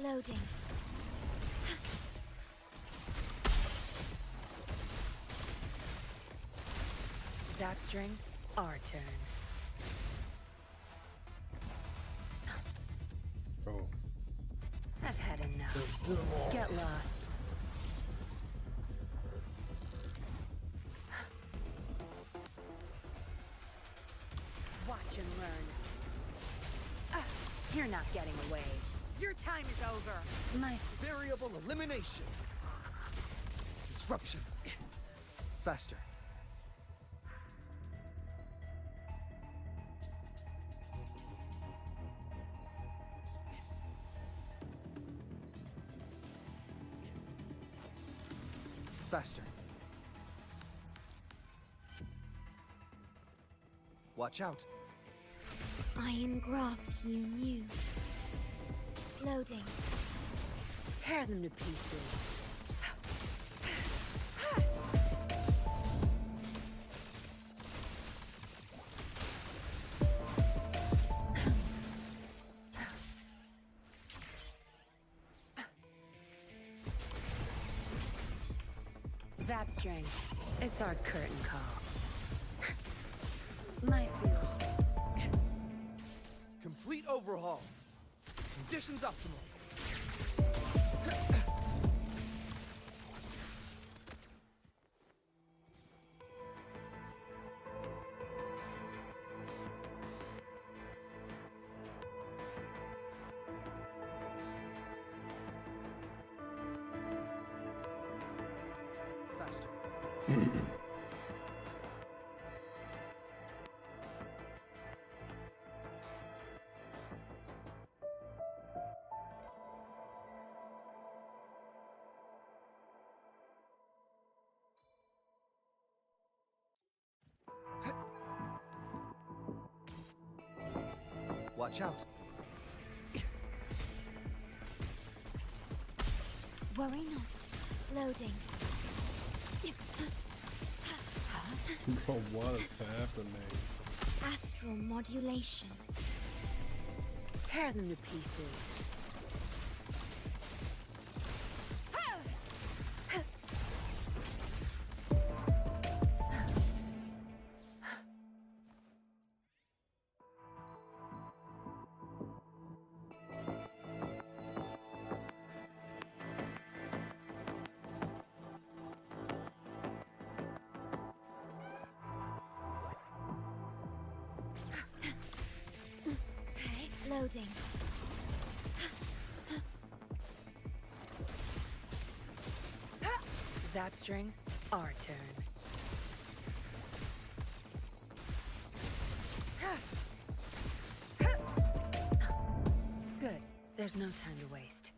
Speaker 4: Loading.
Speaker 13: Zapstring, our turn.
Speaker 1: Oh.
Speaker 13: I've had enough.
Speaker 1: There's still more.
Speaker 13: Get lost. Watch and learn. You're not getting away. Your time is over. My
Speaker 12: Variable elimination. Disruption. Faster. Faster. Watch out.
Speaker 4: I engraft you new. Loading.
Speaker 13: Tear them to pieces. Zapstring. It's our curtain call. My field.
Speaker 12: Complete overhaul. Conditions optimal. Faster. Watch out.
Speaker 4: Worry not. Loading.
Speaker 1: Bro, what is happening?
Speaker 4: Astral modulation.
Speaker 13: Tear them to pieces.
Speaker 4: Loading.
Speaker 13: Zapstring, our turn. Good. There's no time to waste.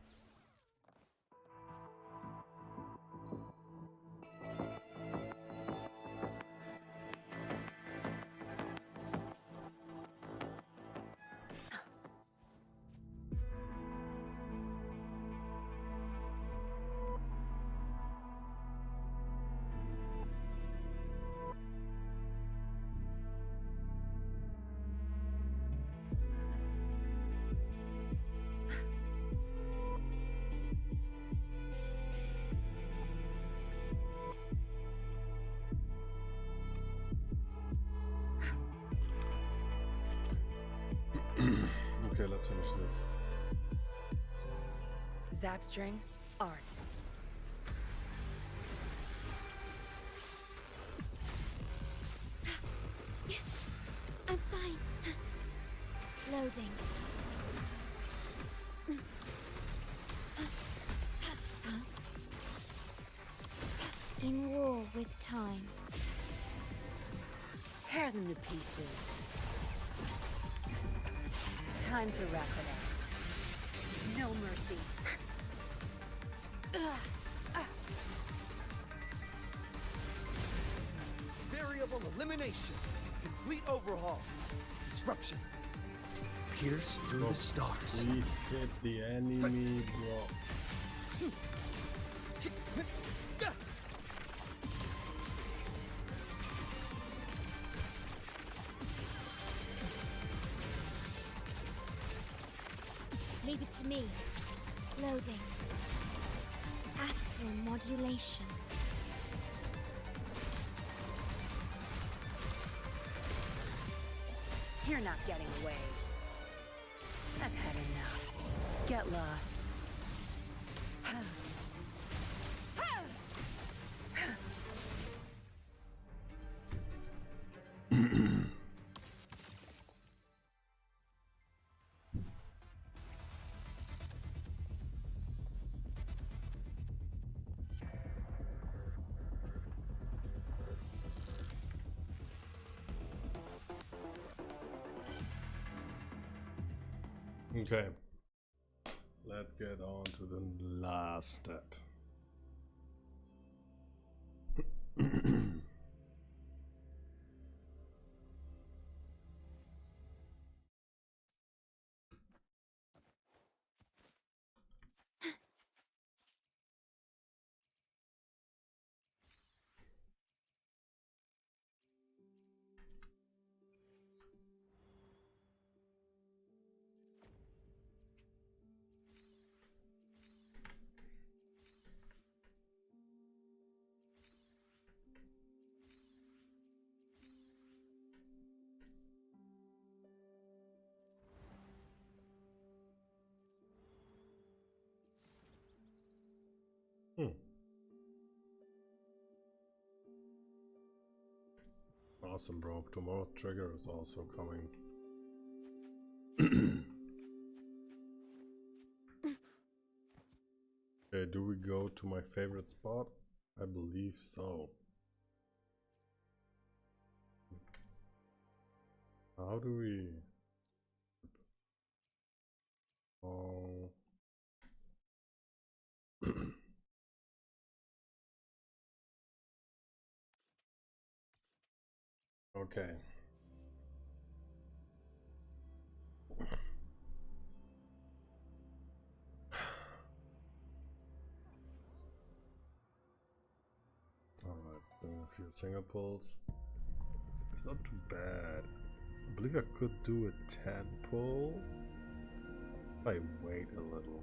Speaker 1: Okay, let's finish this.
Speaker 13: Zapstring, art.
Speaker 4: I'm fine. Loading. In war with time.
Speaker 13: Tear them to pieces. Time to wrap it up. No mercy.
Speaker 12: Variable elimination. Complete overhaul. Disruption. Pierce through the stars.
Speaker 1: Please hit the enemy, bro.
Speaker 4: Leave it to me. Loading. Astral modulation.
Speaker 13: You're not getting away. I've had enough. Get lost.
Speaker 1: Okay. Let's get on to the last step. Awesome, bro. Tomorrow trigger is also coming. Okay, do we go to my favorite spot? I believe so. How do we... Oh... Okay. Alright, doing a few single pulls. It's not too bad. I believe I could do a 10 pull if I wait a little.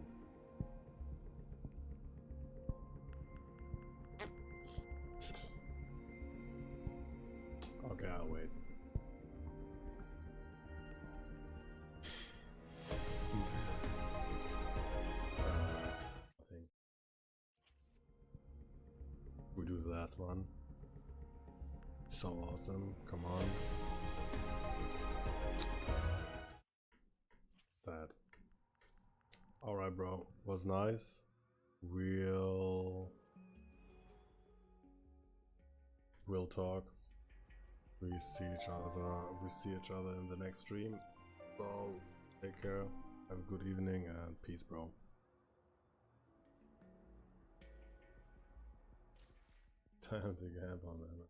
Speaker 1: Okay, I'll wait. I think we do the last one. So awesome, come on. That. Alright, bro, was nice. We'll talk. We see each other in the next stream. So take care, have a good evening, and peace, bro. Time to gamble, man.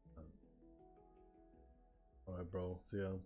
Speaker 1: Alright, bro, see ya.